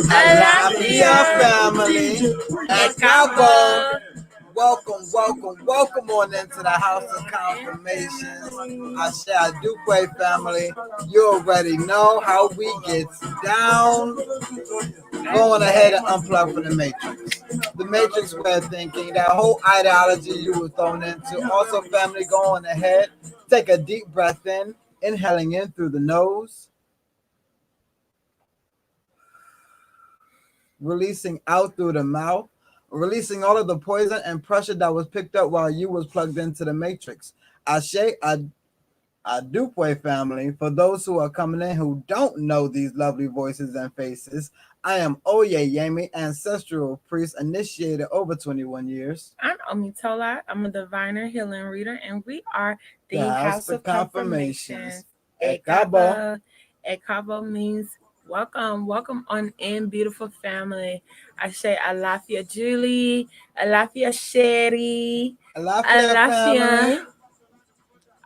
Alafia family at Cabo. Welcome on into the House of Confirmations. Asha Duque family, you already know how we get down. Going ahead and unplug from the Matrix. The Matrix way of thinking, that whole ideology you were thrown into. Also, family, going ahead, take a deep breath in, inhaling in through the nose, releasing out through the mouth, releasing all of the poison and pressure that was picked up while you was plugged into the Matrix. Ashe Adupwe family, for those who are coming in who don't know these lovely voices and faces, I am Oyeyemi, ancestral priest, initiated over 21 years. I'm Omitola. I'm a diviner, healing reader, and we are the House of Confirmations. Ekabo. Ekabo means welcome on in, beautiful family. I say Alafia Julie, Alafia Sherry, Alafia.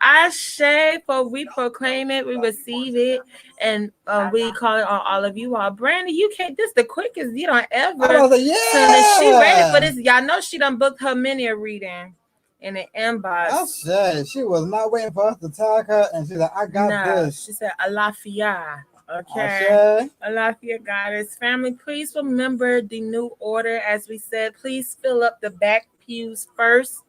I say, for we proclaim it, we receive it, and we call it on all of you all. Brandy, you can't. This the quickest you don't ever. I was like, yeah. She ready for this. Y'all know she done booked her mini reading in the inbox. I said she was not waiting for us to tag her, and she's like, I got this. She said, Alafia. Okay. Alafia Goddess. Family, please remember the new order. As we said, please fill up the back pews first.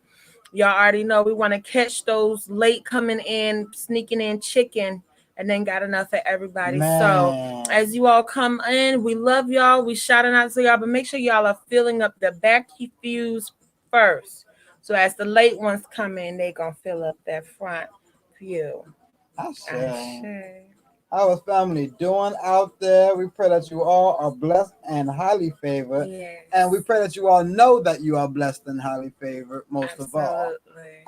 Y'all already know we want to catch those late coming in, sneaking in chicken, and then got enough for everybody. Man. So as you all come in, we love y'all. We shouting out to y'all, but make sure y'all are filling up the back pews first. So as the late ones come in, they gonna fill up that front pew. Our family doing out there. We pray that you all are blessed and highly favored. Yes. And we pray that you all know that you are blessed and highly favored, most of all.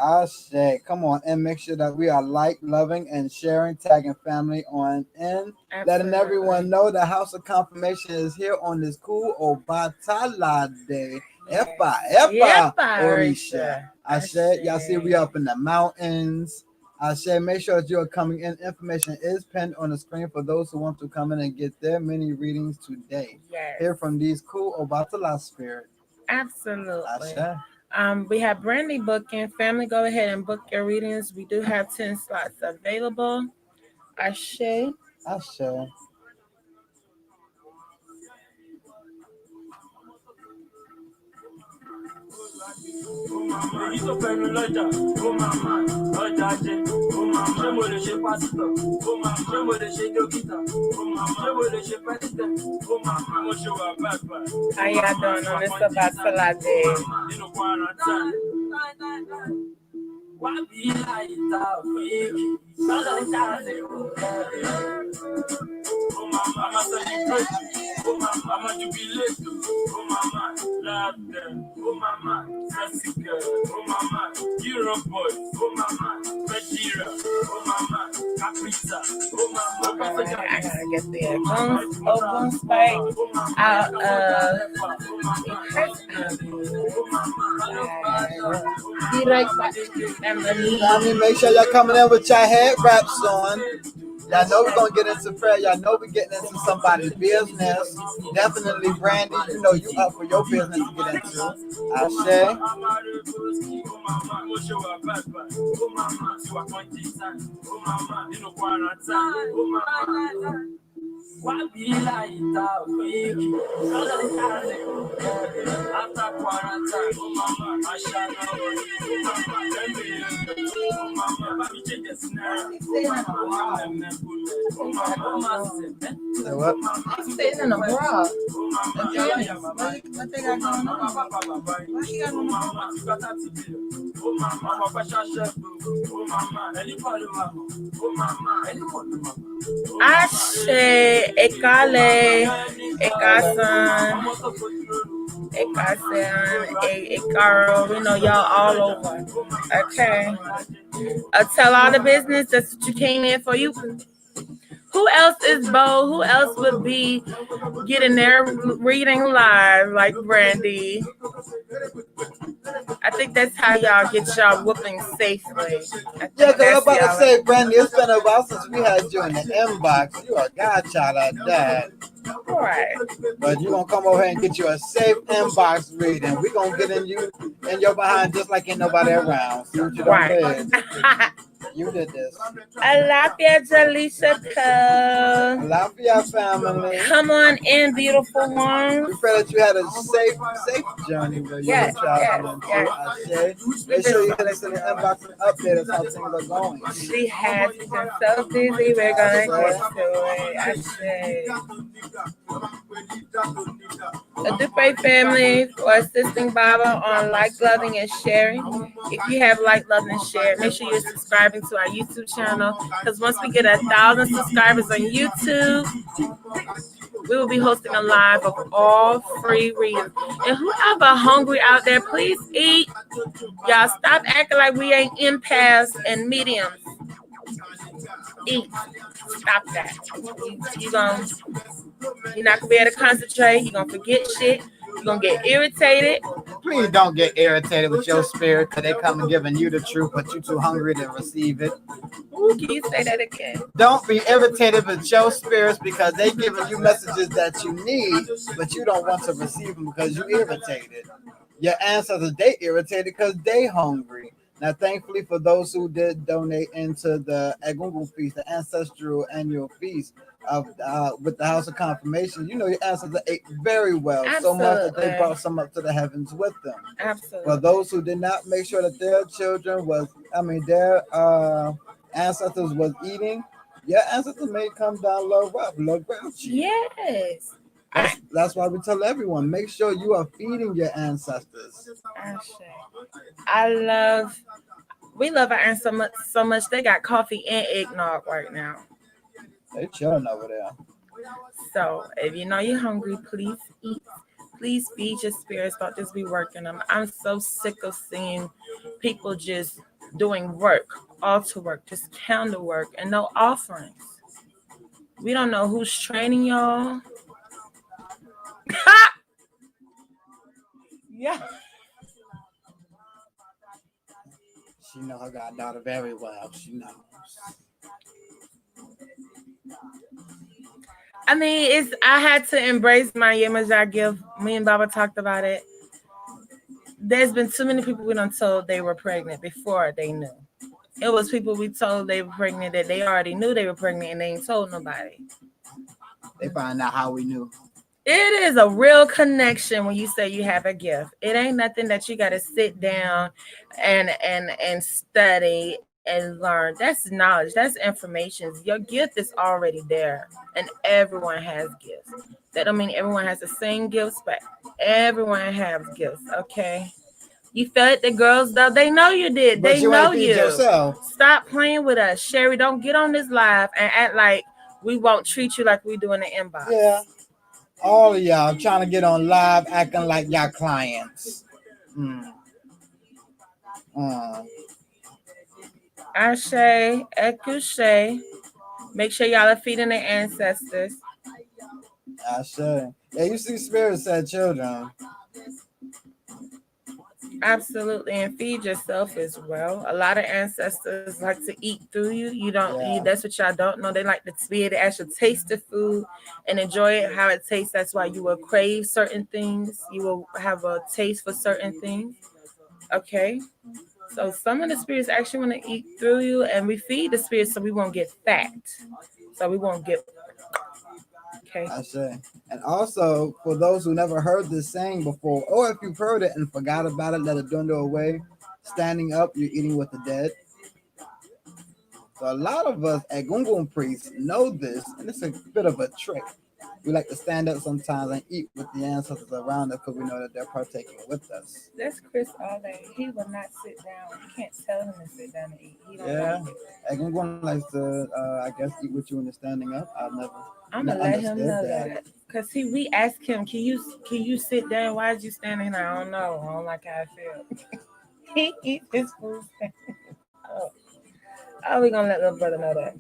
I say, come on, and make sure that we are loving, and sharing, tagging family on in. Letting everyone know the House of Confirmation is here on this cool Obatala Day. Epa, Orisha. I said, y'all see we up in the mountains. I say, make sure that you are coming in. Information is pinned on the screen for those who want to come in and get their mini readings today. Yes. Hear from these cool Obatala spirit. Absolutely. We have Brandy booking. Family, go ahead and book your readings. We do have 10 slots available. Ashe. Ìtò pẹ̀lú lọ́jà, ó máa máa lọ́jà jẹ, ó máa ṣé mo lè ṣe pásítọ̀, ó máa ṣé mo lè ṣe dókítà, ó máa ṣé mo lè ṣe pẹ́sidẹ̀ntì, ó máa mo ṣe wà bàbà. How y'all doing on this Obatala Day? Nínú quarantine. Wá bí àyíká fèèkì, sọ́dọ̀ jáde kò kẹ́rẹ́. Ó máa máa celebrate, ó máa jubilate, ó máa laugh them, ó máa sexy girl, ó máa Europe boy, ó máa Fedira, ó máa Caprita, ó máa I gotta get the open spike out of make sure y'all coming in with your head wraps on. Y'all know we're gonna get into prayer. Y'all know we're getting into somebody's business. Definitely, Brandy, you know you up for your business to get into. Ashe. Why be like that? After quarantine, oh mama, I shall know. What? He's sitting in a bra. What they got going on? What she got going on? Ashe, Ekale, Ekasan, Ekaro, we know y'all all over. Okay. Tell all the business. That's what you came in for. You Who else is bold? Who else would be getting their reading live like Brandy? I think that's how y'all get y'all whooping safely. Yeah, because I'm about to say, Brandy, it's been a while since we had you in the inbox. You a godchild at that. Right. But you gonna come over here and get you a safe inbox reading. We gonna get in you and your behind just like ain't nobody around. See what you done did. You did this. Alafia Jalisha. Alafia family. Come on in, beautiful ones. We pray that you had a safe journey where you were traveling to. Make sure you hit us in the inbox and update us how things are going. She has been so busy. We're gonna get to it. I say. The Dupree family for assisting Baba on like, loving, and sharing. If you have like, loved, and shared, make sure you're subscribing to our YouTube channel. Because once we get 1,000 subscribers on YouTube, we will be hosting a live of all free readings. And whoever hungry out there, please eat. Y'all stop acting like we ain't empaths and mediums. Eat. Stop that. You're not gonna be able to concentrate. You're gonna forget shit. You're gonna get irritated. Please don't get irritated with your spirit because they come and giving you the truth, but you're too hungry to receive it. Ooh, can you say that again? Don't be irritated with your spirits because they giving you messages that you need, but you don't want to receive them because you're irritated. Your ancestors, they irritated because they hungry. Now, thankfully for those who did donate into the Egungun feast, the ancestral annual feast of with the House of Confirmation, you know your ancestors ate very well, so much that they brought some up to the heavens with them. Absolutely. For those who did not make sure that their children their ancestors was eating, your ancestors may come down low grouchy. Yes. That's why we tell everyone, make sure you are feeding your ancestors. We love our ancestors so much. They got coffee and eggnog right now. They chilling over there. So if you know you're hungry, please eat. Please feed your spirits. Don't just be working them. I'm so sick of seeing people just doing work, altar work, just candle work, and no offerings. We don't know who's training y'all. Yeah. She know her goddaughter very well. She knows. I mean, I had to embrace my Yemajah gift. Me and Baba talked about it. There's been too many people we done told they were pregnant before they knew. It was people we told they were pregnant that they already knew they were pregnant and they ain't told nobody. They find out how we knew. It is a real connection when you say you have a gift. It ain't nothing that you got to sit down and study and learn. That's knowledge. That's information. Your gift is already there, and everyone has gifts. That don't mean everyone has the same gifts, but everyone has gifts. Okay. You fed the girls though. They know you did. But they you know ain't feed you. yourself. Stop playing with us, Sherry. Don't get on this live and act like we won't treat you like we do in the inbox. Yeah. All of y'all trying to get on live acting like y'all clients. Ashe, Ekushe. Make sure y'all are feeding their ancestors. Ashe. Yeah, you see spirits said children. Absolutely, and feed yourself as well. A lot of ancestors like to eat through you. You don't eat. That's what y'all don't know. They like to be able to actually taste the food and enjoy it, how it tastes. That's why you will crave certain things. You will have a taste for certain things. Okay. So some of the spirits actually want to eat through you, and we feed the spirits so we won't get fat. So we won't get. Okay. I say. And also, for those who never heard this saying before, or if you've heard it and forgot about it, let it dwindle away. Standing up, you're eating with the dead. So a lot of us Egungun priests know this, and it's a bit of a trick. We like to stand up sometimes and eat with the ancestors around us because we know that they're partaking with us. That's Chris all day. He will not sit down. You can't tell him to sit down and eat. He don't like it. Egungun likes to, I guess, eat with you when you're standing up. I'm gonna let him know that. Cause we asked him, can you sit down? Why is you standing there? I don't know. I don't like how I feel. He eats his food. Oh, we gonna let little brother know that.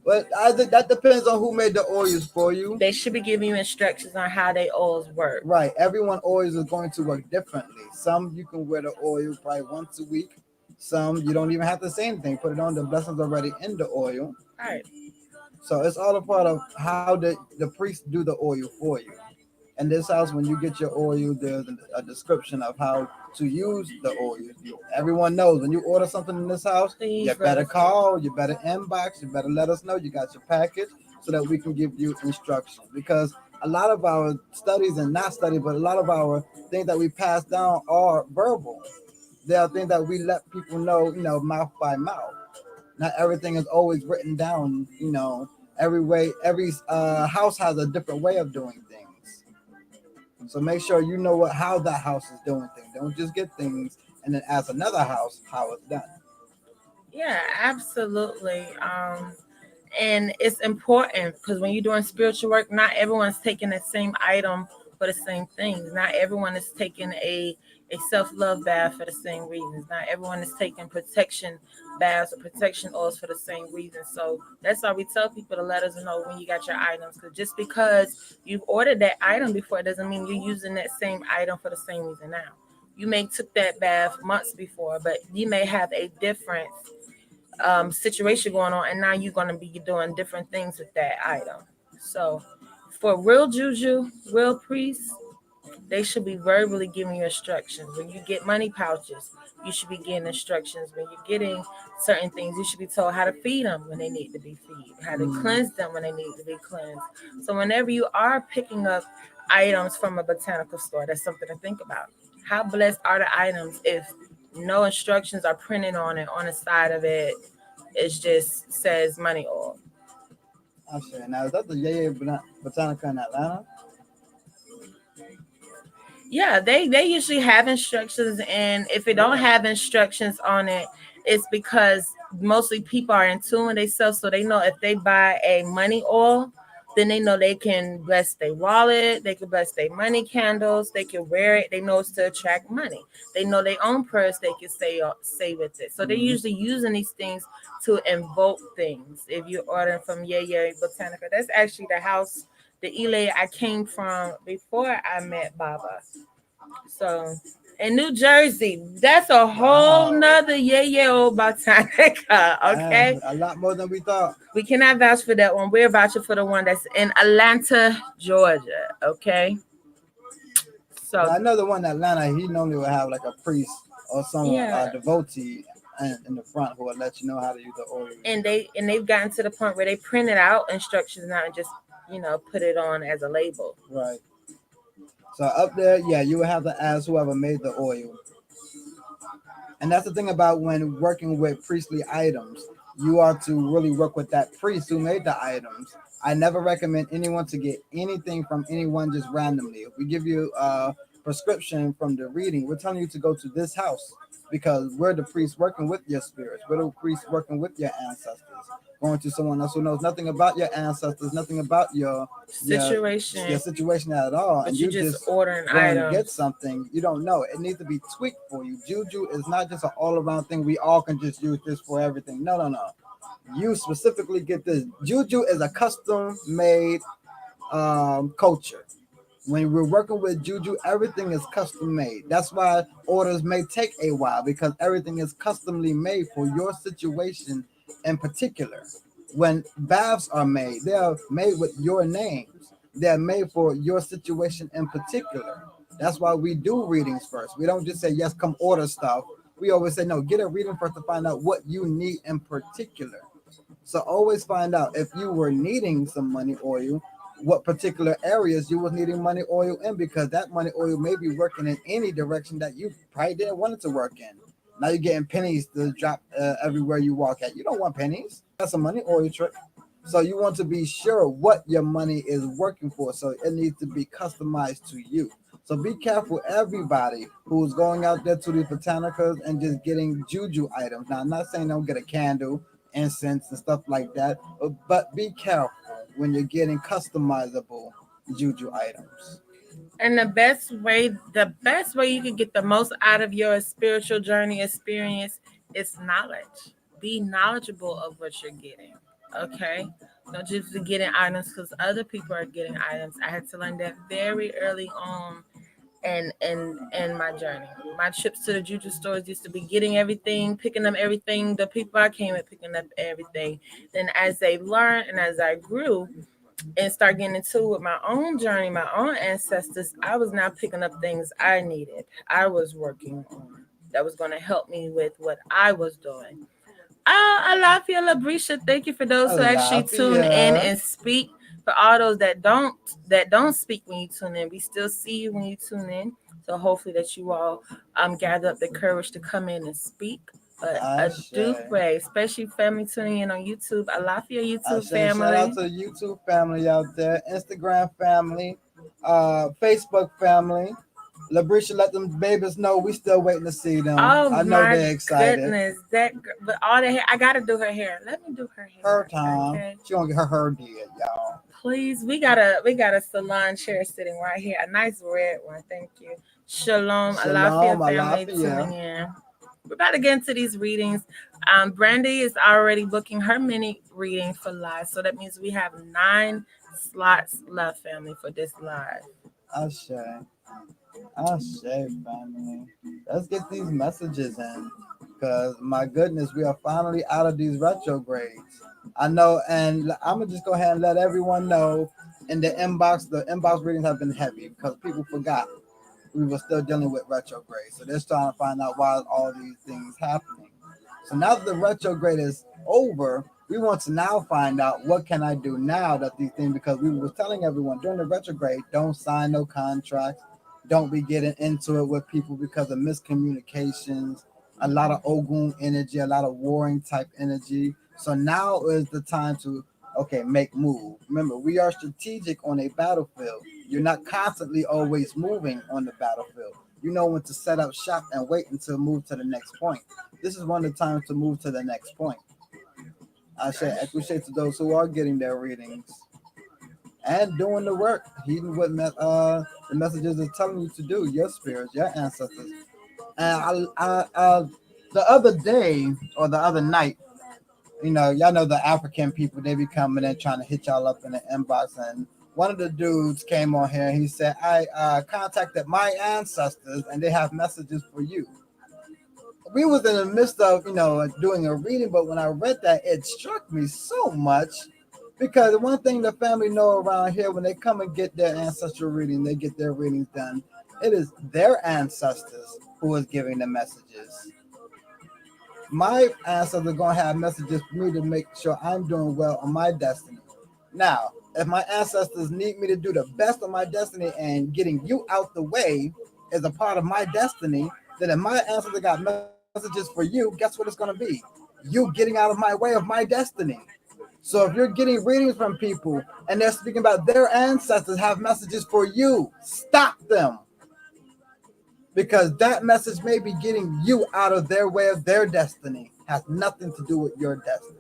But I think that depends on who made the oils for you. They should be giving you instructions on how they oils work. Right. Everyone oils is going to work differently. Some you can wear the oil probably once a week. Some you don't even have the same thing. Put it on. The blessings already in the oil. Right. So it's all a part of how the priest do the oil for you. In this house, when you get your oil, there's a description of how to use the oil. Everyone knows when you order something in this house, you better call, you better inbox, you better let us know you got your package so that we can give you instructions. Because a lot of our studies, and not studies, but a lot of our things that we pass down are verbal. There are things that we let people know, mouth by mouth. Not everything is always written down. Every house has a different way of doing things. So make sure you know how that house is doing things. Don't just get things and then ask another house how it's done. Yeah, absolutely. And it's important because when you're doing spiritual work, not everyone's taking the same item for the same things. Not everyone is taking a self-love bath for the same reasons. Not everyone is taking protection baths or protection oils for the same reason. So that's why we tell people to let us know when you got your items. Because just because you've ordered that item before, doesn't mean you're using that same item for the same reason now. You may took that bath months before, but you may have a different situation going on, and now you're going to be doing different things with that item. So for real juju, real priests, they should be verbally giving you instructions. When you get money pouches, you should be getting instructions. When you're getting certain things, you should be told how to feed them when they need to be fed, how to cleanse them when they need to be cleansed. So whenever you are picking up items from a botanical store, that's something to think about. How blessed are the items if no instructions are printed on it? On the side of it, it just says money oil. I'm sure. Now, is that the Yaya Botanica in Atlanta? Yeah, they usually have instructions, and if it don't have instructions on it, it's because mostly people are in tune with themselves, so they know if they buy a money oil, then they know they can bless their wallet, they can bless their money candles, they can wear it, they know it's to attract money. They know their own purse they can say with it. So they're usually using these things to invoke things. If you're ordering from Yaya Botanica, that's actually the house, the Ile I came from before I met Baba. So in New Jersey, that's a whole nother old Botanica. Okay. A lot more than we thought. We cannot vouch for that one. We're vouching for the one that's in Atlanta, Georgia. Okay. So now, I know the one in Atlanta, he normally will have like a priest or some devotee in the front who will let you know how to use the oil. And they've gotten to the point where they printed out instructions now and just put it on as a label. Right. So up there, you will have to ask whoever made the oil. And that's the thing about when working with priestly items, you are to really work with that priest who made the items. I never recommend anyone to get anything from anyone just randomly. If we give you a prescription from the reading, we're telling you to go to this house because we're the priests working with your spirits. We're the priests working with your ancestors. Going to someone else who knows nothing about your ancestors, nothing about your situation at all, but and you just order an item, get something you don't know. It needs to be tweaked for you. Juju is not just an all-around thing. We all can just use this for everything. No. You specifically get this. Juju is a custom-made culture. When we're working with Juju, everything is custom made. That's why orders may take a while because everything is customly made for your situation in particular. When baths are made, they are made with your names. They're made for your situation in particular. That's why we do readings first. We don't just say, yes, come order stuff. We always say, no, get a reading first to find out what you need in particular. So always find out if you were needing some money oil, what particular areas you was needing money oil in, because that money oil may be working in any direction that you probably didn't want it to work in. Now you're getting pennies to drop everywhere you walk at. You don't want pennies. That's a money oil trick. So you want to be sure what your money is working for. So it needs to be customized to you. So be careful, everybody who's going out there to these botanicals and just getting juju items. Now, I'm not saying don't get a candle, incense, and stuff like that, but be careful when you're getting customizable juju items. And the best way you can get the most out of your spiritual journey experience is knowledge. Be knowledgeable of what you're getting. Okay. Don't just be getting items because other people are getting items. I had to learn that very early on and my journey. My trips to the juju stores used to be getting everything, picking up everything. The people I came with picking up everything. Then as they learned and as I grew and start getting into with my own journey, my own ancestors, I was now picking up things I needed. I was working on that was going to help me with what I was doing. Alafia Labrisha, thank you for those who actually tune in and speak. For all those that don't speak when you tune in, we still see you when you tune in. So hopefully that you all gather up the courage to come in and speak. But I do pray, especially family tuning in on YouTube. Alafia YouTube family. Shout out to the YouTube family out there, Instagram family, Facebook family. Labrisha, let them babies know we still waiting to see them. Oh, I know they're excited. Goodness, but all the hair, I gotta do her hair. Let me do her hair. Her time. Okay. She gonna get her hair did, y'all. Please, we got a salon chair sitting right here, a nice red one. Thank you. Shalom, Alafia family tuning in. We're about to get into these readings. Brandy is already booking her mini reading for live, so that means we have 9 slots left, family, for this live. Ashe, family. Let's get these messages in, because my goodness, we are finally out of these retrogrades. I know, and I'm gonna just go ahead and let everyone know in the inbox readings have been heavy because people forgot we were still dealing with retrograde. So they're trying to find out why all these things happening. So now that the retrograde is over, we want to now find out what can I do now that these things, because we were telling everyone during the retrograde, don't sign no contracts, don't be getting into it with people because of miscommunications, a lot of Ogun energy, a lot of warring type energy. So now is the time to make move. Remember, we are strategic on a battlefield. You're not constantly always moving on the battlefield. You know when to set up shop and wait until move to the next point. This is one of the times to move to the next point. I appreciate to those who are getting their readings and doing the work, heeding what the messages are telling you to do, your spirits, your ancestors. And the other day or the other night, y'all know the African people, they be coming in trying to hit y'all up in the inbox. And one of the dudes came on here and he said, I contacted my ancestors and they have messages for you. We was in the midst of, doing a reading, but when I read that, it struck me so much, because one thing the family know around here, when they come and get their ancestral reading, they get their readings done, it is their ancestors who is giving the messages. My ancestors are going to have messages for me to make sure I'm doing well on my destiny. Now, if my ancestors need me to do the best of my destiny and getting you out the way is a part of my destiny, then if my ancestors got messages for you, guess what it's going to be? You getting out of my way of my destiny. So if you're getting readings from people and they're speaking about their ancestors have messages for you, stop them. Because that message may be getting you out of their way of their destiny. Has nothing to do with your destiny.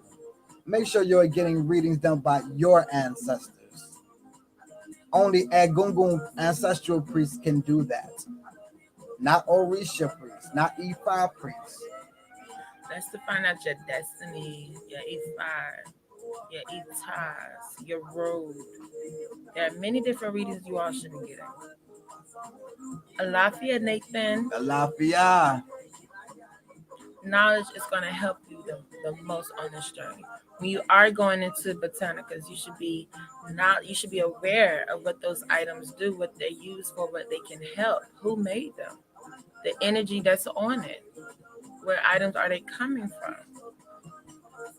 Make sure you're getting readings done by your ancestors. Only Egungun ancestral priests can do that. Not Orisha priests, not Ifa priests. That's to find out your destiny, your Ifa, your Itas, your road. There are many different readings you all should be getting. Alafia, Nathan. Alafia. Knowledge is going to help you the most on this journey. When you are going into botanicas, you should be aware of what those items do, what they're used for, what they can help, who made them, the energy that's on it, where items are they coming from.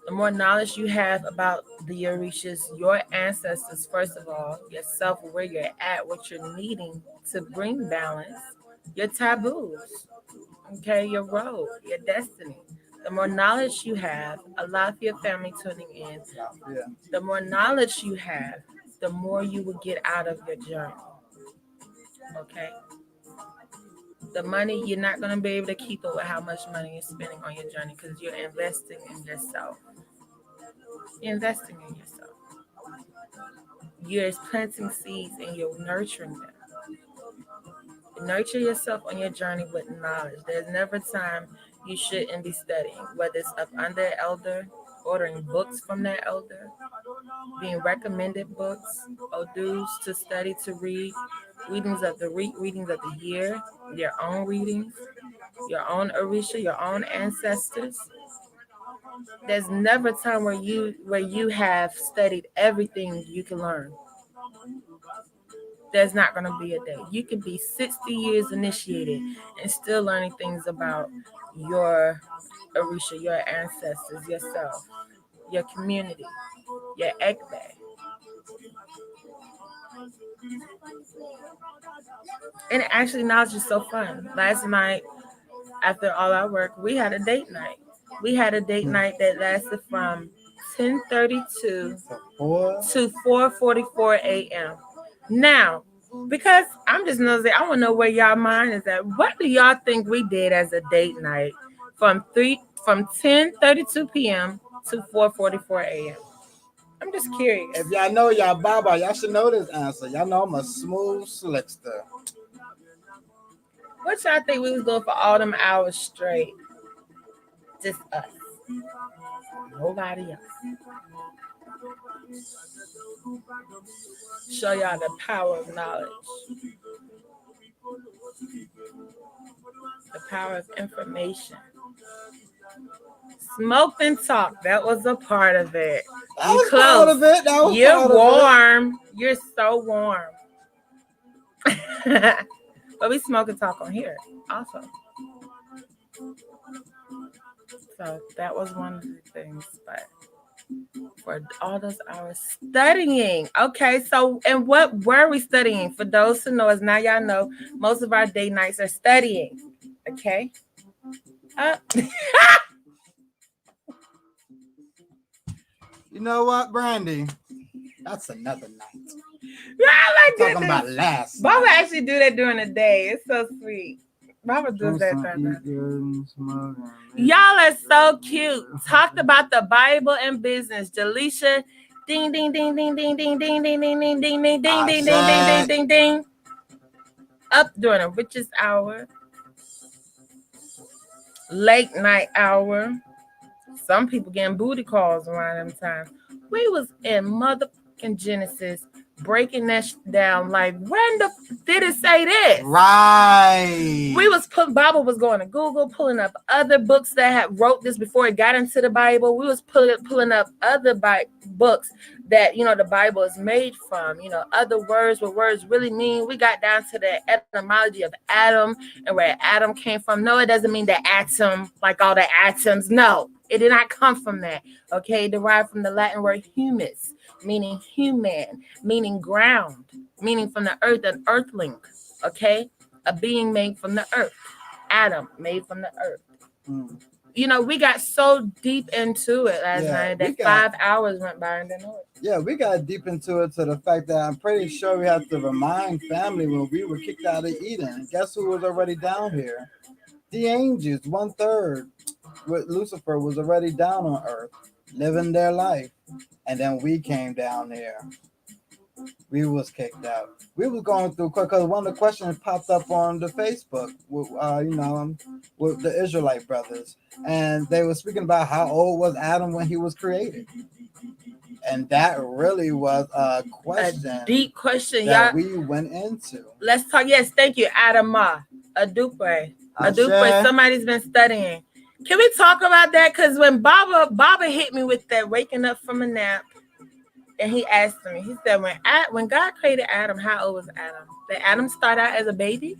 The more knowledge you have about the Orishas, your ancestors, first of all, yourself, where you're at, what you're needing to bring balance, your taboos, okay, your road, your destiny. The more knowledge you have, a lot of your family tuning in, the more knowledge you have, the more you will get out of your journey. Okay? The money, you're not going to be able to keep up with how much money you're spending on your journey because you're investing in yourself. You're investing in yourself. You're planting seeds and you're nurturing them. Nurture yourself on your journey with knowledge. There's never time you shouldn't be studying, whether it's up under an elder, ordering books from that elder, being recommended books, odus to study, to read, readings of the readings of the year, your own readings, your own Orisha, your own ancestors. There's never a time where you have studied everything you can learn. There's not going to be a day. You can be 60 years initiated and still learning things about your Orisha, your ancestors, yourself, your community, your Ekbe. And actually, now it's just so fun. Last night, after all our work, we had a date night. We had a date night that lasted from 10:32 to 4:44 a.m. Now, because I'm just nosy, I want to know where y'all mind is at. What do y'all think we did as a date night from 10:32 p.m. to 4:44 a.m.? I'm just curious. If y'all know y'all Baba, y'all should know this answer. Y'all know I'm a smooth slickster. What y'all think we was going for all them hours straight? Just us. Nobody else. Show y'all the power of knowledge. The power of information. Smoke and talk. That was a part of it. That was part of it. You're warm. You're so warm. But we smoke and talk on here also. So that was one of the things. But for all those hours studying. Okay, so and what were we studying? For those who know us, now y'all know most of our day nights are studying. Okay. You know what, Brandy? That's another night. Yeah, talking about last. Baba actually do that during the day. It's so sweet. Baba does that. Y'all are so cute. Talked about the Bible and business. Jaleisha, ding ding ding ding ding ding ding ding ding ding ding ding ding ding ding ding ding ding. Up during the richest hour. Late night hour. Some people getting booty calls around them times. We was in motherfucking Genesis breaking that down like, when the did it say this? Right. We was Bible was going to Google, pulling up other books that had wrote this before it got into the Bible. We was pulling up other books that, the Bible is made from, other words, what words really mean. We got down to the etymology of Adam and where Adam came from. No, it doesn't mean the atom, like all the atoms. No, it did not come from that. Okay, it derived from the Latin word humus, meaning human, meaning ground, meaning from the earth, an earthling. Okay, a being made from the earth. Adam, made from the earth. We got so deep into it last night that 5 hours went by and didn't know it. Yeah, we got deep into it to the fact that I'm pretty sure we have to remind family when we were kicked out of Eden. Guess who was already down here? The angels, 1/3 with Lucifer was already down on earth, living their life. And then we came down here. We was kicked out. We was going through, because one of the questions popped up on the Facebook with the Israelite brothers. And they were speaking about how old was Adam when he was created. And that really was a question. A deep question, that we went into. Let's talk. Yes, thank you, Adama. Adupe. Somebody's been studying. Can we talk about that? Because when Baba hit me with that waking up from a nap, and he asked me, he said, when God created Adam, how old was Adam? Did Adam start out as a baby?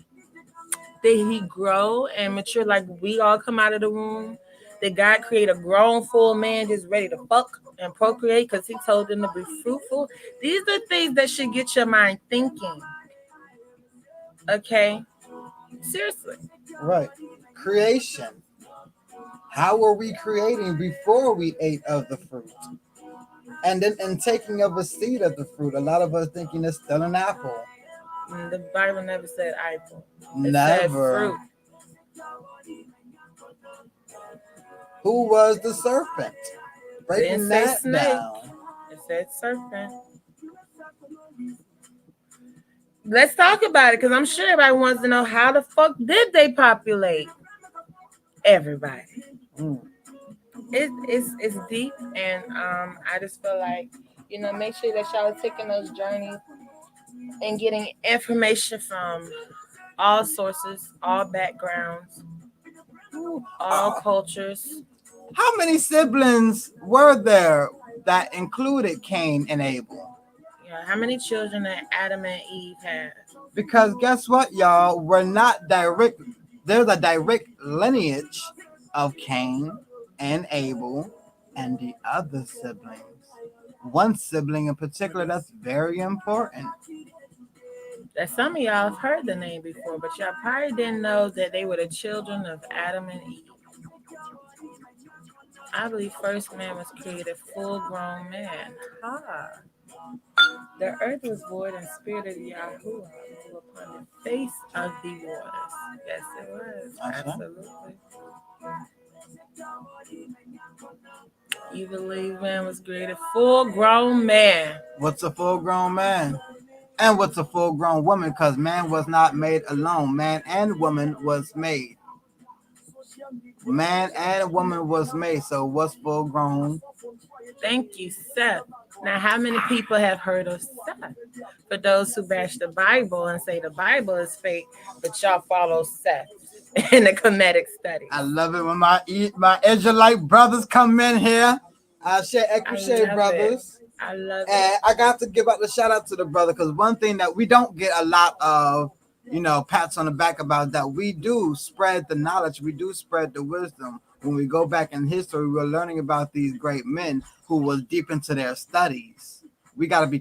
Did he grow and mature like we all come out of the womb? Did God create a grown, full man just ready to fuck and procreate because he told them to be fruitful? These are things that should get your mind thinking. Okay? Seriously. Right. Creation. How were we creating before we ate of the fruit? And then taking of a seed of the fruit. A lot of us thinking it's still an apple. The Bible never said apple. It said fruit. Who was the serpent? Breaking that down. It said serpent. Let's talk about it, because I'm sure everybody wants to know, how the fuck did they populate? Everybody. It's deep, and I just feel like, make sure that y'all are taking those journeys and getting information from all sources, all backgrounds, all cultures. How many siblings were there that included Cain and Abel? Yeah, how many children that Adam and Eve had? Because guess what, y'all? We're not direct. There's a direct lineage of Cain and Abel and the other siblings. One sibling in particular that's very important. That some of y'all have heard the name before, but y'all probably didn't know that they were the children of Adam and Eve. I believe first man was created full-grown man. The earth was void and spirit of Yahuwah moved upon the face of the waters. Yes, it was. Absolutely. You believe man was created full-grown man. What's a full-grown man? And what's a full-grown woman? Because man was not made alone. Man and woman was made. Man and woman was made. So what's full-grown? Thank you, Seth. Now, how many people have heard of Seth? For those who bash the Bible and say the Bible is fake, but y'all follow Seth in the Kemetic study. I love it when my Israelite brothers come in here. I share Equishay brothers. I love it. And I got to give out the shout out to the brother, because one thing that we don't get a lot of, pats on the back about, that we do spread the knowledge, we do spread the wisdom. When we go back in history, we're learning about these great men who was deep into their studies. We have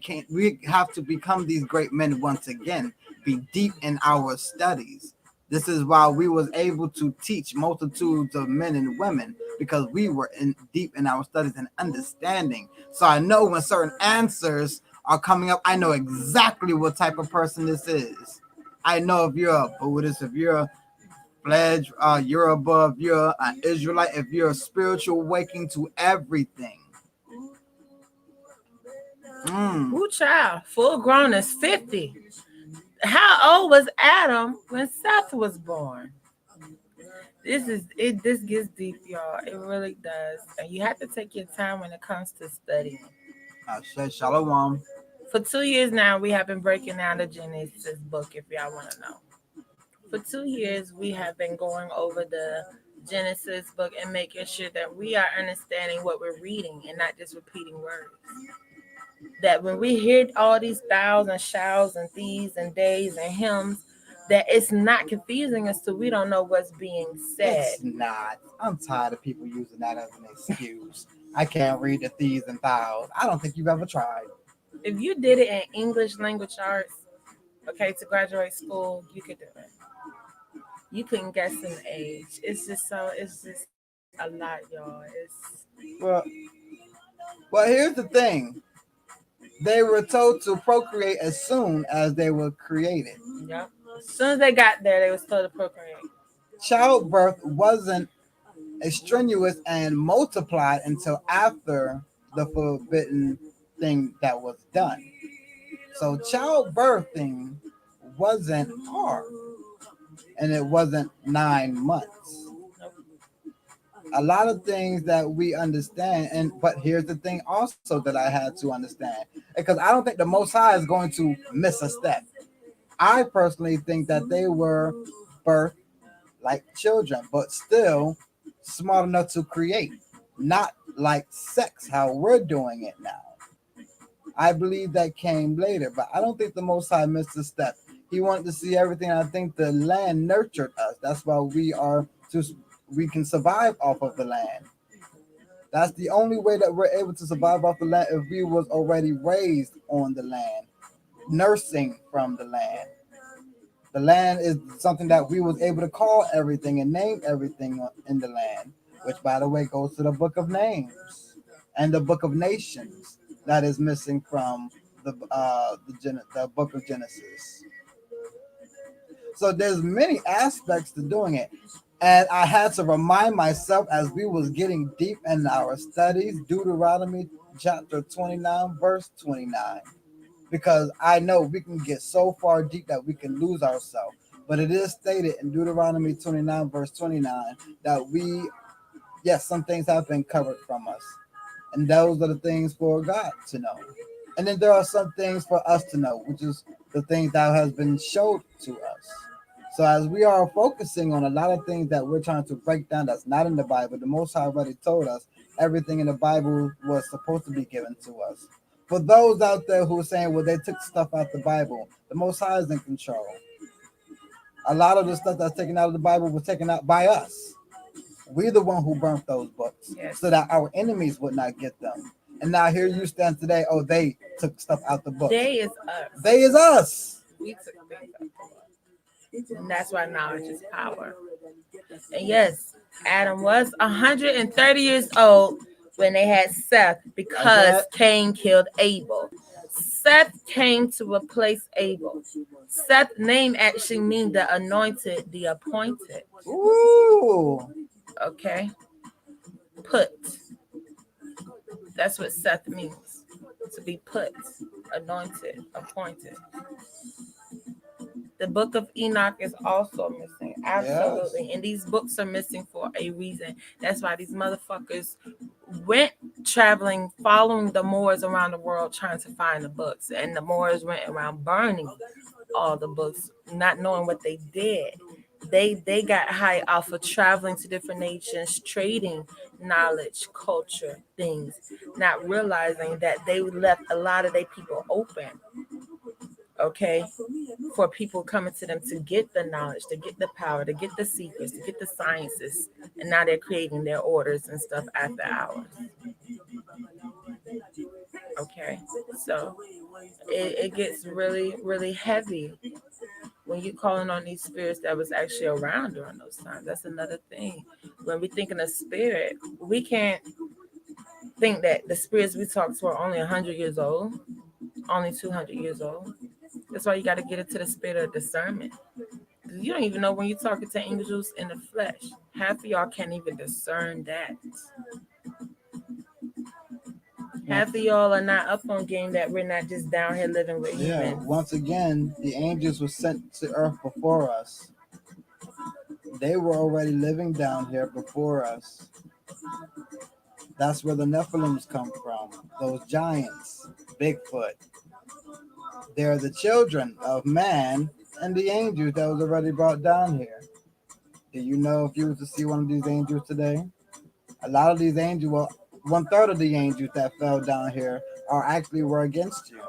to become these great men once again, be deep in our studies. This is why we was able to teach multitudes of men and women, because we were deep in our studies and understanding. So I know when certain answers are coming up, I know exactly what type of person this is. I know if you're a Buddhist, if you're a pledge, you're above, you're an Israelite, if you're a spiritual waking to everything. Ooh, child, full grown is 50. How old was Adam when Seth was born? This gets deep, y'all. It really does. And you have to take your time when it comes to studying. I say shalom. For 2 years now, we have been breaking down the Genesis book, if y'all want to know. For 2 years, we have been going over the Genesis book and making sure that we are understanding what we're reading and not just repeating words. That when we hear all these thous and shouts and these and days and hymns, that it's not confusing us, so we don't know what's being said. It's not. I'm tired of people using that as an excuse. I can't read the these and thous. I don't think you've ever tried. If you did it in English language arts, okay, to graduate school, you could do it. You couldn't guess an age. It's just a lot, y'all. Well, here's the thing. They were told to procreate as soon as they were created. Yep. As soon as they got there, they were told to procreate. Childbirth wasn't strenuous and multiplied until after the forbidden thing that was done. So childbirthing wasn't hard, and it wasn't 9 months. A lot of things that we understand, but here's the thing also that I had to understand, because I don't think the Most High is going to miss a step. I personally think that they were birthed like children, but still smart enough to create, not like sex, how we're doing it now. I believe that came later, but I don't think the Most High missed a step. He wanted to see everything. I think the land nurtured us. That's why we can survive off of the land. That's the only way that we're able to survive off the land, if we was already raised on the land, nursing from the land. The land is something that we was able to call everything and name everything in the land, which, by the way, goes to the book of names and the book of nations that is missing from the book of Genesis. So there's many aspects to doing it. And I had to remind myself as we was getting deep in our studies, Deuteronomy chapter 29, verse 29. Because I know we can get so far deep that we can lose ourselves. But it is stated in Deuteronomy 29, verse 29, that we yes, some things have been covered from us. And those are the things for God to know. And then there are some things for us to know, which is the things that has been showed to us. So as we are focusing on a lot of things that we're trying to break down that's not in the Bible, the Most High already told us everything in the Bible was supposed to be given to us. For those out there who are saying, well, they took stuff out the Bible, the Most High is in control. A lot of the stuff that's taken out of the Bible was taken out by us. We're the one who burnt those books, so that our enemies would not get them. And now here you stand today. Oh, they took stuff out the book. They is us. They is us. We took things out the book. And that's why knowledge is power. And yes, Adam was 130 years old when they had Seth because Cain killed Abel. Seth came to replace Abel. Seth's name actually means the anointed, the appointed. Ooh. Okay. Put. That's what Seth means. To be put, anointed, appointed. The book of Enoch is also missing. Absolutely. Yes. And these books are missing for a reason. That's why these motherfuckers went traveling, following the Moors around the world, trying to find the books. And the Moors went around burning all the books, not knowing what they did. They got high off of traveling to different nations, trading knowledge, culture, things, not realizing that they left a lot of their people open. Okay, for people coming to them to get the knowledge, to get the power, to get the secrets, to get the sciences, and now they're creating their orders and stuff after hours. Okay, so it gets really, really heavy when you're calling on these spirits that was actually around during those times. That's another thing. When we're thinking of spirit, we can't think that the spirits we talk to are only 100 years old, only 200 years old. That's why you got to get into the spirit of discernment. You don't even know when you're talking to angels in the flesh. Half of y'all can't even discern that. Half of y'all are not up on game that we're not just down here living with humans. Once again, the angels were sent to earth before us. They were already living down here before us. That's where the Nephilims come from. Those giants, Bigfoot. They're the children of man and the angels that was already brought down here. Do you know if you were to see one of these angels today? A lot of these angels, well, 1/3 of the angels that fell down here were against you.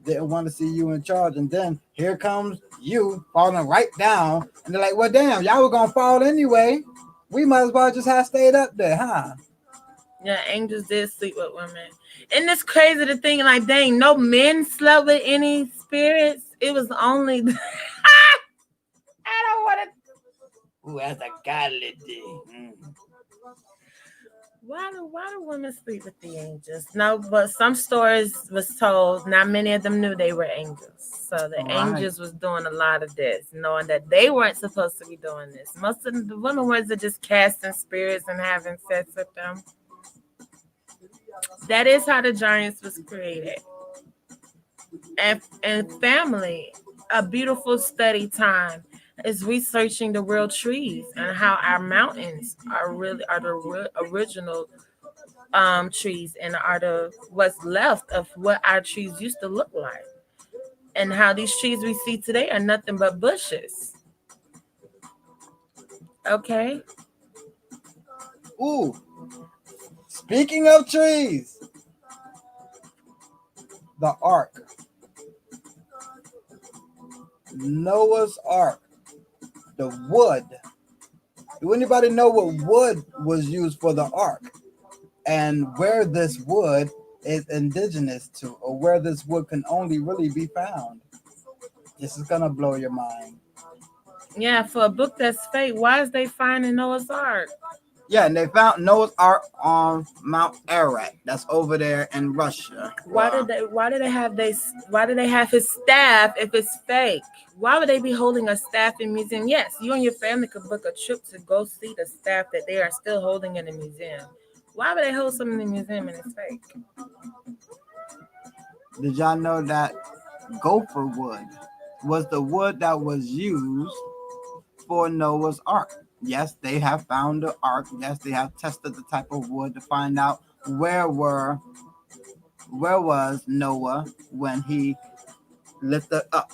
Didn't want to see you in charge. And then here comes you falling right down. And they're like, well, damn, y'all were going to fall anyway. We might as well just have stayed up there, huh? Yeah, angels did sleep with women. And it's crazy to think, like, dang, no men slept with any spirits. It was only... I don't want to... Ooh, that's a godly thing. Why do women sleep with the angels? No, but some stories was told, not many of them knew they were angels. So the angels was doing a lot of this, knowing that they weren't supposed to be doing this. Most of the women were just casting spirits and having sex with them. That is how the giants was created. And family, a beautiful study time is researching the real trees and how our mountains are the original trees and are the what's left of what our trees used to look like, and how these trees we see today are nothing but bushes. Okay. Ooh. Speaking of trees, the Ark. Noah's Ark. The wood. Do anybody know what wood was used for the Ark? And where this wood is indigenous to, or where this wood can only really be found? This is going to blow your mind. Yeah, for a book that's fake, why is they finding Noah's Ark? Yeah, and they found Noah's Ark on Mount Ararat. That's over there in Russia. Why did they have his staff if it's fake? Why would they be holding a staff in museum? Yes, you and your family could book a trip to go see the staff that they are still holding in the museum. Why would they hold something in the museum and it's fake? Did y'all know that gopher wood was the wood that was used for Noah's Ark? Yes, they have found the ark. Yes, they have tested the type of wood to find out where was Noah when he lifted up.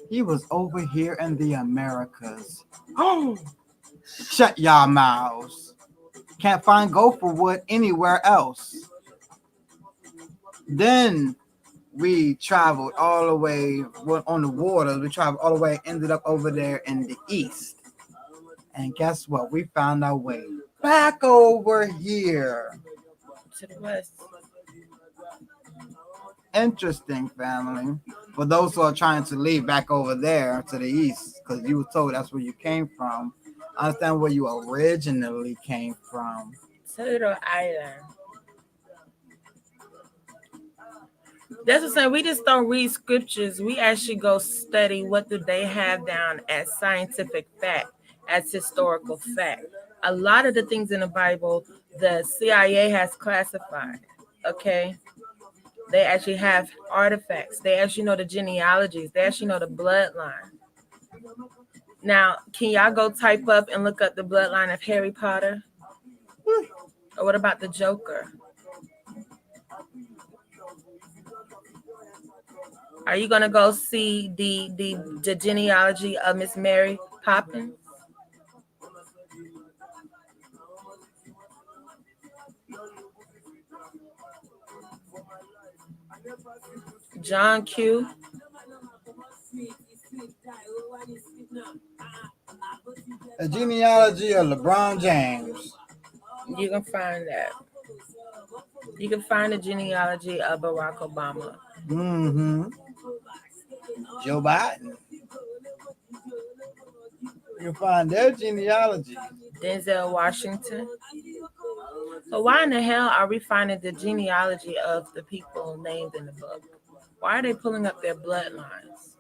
He was over here in the Americas. Oh, shut y'all mouths. Can't find gopher wood anywhere else. Then we traveled all the way on the waters. We traveled all the way, ended up over there in the east. And guess what? We found our way back over here to the west. Interesting, family. For those who are trying to leave back over there to the east, because you were told that's where you came from. Understand where you originally came from. Turtle Island. That's what I'm saying. We just don't read scriptures. We actually go study what do they have down as scientific fact, as historical fact. A lot of the things in the Bible, the CIA has classified. Okay. They actually have artifacts. They actually know the genealogies. They actually know the bloodline. Now, can y'all go type up and look up the bloodline of Harry Potter? Or what about the Joker? Are you gonna go see the genealogy of Miss Mary Poppins? John Q. A genealogy of LeBron James. You can find that. You can find the genealogy of Barack Obama. Mm-hmm. Joe Biden. You can find their genealogy. Denzel Washington. So why in the hell are we finding the genealogy of the people named in the book? Why are they pulling up their bloodlines?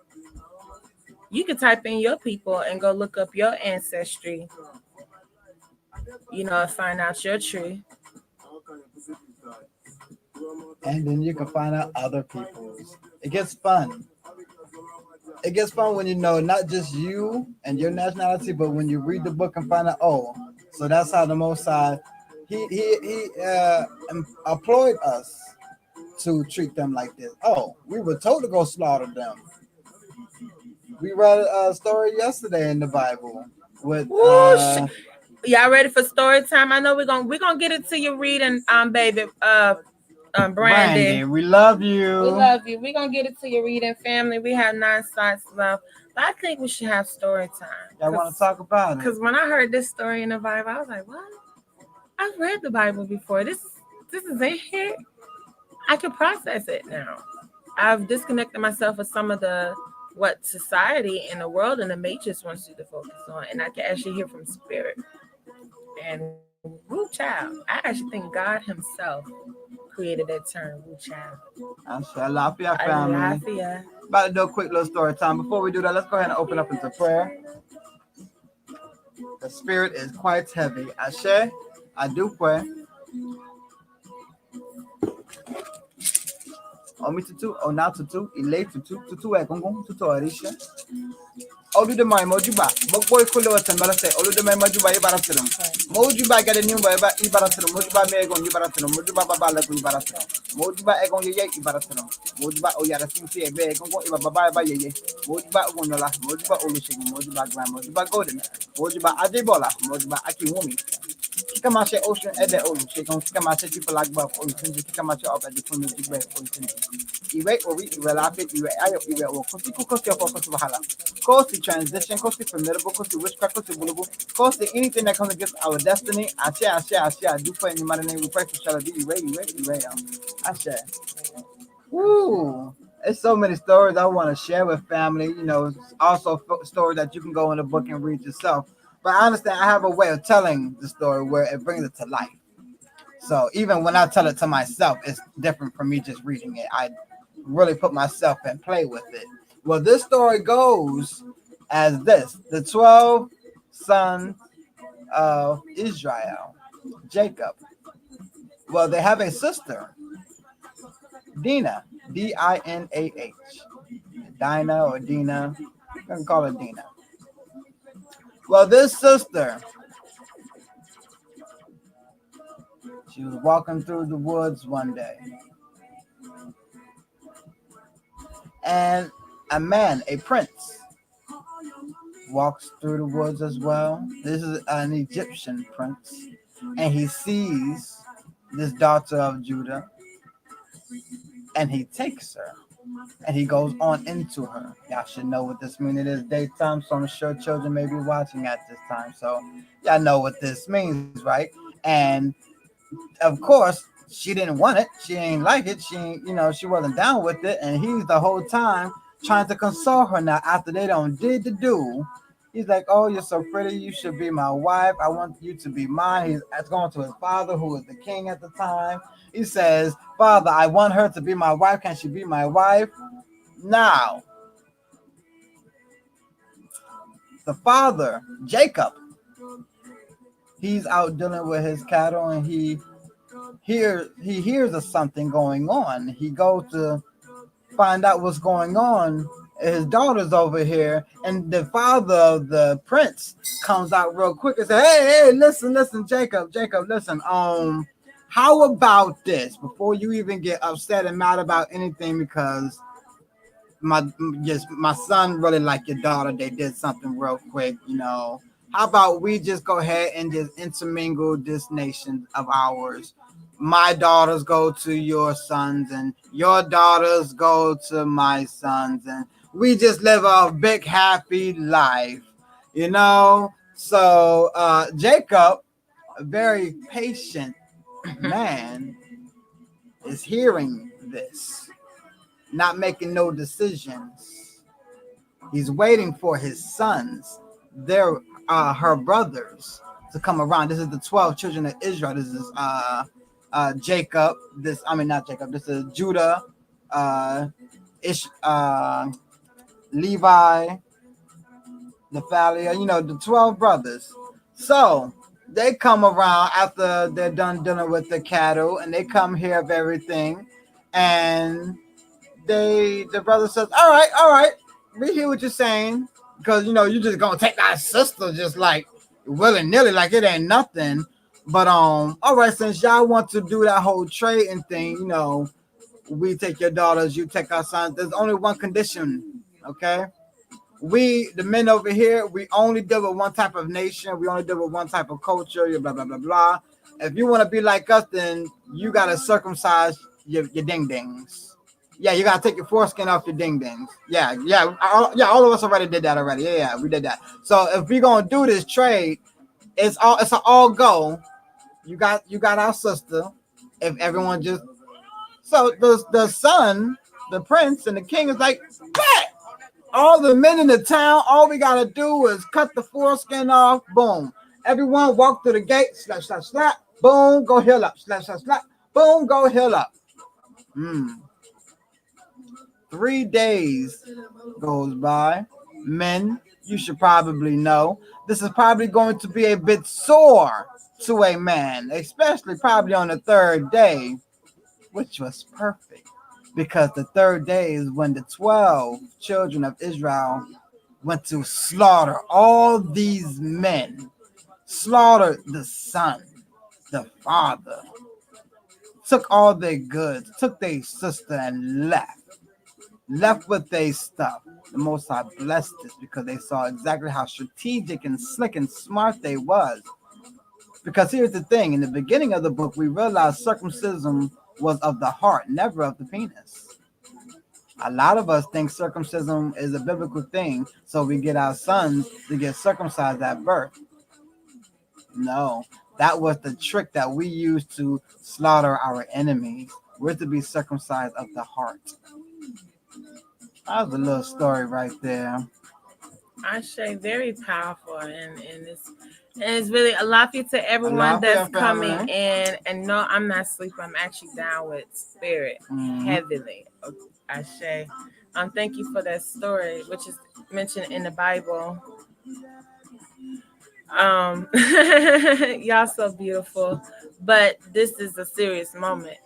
You can type in your people and go look up your ancestry, and find out your tree. And then you can find out other people's. It gets fun. It gets fun when you know not just you and your nationality, but when you read the book and find out, so that's how the Most High, he employed us to treat them like this. Oh, we were told to go slaughter them. We read a story yesterday in the Bible with. Y'all ready for story time? I know we're gonna get it to you reading, baby. Brandy, we love you. We love you. We're gonna get it to your reading, family. We have 9 sides left. But I think we should have story time. I want to talk about it. Because when I heard this story in the Bible, I was like, what? I've read the Bible before. This is in here. I can process it now. I've disconnected myself with some of what society and the world and the matrix wants you to focus on. And I can actually hear from spirit. And woo child. I actually think God himself created that term, woo child. Lafia family. Lafia. About to do a quick little story time. Before we do that, let's go ahead and open up into prayer. The spirit is quite heavy. Ashe, I do pray. Omi tutu, ona tutu, ile tutu egungun, tutu orisha. Oludemai mojuba, bokboy kulo watan say Oludemai mojuba ibarasirum. Mojuba get a new by ibarasirum, mojuba megon ibarasirum, mojuba babala ibarasirum. Mojuba egon ye ibarasirum. Mojuba oyara sinti ebe egon ibaba ba ye. Mojuba ogonola, mojuba olushing, mojuba gram, mojuba golden, mojuba adebola, mojuba akiwumi. Kikamashe ocean ede olu, shekon kikamashe people like buff, or kikamashe up at the phone of the way, Iwe ori iwe lafi iwe ayo iwe o kosi kosi of kosi bahala. Kosi transition, kosi formidable, kosi witchcraft, kosi bulubu, kosi anything that comes against our destiny. Ashe. I do pray in your mighty name. We pray for Shaladi. Iwe. Ashe. Woo. There's so many stories I want to share with family. Also stories that you can go in the book and read yourself. But I understand I have a way of telling the story where it brings it to life. So even when I tell it to myself, it's different from me just reading it. I really put myself and play with it. Well, this story goes as this: the 12 sons of Israel, Jacob. Well, they have a sister, Dinah, Dinah, Dinah or Dina. You can call her Dina. Well, this sister, she was walking through the woods one day, and a man, a prince, walks through the woods as well. This is an Egyptian prince, and he sees this daughter of Judah, and he takes her, and he goes on into her. Y'all should know what this means. It is daytime, so I'm sure children may be watching at this time. So y'all know what this means, right? And of course, she didn't want it. She ain't like it. She ain't, she wasn't down with it. And he's the whole time trying to console her. Now, after they don't did the do, he's like, "Oh, you're so pretty. You should be my wife. I want you to be mine." He's going to his father, who was the king at the time. He says, "Father, I want her to be my wife. Can she be my wife?" Now, the father, Jacob, he's out dealing with his cattle, and he hears of something going on. He goes to find out what's going on. His daughter's over here, and the father of the prince comes out real quick and says, hey, listen, Jacob, listen, how about this, before you even get upset and mad about anything, because my son really like your daughter, they did something real quick, how about we just go ahead and just intermingle this nation of ours? My daughters go to your sons, and your daughters go to my sons, and we just live a big happy life, So Jacob, a very patient man, is hearing this, not making no decisions. He's waiting for his sons, her brothers, to come around. This is the 12 children of Israel. This is Jacob. Not Jacob. This is Judah, Levi, Naphtali, the 12 brothers. So they come around after they're done dealing with the cattle, and they come hear of everything. And the brother says, all right, we hear what you're saying, because, you're just going to take our sister just like willy-nilly, like it ain't nothing. But, all right, since y'all want to do that whole trading thing, we take your daughters, you take our sons. There's only one condition, okay? We, the men over here, we only deal with one type of nation. We only deal with one type of culture, blah, blah, blah, blah. If you want to be like us, then you got to circumcise your ding-dings. Yeah, you got to take your foreskin off your ding-dings. Yeah, all of us already did that already. Yeah, we did that. So if we're going to do this trade, it's an all go. You got our sister. If everyone just... So the son, the prince, and the king is like, bet! All the men in the town, all we got to do is cut the foreskin off. Boom. Everyone walk through the gate. Slap, slap, slap. Boom. Go heal up. Slap, slap, slap. Boom. Go heal up. 3 days goes by. Men, you should probably know, this is probably going to be a bit sore to a man, especially probably on the third day, which was perfect, because the third day is when the 12 children of Israel went to slaughter all these men, slaughtered the son, the father, took all their goods, took their sister, and left with their stuff. The Most High blessed this because they saw exactly how strategic and slick and smart they was. Because here's the thing, in the beginning of the book, we realized circumcision was of the heart, never of the penis. A lot of us think circumcision is a biblical thing, so we get our sons to get circumcised at birth. No, that was the trick that we used to slaughter our enemies. We're to be circumcised of the heart. That was a little story right there. I say very powerful, and it's really a lot to everyone that's coming in. And no, I'm not sleeping. I'm actually down with spirit heavily. I say, thank you for that story, which is mentioned in the Bible. Y'all so beautiful, but this is a serious moment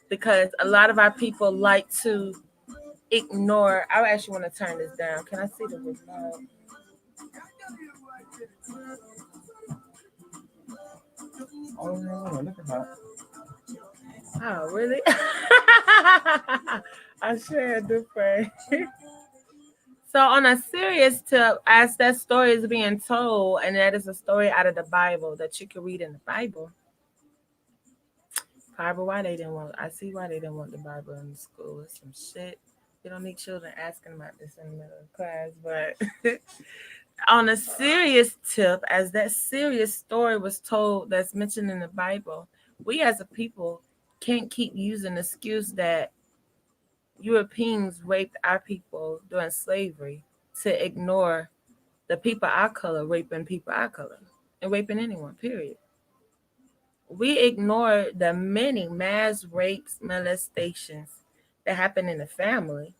because a lot of our people like to ignore. I actually want to turn this down. Can I see the remote? Oh, no, look at that. Oh, really? I shared the pray. So on a serious tip, as that story is being told, and that is a story out of the Bible that you can read in the Bible. Bible, why they didn't want? I see why they didn't want the Bible in the school. It's some shit. We don't need children asking about this in the middle of class. But on a serious tip, as that serious story was told, that's mentioned in the Bible, we as a people can't keep using the excuse that Europeans raped our people during slavery to ignore the people our color raping people our color and raping anyone, period. We ignore the many mass rapes, molestations that happen in the family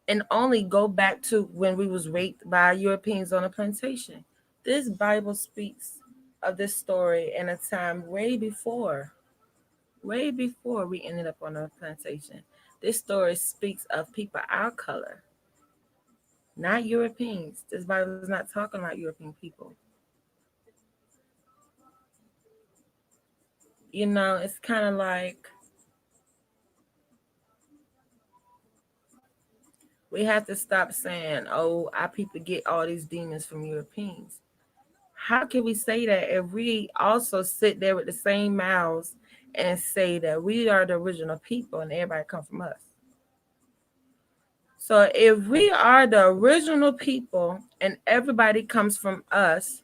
and only go back to when we was raped by Europeans on a plantation. This Bible speaks of this story in a time way before we ended up on a plantation. This story speaks of people our color, not Europeans. This Bible is not talking about European people. You know, it's kind of like we have to stop saying, oh, our people get all these demons from Europeans. How can we say that if we also sit there with the same mouths and say that we are the original people and everybody come from us? So if we are the original people and everybody comes from us,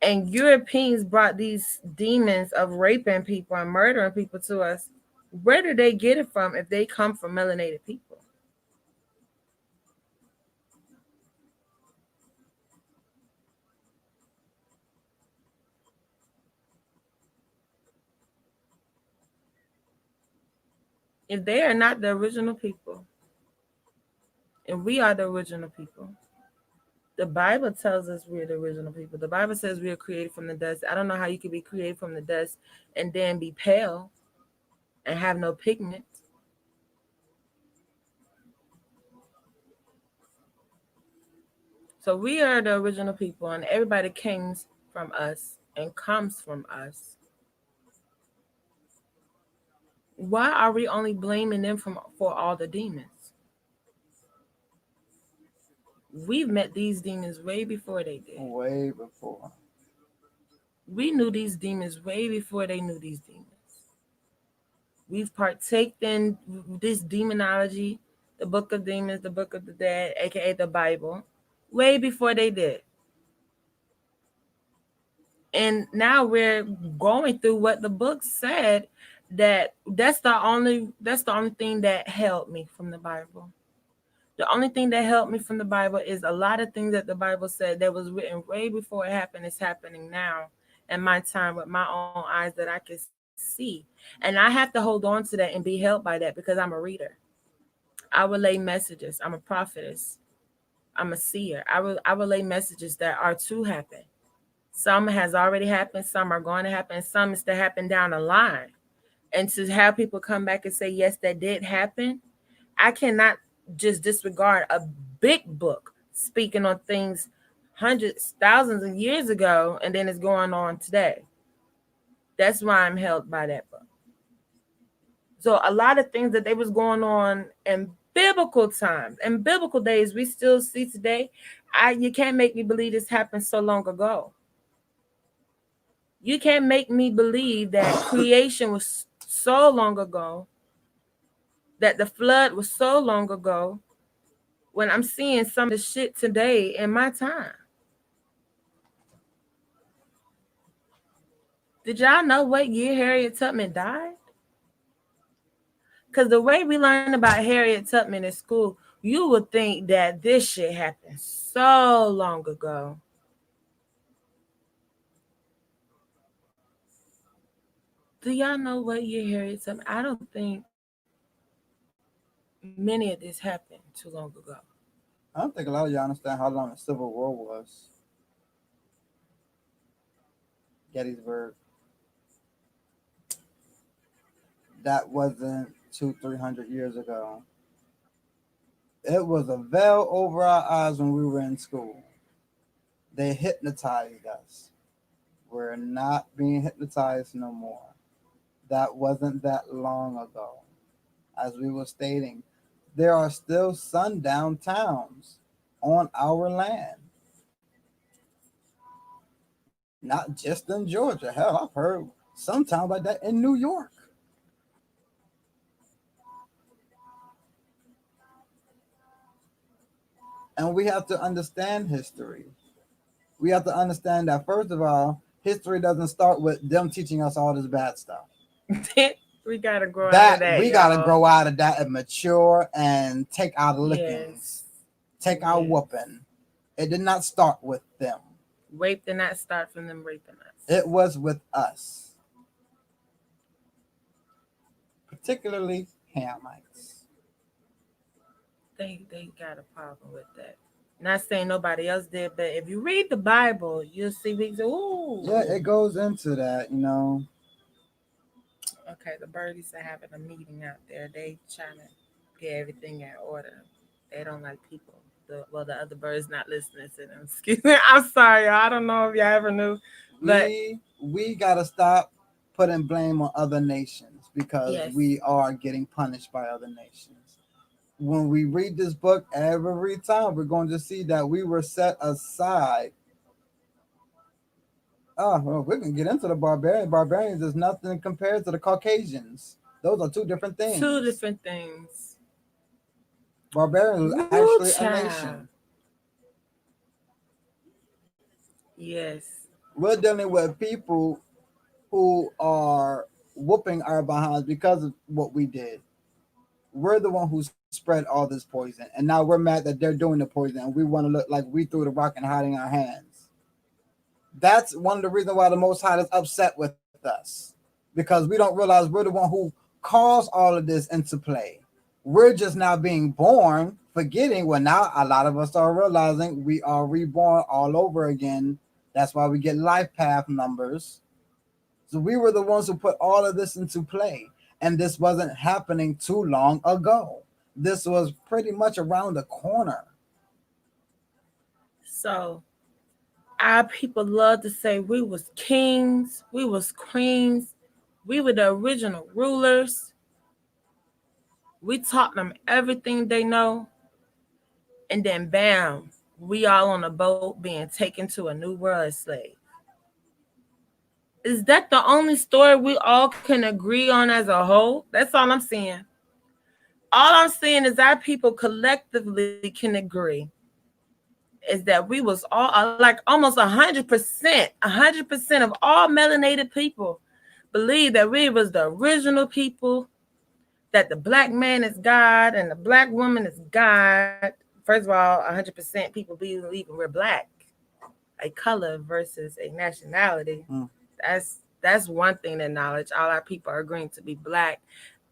and Europeans brought these demons of raping people and murdering people to us, where do they get it from if they come from melanated people? If they are not the original people, and we are the original people, the Bible tells us we're the original people. The Bible says we are created from the dust. I don't know how you could be created from the dust and then be pale and have no pigment. So we are the original people, and everybody comes from us and comes from us. Why are we only blaming them for all the demons? We've met these demons way before they did. Way before. We knew these demons way before they knew these demons. We've partaked in this demonology, the book of demons, the book of the dead, aka the Bible, way before they did. And now we're going through what the book said, that's the only thing that helped me from the Bible. The only thing that helped me from the Bible is a lot of things that the Bible said that was written way before it happened is happening now in my time with my own eyes that I can see. And I have to hold on to that and be helped by that because I'm a reader. I relay messages. I'm a prophetess. I'm a seer. I relay messages that are to happen. Some has already happened. Some are going to happen. Some is to happen down the line. And to have people come back and say, yes, that did happen. I cannot just disregard a big book speaking on things hundreds, thousands of years ago, and then it's going on today. That's why I'm held by that book. So a lot of things that they was going on in biblical times and biblical days, we still see today. You can't make me believe this happened so long ago. You can't make me believe that creation was so long ago, that the flood was so long ago, when I'm seeing some of the shit today in my time. Did y'all know what year Harriet Tubman died? Because the way we learn about Harriet Tubman in school, you would think that this shit happened so long ago. Do y'all know what year Harriet Tubman? I don't think many of this happened too long ago. I don't think a lot of y'all understand how long the Civil War was. Gettysburg. That wasn't 200-300 years ago. It was a veil over our eyes when we were in school. They hypnotized us. We're not being hypnotized no more. That wasn't that long ago. As we were stating, there are still sundown towns on our land. Not just in Georgia. Hell, I've heard some towns like that in New York. And we have to understand history. We have to understand that, first of all, history doesn't start with them teaching us all this bad stuff. We gotta grow out of that. We gotta grow out of that and mature and take our lickings, take our whooping. It did not start with them. Rape did not start from them raping us. It was with us, particularly Hamites. They got a problem with that. Not saying nobody else did, but if you read the Bible, you'll see we say, "Ooh." Yeah, it goes into that, you know. Okay, the birdies are having a meeting out there. They trying to get everything in order. They don't like people. The other birds not listening to them. Excuse me. I'm sorry, y'all. I don't know if y'all ever knew. But we gotta stop putting blame on other nations because we are getting punished by other nations. When we read this book, every time we're going to see that we were set aside. Oh, well, we can get into the barbarians. Barbarians is nothing compared to the Caucasians. Those are two different things. Two different things. Barbarians is actually a nation. Yes. We're dealing with people who are whooping our behinds because of what we did. We're the one who spread all this poison, and now we're mad that they're doing the poison, and we want to look like we threw the rock and hiding our hands. That's one of the reasons why the Most High is upset with us, because we don't realize we're the one who caused all of this into play. We're just now being born, forgetting. Well, now a lot of us are realizing we are reborn all over again. That's why we get life path numbers. So we were the ones who put all of this into play, and this wasn't happening too long ago. This was pretty much around the corner. So our people love to say we was kings, we was queens, we were the original rulers. We taught them everything they know, and then bam, we all on a boat being taken to a new world as slaves. Is that the only story we all can agree on as a whole? That's all I'm saying. All I'm saying is our people collectively can agree is that we was all like almost 100% of all melanated people believe that we was the original people, that the black man is God and the black woman is God. First of all, 100% people believe we're black, a color versus a nationality. That's one thing to acknowledge. All our people are agreeing to be black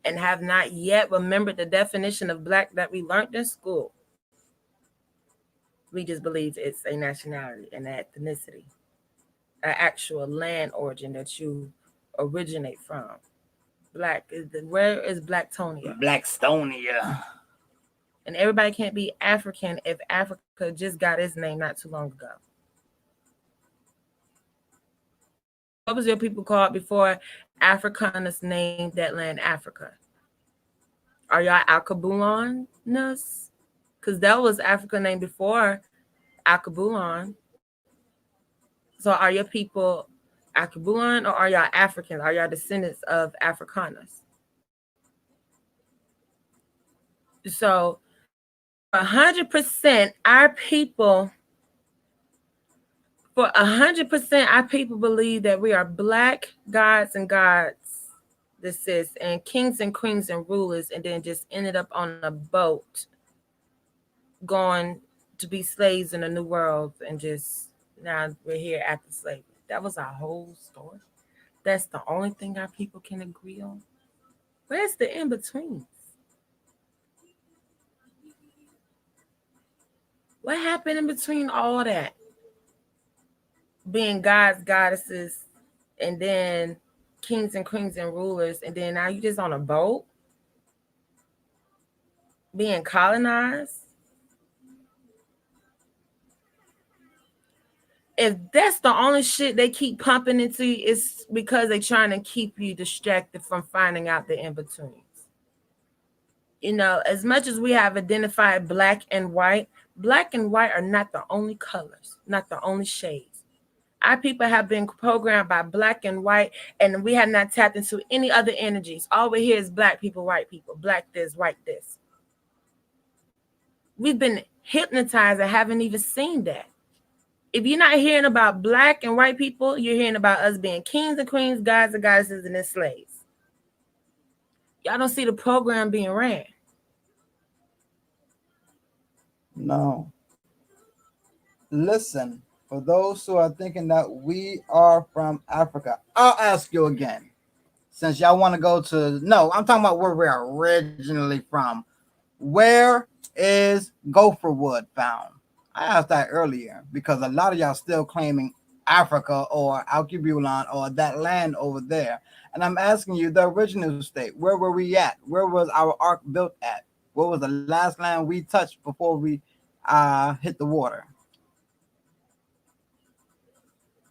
and have not yet remembered the definition of black that we learned in school. We just believe it's a nationality and an ethnicity, an actual land origin that you originate from. Black is where is Blacktonia? Blackstonia. And everybody can't be African if Africa just got its name not too long ago. What was your people called before Afrikaners named that land Africa? Are y'all Alkebulaners? Because that was African name before Alkebulan. So are your people Alkebulan or are y'all Africans? Are y'all descendants of Afrikaners? So 100% our people, for 100% our people believe that we are black gods and gods, this is, and kings and queens and rulers, and then just ended up on a boat going to be slaves in a new world, and just now we're here after slavery. That was our whole story. That's the only thing our people can agree on. Where's the in-betweens? What happened in between all that? Being gods, goddesses, and then kings and queens and rulers, and then now you just on a boat being colonized. if that's the only shit they keep pumping into you, it's because they're trying to keep you distracted from finding out the in-betweens. You know, as much as we have identified black and white are not the only colors, not the only shades. Our people have been programmed by black and white, and we have not tapped into any other energies. All we hear is black people, white people, black this, white this. We've been hypnotized and haven't even seen that. If you're not hearing about black and white people, you're hearing about us being kings and queens, gods and goddesses, and then slaves. Y'all don't see the program being ran. No. Listen, for those who are thinking that we are from Africa, I'll ask you again. Since y'all want to go to, no, I'm talking about where we're originally from. Where is gopher wood found? I asked that earlier because a lot of y'all still claiming Africa or Alkebulan or that land over there. And I'm asking you the original state. Where were we at? Where was our ark built at? What was the last land we touched before we hit the water?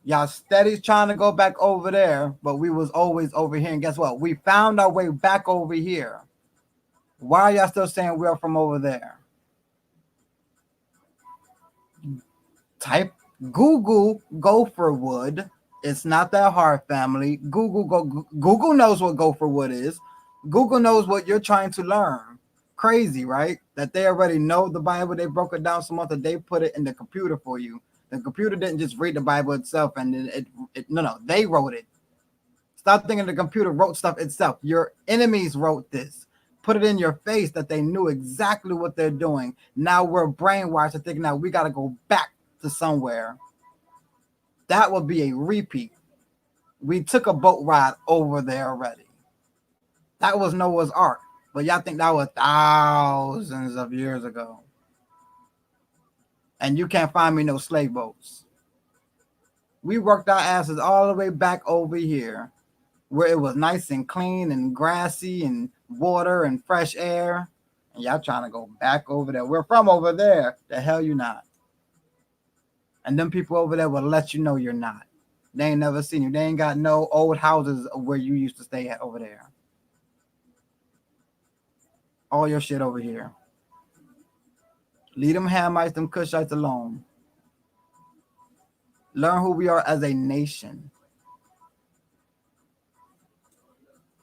Y'all steady trying to go back over there, but we was always over here. And guess what? We found our way back over here. Why are y'all still saying we're from over there? Type Google gopher wood. It's not that hard, family. Google knows what gopher wood is. Google knows what you're trying to learn. Crazy, right? That they already know the Bible. They broke it down so much that they put it in the computer for you. The computer didn't just read the Bible itself, and no, they wrote it. Stop thinking the computer wrote stuff itself. Your enemies wrote this. Put it in your face that they knew exactly what they're doing. Now we're brainwashed to thinking now we got to go back to somewhere. That would be a repeat. We took a boat ride over there already. That was Noah's Ark. But y'all think that was thousands of years ago. And you can't find me no slave boats. We worked our asses all the way back over here where it was nice and clean and grassy and water and fresh air. And y'all trying to go back over there. We're from over there. The hell you not. And them people over there will let you know you're not. They ain't never seen you. They ain't got no old houses where you used to stay at over there. All your shit over here. Leave them Hamites, them Cushites alone. Learn who we are as a nation.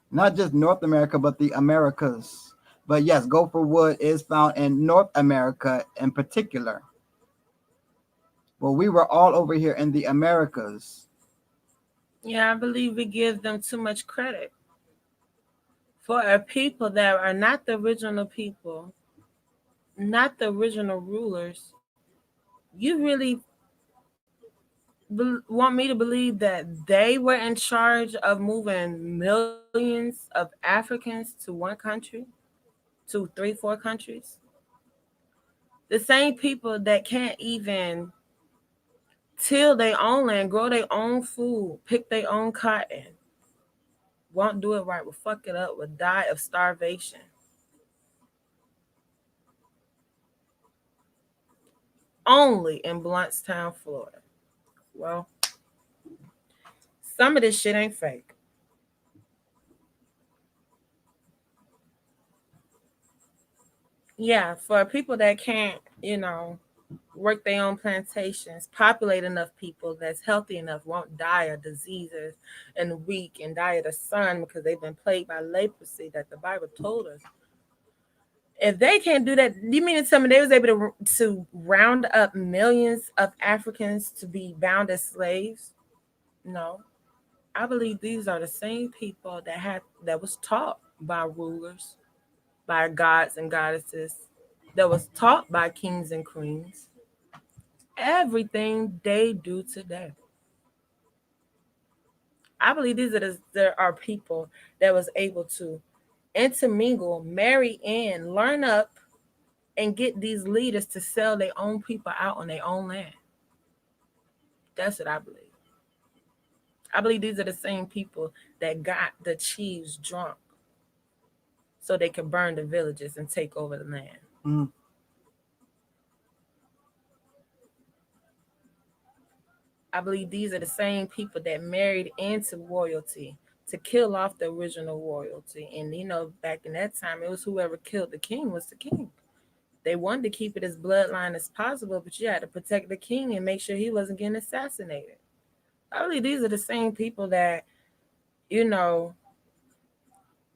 Not just North America, but the Americas. But yes, gopher wood is found in North America in particular. Well, we were all over here in the Americas. Yeah, I believe we give them too much credit. For a people that are not the original people, not the original rulers, you really want me to believe that they were in charge of moving millions of Africans to one country, to 3, 4 countries? The same people that can't even till their own land, grow their own food, pick their own cotton, won't do it right, will fuck it up, will die of starvation. Only in Blountstown, Florida. Well, some of this shit ain't fake. Yeah, for people that can't, work their own plantations, populate enough people that's healthy enough, won't die of diseases and weak and die of the sun because they've been plagued by leprosy that the Bible told us. If they can't do that, you mean to tell me they was able to round up millions of Africans to be bound as slaves? No. I believe these are the same people that was taught by rulers, by gods and goddesses, that was taught by kings and queens. Everything they do today. I believe there are people that was able to intermingle, marry in, learn up, and get these leaders to sell their own people out on their own land. That's what I believe. I believe these are the same people that got the chiefs drunk so they could burn the villages and take over the land. Mm. I believe these are the same people that married into royalty to kill off the original royalty. And back in that time, it was whoever killed the king was the king. They wanted to keep it as bloodline as possible, but you had to protect the king and make sure he wasn't getting assassinated. I believe these are the same people that,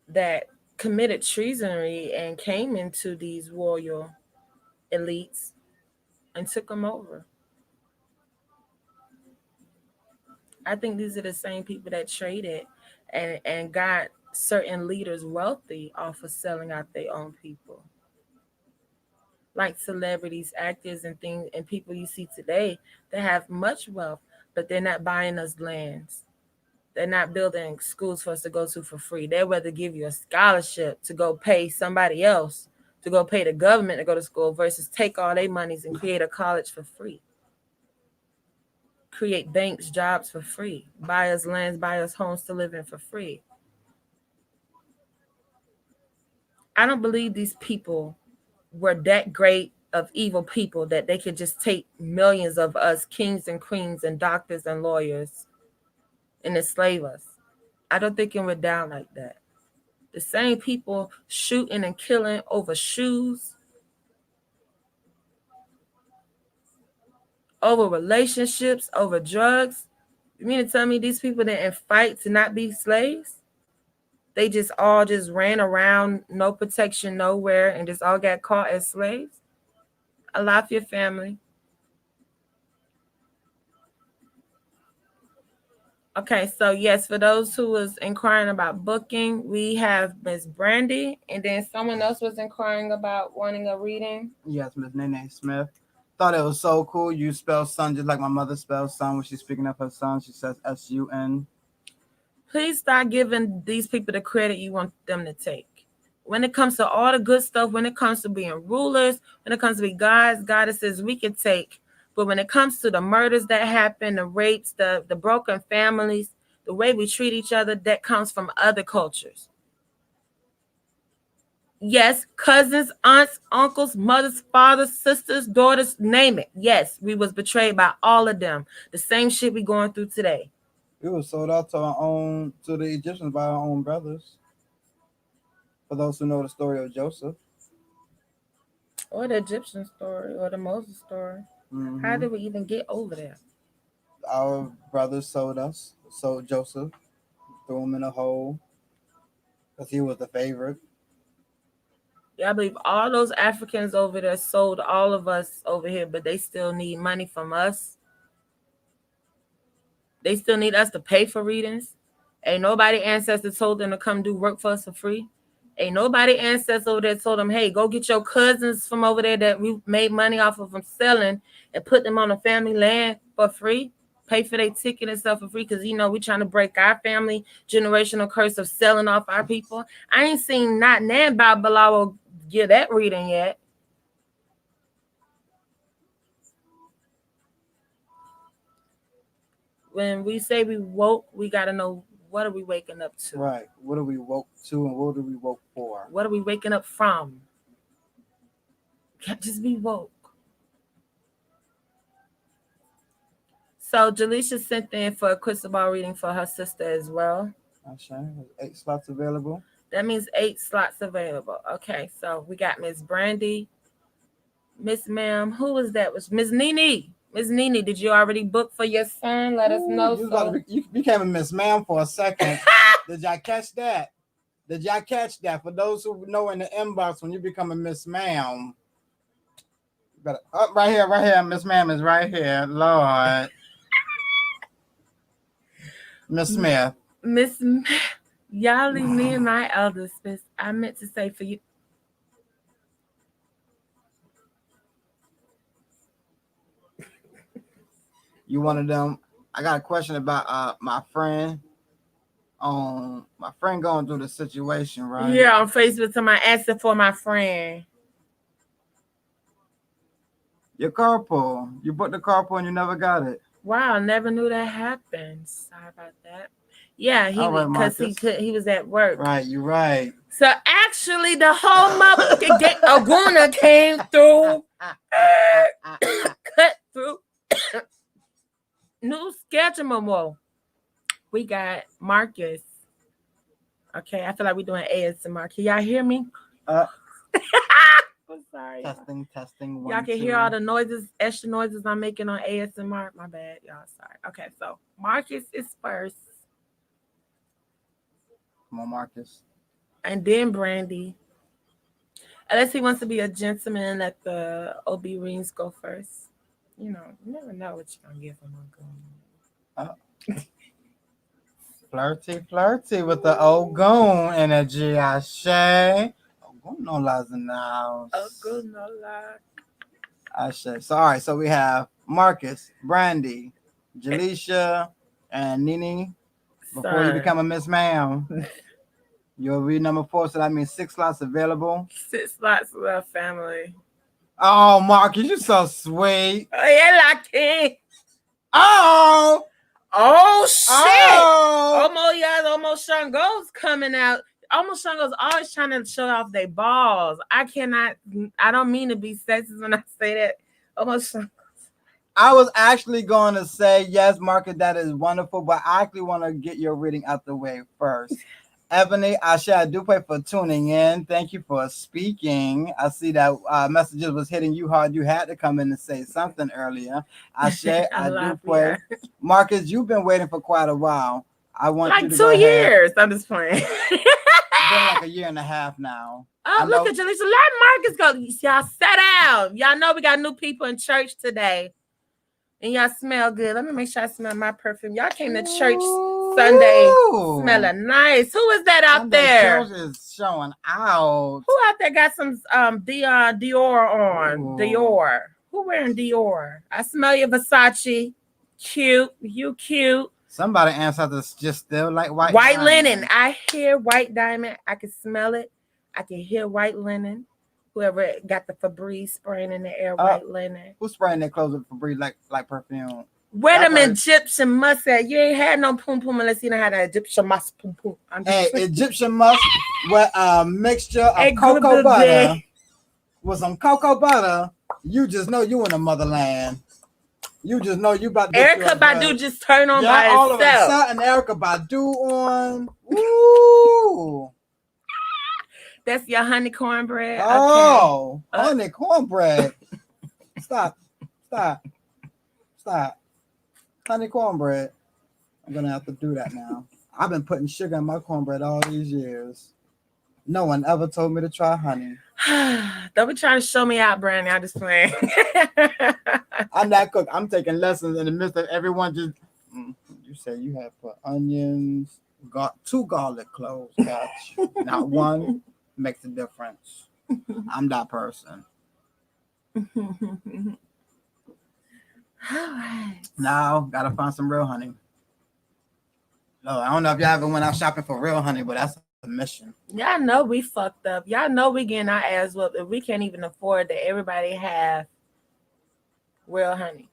that committed treasonry and came into these royal elites and took them over. I think these are the same people that traded and got certain leaders wealthy off of selling out their own people. Like celebrities, actors, and things, and people you see today that have much wealth, but they're not buying us lands. They're not building schools for us to go to for free. They'd rather give you a scholarship to go pay somebody else, to go pay the government to go to school versus take all their monies and create a college for free. Create banks, jobs for free. Buy us lands, buy us homes to live in for free. I don't believe these people were that great of evil people that they could just take millions of us kings and queens and doctors and lawyers and enslave us. I don't think it went down like that. The same people shooting and killing over shoes, over relationships, over drugs. You mean to tell me these people didn't fight to not be slaves? They just all just ran around, no protection nowhere, and just all got caught as slaves? I love your family. Okay, so yes, for those who was inquiring about booking, we have Miss Brandy, and then someone else was inquiring about wanting a reading. Yes, Miss Nene Smith. Thought it was so cool. You spell son just like my mother spells son when she's speaking of her son. She says S-U-N. Please start giving these people the credit you want them to take. When it comes to all the good stuff, when it comes to being rulers, when it comes to be gods, goddesses, we can take. But when it comes to the murders that happen, the rapes, the broken families, the way we treat each other, that comes from other cultures. Yes, cousins, aunts, uncles, mothers, fathers, sisters, daughters, name it. Yes, we was betrayed by all of them. The same shit we going through today. We were sold out to the Egyptians by our own brothers. For those who know the story of Joseph. Or the Egyptian story, or the Moses story. Mm-hmm. How did we even get over there? Our brothers sold Joseph, threw him in a hole because he was the favorite. Yeah, I believe all those Africans over there sold all of us over here, but they still need money from us. They still need us to pay for readings. Ain't nobody ancestor told them to come do work for us for free. Ain't nobody ancestor over there told them, hey, go get your cousins from over there that we made money off of them selling and put them on a family land for free. Pay for their ticket and stuff for free because, we trying to break our family generational curse of selling off our people. I ain't seen not Nan Babalawo give that reading yet. When we say we woke, we got to know, what are we waking up to? Right. What are we woke to and what are we woke for? What are we waking up from? Can't just be woke. So Jaleisha sent in for a crystal ball reading for her sister as well. Okay. 8 slots available. That means 8 slots available. Okay, so we got Miss Brandy. Miss Ma'am, who was that? Was Miss Nene? Miss Nene, did you already book for your son? Let us know. You became a Miss Ma'am for a second. Did y'all catch that? For those who know in the inbox, when you become a Miss Ma'am, better up right here. Miss Ma'am is right here. Lord. Miss Smith. Y'all leave me and my elders. I meant to say for you. You one of them. I got a question about my friend. My friend going through the situation, right? Yeah, on Facebook to my answer for my friend. Your carpool. You booked the carpool and you never got it. Wow, never knew that happened. Sorry about that. Yeah, he was at work. Right, you're right. So actually, the whole motherfucking Aguna came through, cut through. new schedule. We got Marcus. Okay, I feel like we're doing ASMR. Can y'all hear me? I'm sorry. Testing. Y'all can hear all the noises, extra noises I'm making on ASMR. My bad, y'all. Sorry. Okay, so Marcus is first. Come on, Marcus. And then Brandy. Unless he wants to be a gentleman and let the OB rings go first. You know, you never know what you're going to get from Uncle. Flirty with the old goon energy, Ashe. Ogun no lies in the house. Ogun no lie. Ashe. So, all right, so we have Marcus, Brandy, Jaleisha, and Nene. Before you become a Miss Ma'am, you'll be number 4, so that means 6 slots available. 6 slots left, family. Oh, Marcus, you're so sweet. Oh, yeah, lucky. Oh, shit. Almost Shango's coming out. Almost Shango's always trying to show off their balls. I don't mean to be sexist when I say that. Almost Shango. I was actually going to say, yes, Marcus, that is wonderful, but I actually want to get your reading out the way first. Ebony, Ashe, I do pray for tuning in. Thank you for speaking. I see that messages was hitting you hard. You had to come in and say something earlier. Ashe, I do pray. Marcus, you've been waiting for quite a while. I want you to 2 years. I'm just playing. It's been like a year and a half now. Oh, look at Jaleisha. Let Marcus go. Y'all sit down. Y'all know we got new people in church today. And y'all smell good. Let me make sure I smell my perfume. Y'all came to church Sunday smelling nice. Who is that out there? Church is showing out. Who out there got some Dior on? Ooh. Dior. Who wearing Dior? I smell your Versace. Cute. You cute. Somebody answered this just still like white linen. I hear white diamond. I can smell it. I can hear white linen. Whoever got the Febreze spraying in the air, white linen. Who's spraying their clothes with Febreze like perfume? Where them Egyptian musk at? You ain't had no pum pum unless you don't have that Egyptian musk pum pum. Hey, Egyptian musk with a mixture of cocoa butter. With some cocoa butter, you just know you in the motherland. You just know you about to get Erykah Badu just turned on by all itself. All of a sudden, Erykah Badu on. Woo! That's your honey cornbread. Oh, okay. Honey cornbread. Stop. Honey cornbread. I'm going to have to do that now. I've been putting sugar in my cornbread all these years. No one ever told me to try honey. Don't be trying to show me out, Brandy. I'm just playing. I'm not cook. I'm taking lessons in the midst of everyone just... You say you have put onions, got 2 garlic cloves, catch. Not one. Makes a difference. I'm that person. All right. Now, gotta find some real honey. No, I don't know if y'all ever went out shopping for real honey, but that's a mission. Y'all know we fucked up. Y'all know we getting our ass whooped if we can't even afford that everybody have real honey.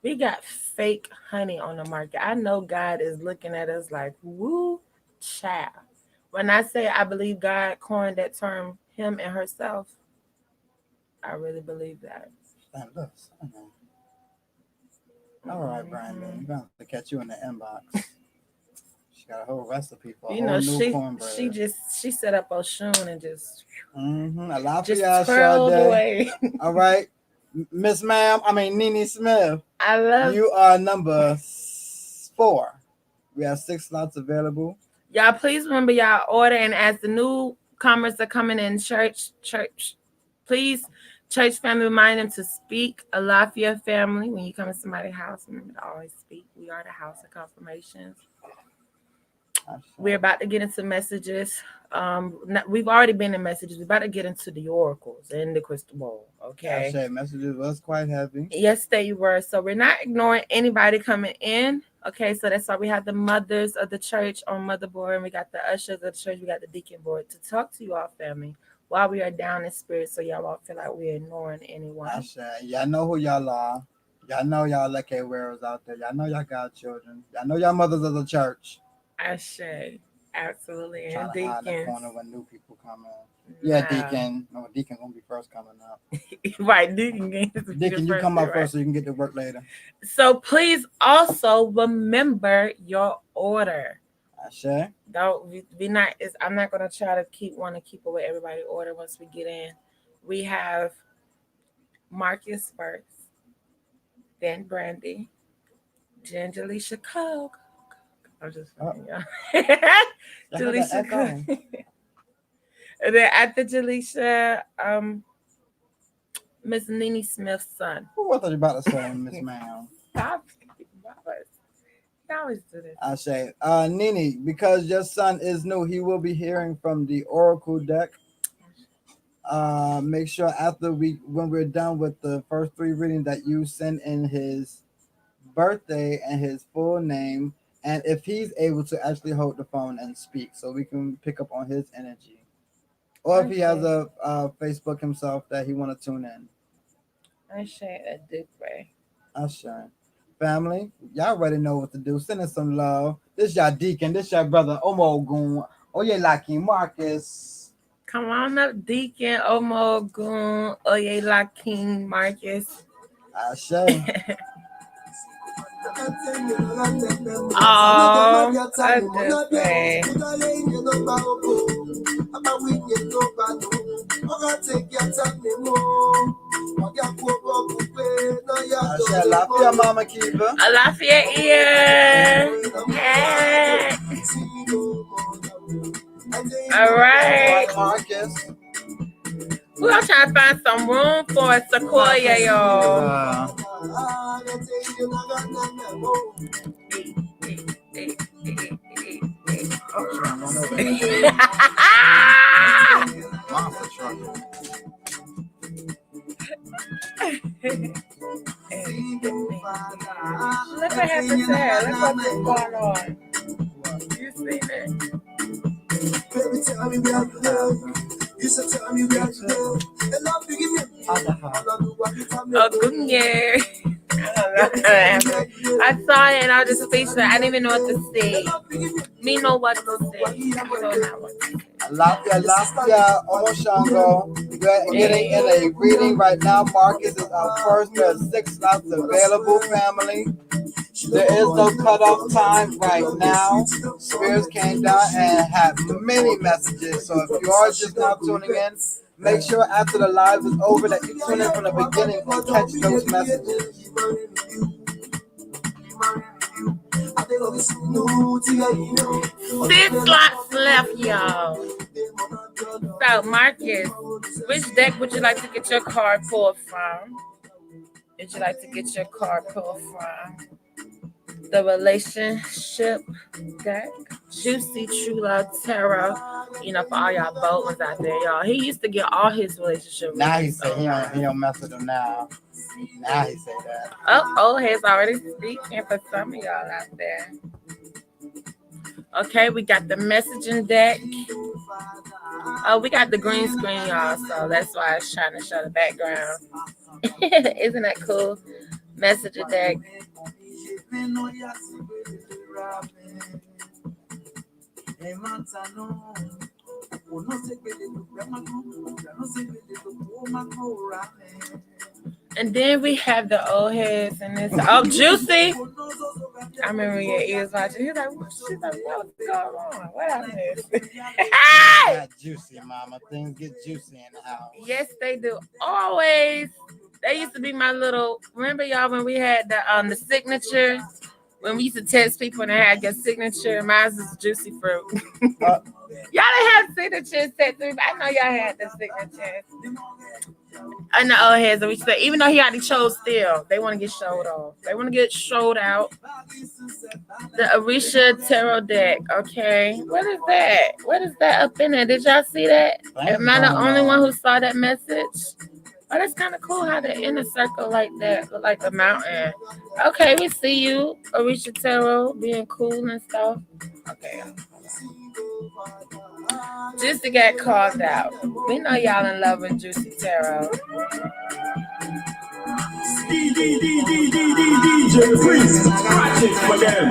We got fake honey on the market. I know God is looking at us like, woo, child. When I say I believe God coined that term, him and herself, I really believe that. All right, Brian, man. You're going to have to catch you in the inbox. She got a whole recipe for she set up Oshun and just twirled away. All right. Miss Nene Smith. I love you. Are number 4. We have 6 slots available. Y'all, please remember y'all order, and as the newcomers are coming in church, please, church family, remind them to speak Alafia family. When you come to somebody's house, remember to always speak. We are the house of confirmations. We're about to get into messages. We've already been in messages. We're about to get into the oracles and the crystal ball. Okay. Messages was quite heavy. Yes, they were. So we're not ignoring anybody coming in. Okay, so that's why we have the mothers of the church on motherboard, and we got the ushers of the church, we got the deacon board to talk to you all, family, while we are down in spirit, so y'all won't feel like we're ignoring anyone. Y'all know who y'all are. Y'all know y'all lucky wearers out there. Y'all know y'all got children. Y'all know y'all mothers of the church. Ashe. Absolutely. Trying And to hide in the Deacon. corner when new people come in. Yeah, Deacon. No, Deacon gonna be first coming up. Right, Deacon. Deacon, you come up first so you can get to work later. So please also remember your order. Ashe. Don't be not. I'm not gonna try to keep away everybody order once we get in. We have Marcus first, then Brandy, then Jaleisha Coke. I'm just y'all. Jaleisha Coke. And then after Jaleisha, Miss Nene Smith's son. Who was I about to say, Miss Ma'am? Stop. I always do this. I say, Nene, because your son is new, he will be hearing from the Oracle deck. Make sure when we're done with the first 3 readings, that you send in his birthday and his full name, and if he's able to actually hold the phone and speak, so we can pick up on his energy, or if he has a Facebook himself that he want to tune in. I say a good way. I sure. Family, y'all already know what to do. Send us some love. This y'all Deacon. This y'all brother Omogun. Oyelaki Marcus. Come on up, Deacon Omogun Oyelaki Marcus. I say. Oh, I just say. Lafia Mama Kiva. Lafia ear. Hey. All right. Marcus. We're gonna try to find some room for Sequoia, y'all. Monster truck. Look what happened there. Look what's going on. You see that? Baby, tell me where you live. You should tell me where you live. And love you give me. Oh, good year. I saw it and I was just speechless. I didn't even know what to say. Me know what to say. I don't know what to say. Lafia Omoshango. We're getting in a reading right now. Marcus is our first. There's 6 slots available, family. There is no cutoff time right now. Spirits came down and had many messages. So if you are just now tuning in, make sure after the live is over that you tune in from the beginning and catch those messages. 6 slots left, y'all. So, Marcus, which deck would you like to get your card pulled from? Would you like to get your card pulled from? The relationship deck, Juicy True Love Tarot. You know, for all y'all bold ones out there, y'all. He used to get all his relationship. Now he say he don't mess with them now. Now he say that. Oh, he's already speaking for some of y'all out there. Okay, we got the messaging deck. Oh, we got the green screen, y'all. So that's why I was trying to show the background. Isn't that cool? Messaging deck. And then we have the old heads and this. Oh, Juicy. I remember your ears watching. He's like, what's going on? What happened? Got juicy, mama. Things get juicy in the house. Yes, they do. Always. They used to be my little. Remember, y'all, when we had the signature? When we used to text people and they had your signature, mine was Juicy Fruit. Y'all didn't have signatures set through. I know y'all had the signatures. And the old heads, we said, even though he already chose still, they want to get showed off. They want to get showed out. The Orisha Tarot deck. Okay. What is that? What is that up in there? Did y'all see that? Am I the only one who saw that message? Oh, that's kind of cool how the inner circle like that, look like a mountain. Okay, we see you, Orisha Tarot, being cool and stuff. Okay. Juicy got called out. We know y'all in love with Juicy Tarot. DJ Priest, scratch it for them.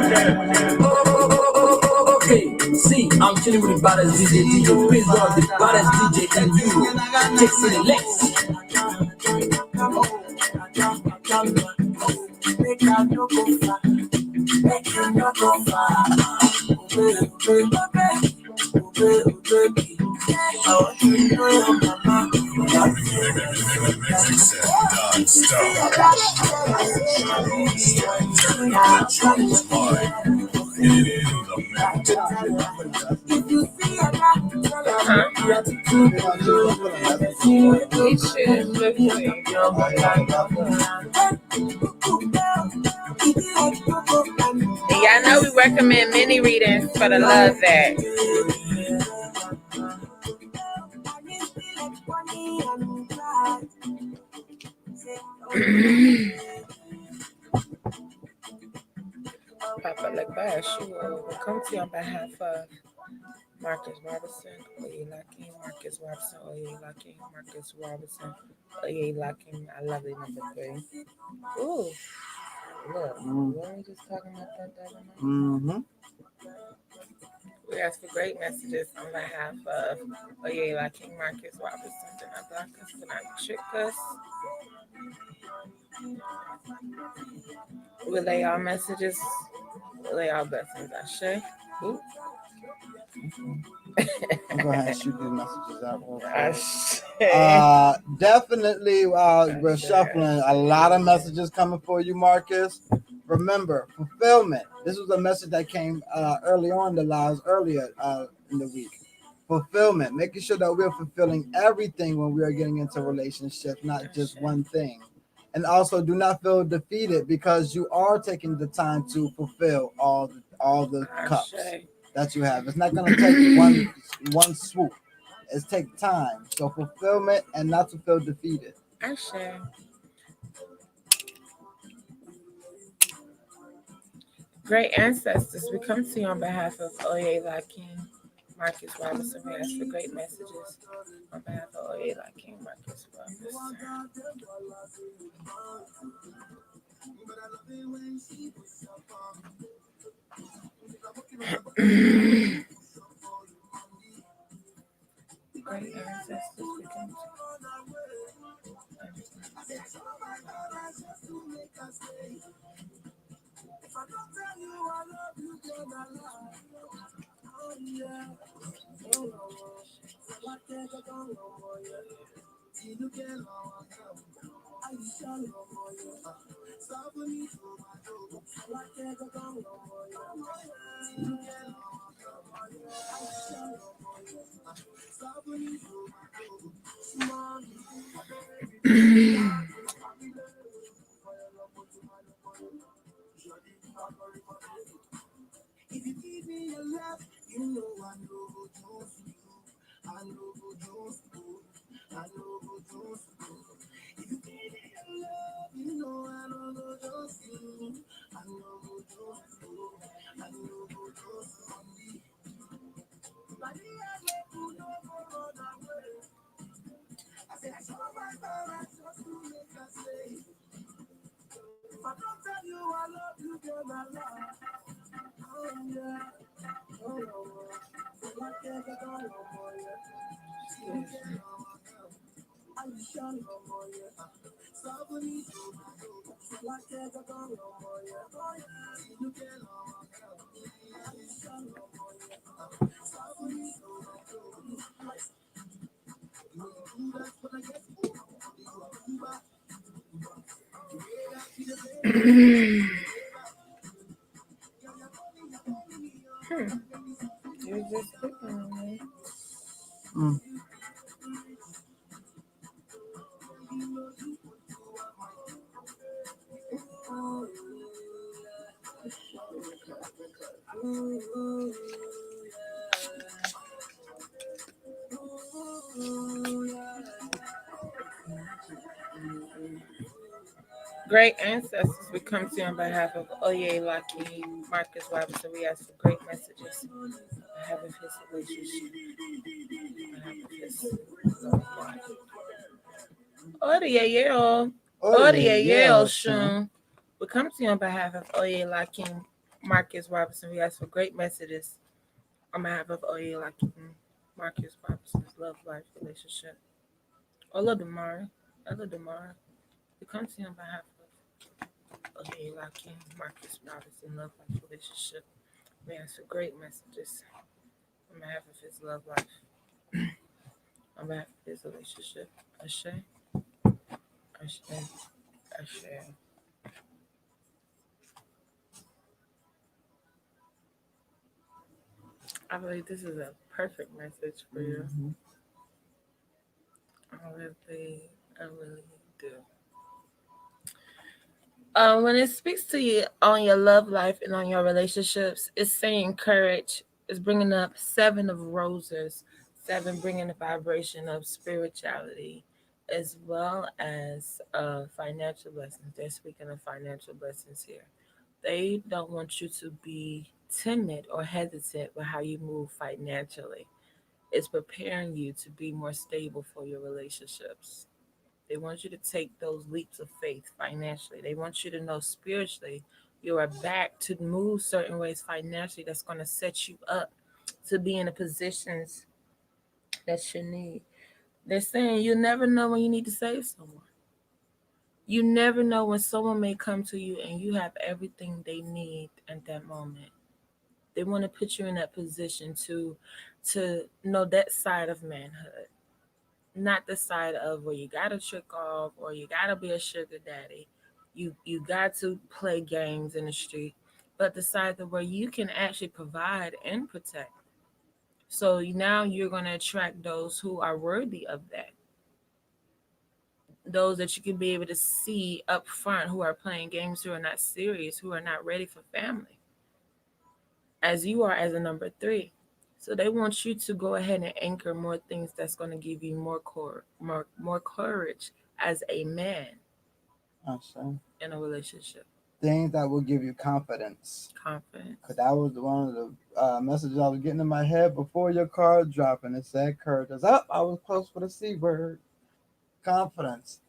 Okay. See, I'm chilling with the baddest DJ. Please love the baddest DJ in you. Take to the legs. Make I no go far. Make I no go far. I want you to know your mama. Y'all know we recommend mini readings for the love that. Papa Legbash, will come to you on behalf of Marcus Robinson, Oye Lakin, Marcus Robinson, Oye Lakin, Marcus Robinson, Oye Lakin, I love it, number 3. Ooh, look, we're just talking about that. Mm-hmm. We ask for great messages on behalf of Oye Lakin, Marcus Robinson, do not block us, do not trick us. We lay our messages, we lay our blessings, Ashe. Ooh. I'm going to shoot these messages out. Definitely, we're shuffling a lot of messages coming for you, Marcus. Remember, fulfillment. This was a message that came early on the lives earlier in the week. Fulfillment, making sure that we're fulfilling everything when we are getting into relationships, not just one thing. And also, do not feel defeated because you are taking the time to fulfill all the cups that you have. It's not going to take one swoop. It's take time. So fulfillment and not to feel defeated. Ashe. Great ancestors, we come to you on behalf of Oye Lakin, Marcus Robinson. We ask for great messages on behalf of Oye Lakin, Marcus Robinson. Great ancestors, we come to you. If I don't tell you I love you, then I lie. Oh yeah, what the heck going on, yeah? You get on, I shall know, yeah. Stop with me, what the heck going on, yeah? You get on, I shall know, yeah. Stop with me, if you give me your love, you know I know who chose you. I know who chose you. I know who chose you. If you give me your love, you know I know who chose you. I know who chose you. I know who chose you. I say I saw my power just to make us say. If I don't tell you I love you, girl, I love. Oh yeah, oh no, I can't get on no more, yeah. I shall no more, yeah. Stop with me, I can't get on no more, yeah. You get on, I shall no more, yeah. Stop with me, You're just picking on me. Great ancestors, we come to you on behalf of Oye Lakin, Marcus Robinson. We ask for great messages on behalf of his relationship, on behalf of his love life. Oye Shun. We come to you on behalf of Oye Lakin, Marcus Robinson. We ask for great messages on behalf of Oyelaki, Marcus Robinson's love life relationship. Ola Damari, Ella Damari, we come to you on behalf of Oyelaki, Marcus Robinson love life relationship. Man, it's a great messages on behalf of his love life, on behalf of his relationship. Ashe, Ashe, Ashe. I believe this is a perfect message for you. Mm-hmm. I really do. When it speaks to you on your love life and on your relationships, it's saying courage. It's bringing up 7 of roses, 7 bringing the vibration of spirituality, as well as financial blessings. They're speaking of financial blessings here. They don't want you to be timid or hesitant with how you move financially. It's preparing you to be more stable for your relationships. They want you to take those leaps of faith financially. They want you to know spiritually you are back to move certain ways financially that's going to set you up to be in the positions that you need. They're saying you never know when you need to save someone. You never know when someone may come to you and you have everything they need at that moment. They want to put you in that position to know that side of manhood, not the side of where you gotta trick off or you gotta be a sugar daddy. You got to play games in the street, but the side of where you can actually provide and protect. So now you're gonna attract those who are worthy of that. Those that you can be able to see up front who are playing games, who are not serious, who are not ready for family, as you are as a number 3. So they want you to go ahead and anchor more things that's going to give you more courage as a man Awesome. in a relationship. Things that will give you confidence. Confidence. Because that was one of the messages I was getting in my head before your card dropped, and it said courage. I was up. I was close for the C word. Confidence.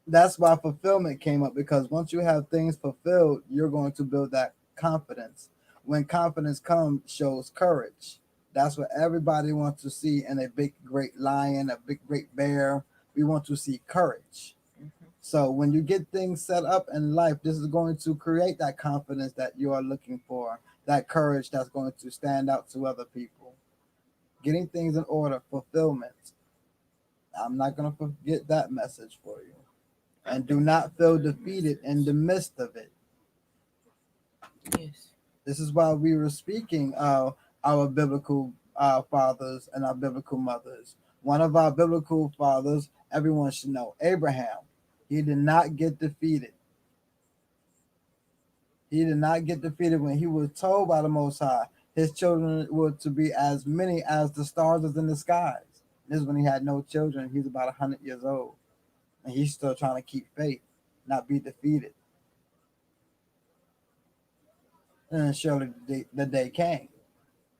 That's why fulfillment came up, because once you have things fulfilled, you're going to build that confidence. When confidence comes, shows courage. That's what everybody wants to see in a big, great lion, a big, great bear. We want to see courage. Mm-hmm. So when you get things set up in life, this is going to create that confidence that you are looking for, that courage that's going to stand out to other people. Getting things in order, fulfillment. I'm not going to forget that message for you. And do not feel defeated in the midst of it. Yes. This is why we were speaking of our biblical fathers and our biblical mothers. One of our biblical fathers, everyone should know, Abraham. He did not get defeated. He did not get defeated when he was told by the Most High his children were to be as many as the stars in the skies. This is when he had no children. He's about 100 years old. And he's still trying to keep faith, not be defeated. And surely the day came.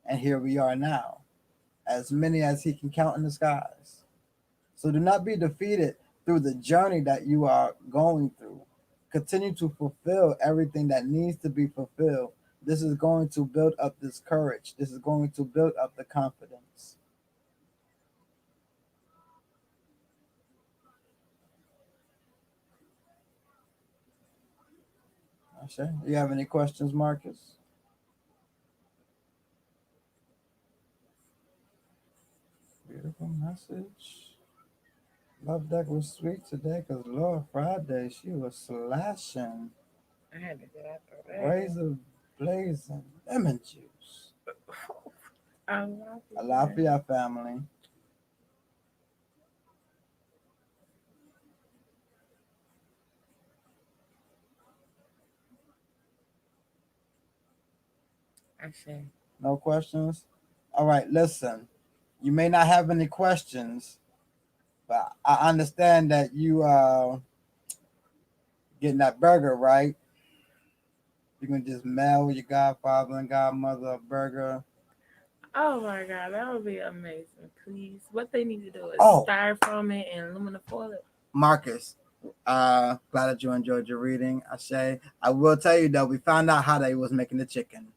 And here we are now, as many as he can count in the skies. So do not be defeated through the journey that you are going through. Continue to fulfill everything that needs to be fulfilled. This is going to build up this courage. This is going to build up the confidence. Do you have any questions, Marcus? Beautiful message. Love Deck was sweet today because Lord Friday, she was slashing. I had to get out there. Razor blazing lemon juice. Alafia family. Actually. No questions? All right, listen. You may not have any questions, but I understand that you getting that burger, right? You can just mail your godfather and godmother a burger. Oh my God, that would be amazing. Please. What they need to do is styrofoam it and aluminum foil it. Marcus, glad that you enjoyed your reading. I will tell you though, we found out how they was making the chicken.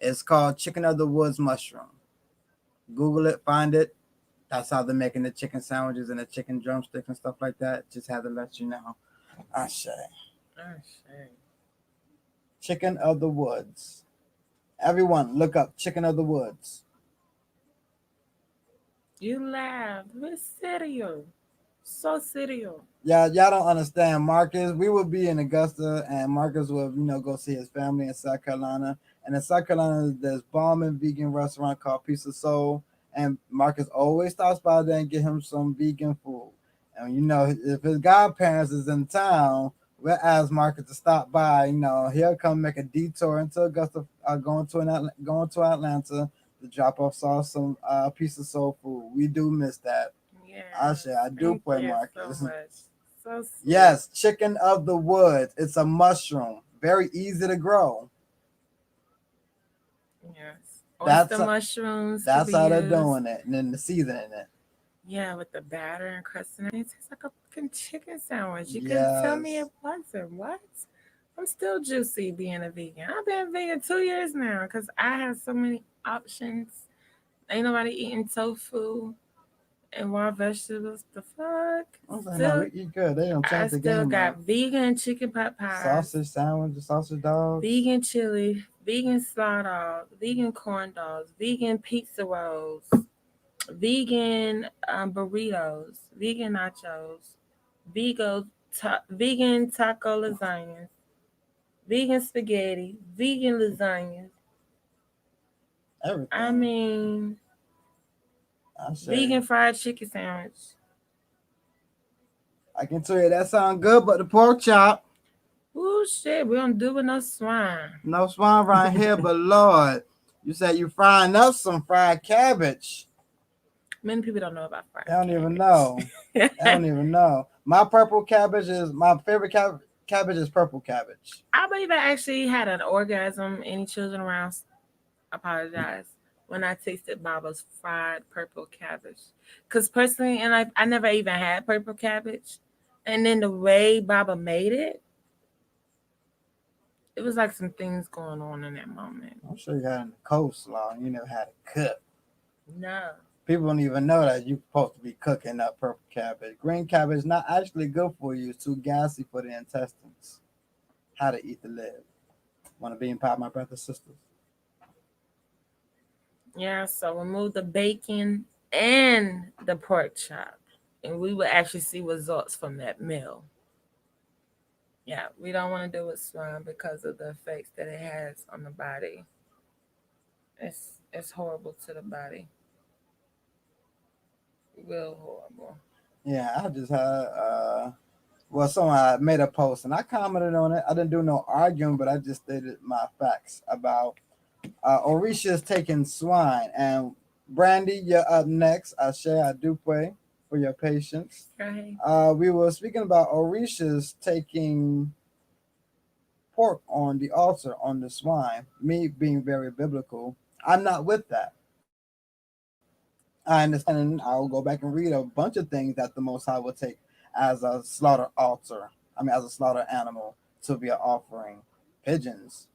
It's called chicken of the woods mushroom. Google it, find it. That's how they're making the chicken sandwiches and the chicken drumsticks and stuff like that. Just had to let you know. Ashe. Chicken of the woods. Everyone, look up chicken of the woods. You laugh. We're serial. So serial. Yeah, y'all don't understand. Marcus, we would be in Augusta, and Marcus would, go see his family in South Carolina. And in South Carolina, there's bombing vegan restaurant called Piece of Soul. And Marcus always stops by there and get him some vegan food. And if his godparents is in town, we'll ask Marcus to stop by. He'll come make a detour into Augusta, going to Atlanta to drop off some Piece of Soul food. We do miss that. Yeah, I do play Marcus. So yes, chicken of the woods. It's a mushroom. Very easy to grow. Yes. Oyster mushrooms. That's how they're doing it. And then the seasoning it. Yeah, with the batter and crust in it. It tastes like a fucking chicken sandwich. You couldn't tell me it wasn't. What? I'm still juicy being a vegan. I've been vegan 2 years now because I have so many options. Ain't nobody eating tofu and raw vegetables. The fuck? No, we eat good. They don't change the game. I still got vegan chicken pot pie, sausage sandwich, sausage dogs, vegan chili, vegan slaw dogs, vegan corn dogs, vegan pizza rolls, vegan burritos, vegan nachos, vegan taco lasagnas, vegan spaghetti, vegan lasagnas. Everything. I mean, vegan fried chicken sandwich. I can tell you that sounds good, but the pork chop. Oh shit, we don't do with no swine. No swine right here, but Lord, you said you frying up some fried cabbage. Many people don't know about fried. They don't even know. They don't even know. My purple cabbage is my favorite cabbage is purple cabbage. I believe I actually had an orgasm. Any children around? Apologize. When I tasted Baba's fried purple cabbage. Because personally, and I never even had purple cabbage. And then the way Baba made it, it was like some things going on in that moment. I'm sure you had in the coleslaw and you never had it cooked. No. People don't even know that you're supposed to be cooking up purple cabbage. Green cabbage is not actually good for you. It's too gassy for the intestines. How to eat the lid. Want to be in pot, my brothers and sisters? Yeah, so remove the bacon and the pork chop, and we will actually see results from that meal. Yeah, we don't want to do it swine because of the effects that it has on the body. It's horrible to the body. Real horrible. Yeah, I just had someone made a post and I commented on it. I didn't do no arguing, but I just stated my facts about Orisha's taking swine. And Brandy, you're up next. I do pray for your patience. Okay. We were speaking about Orisha's taking pork on the altar on the swine. Me being very biblical, I'm not with that. I understand, and I'll go back and read a bunch of things that the Most High will take as a slaughter altar. As a slaughter animal to be an offering. Pigeons,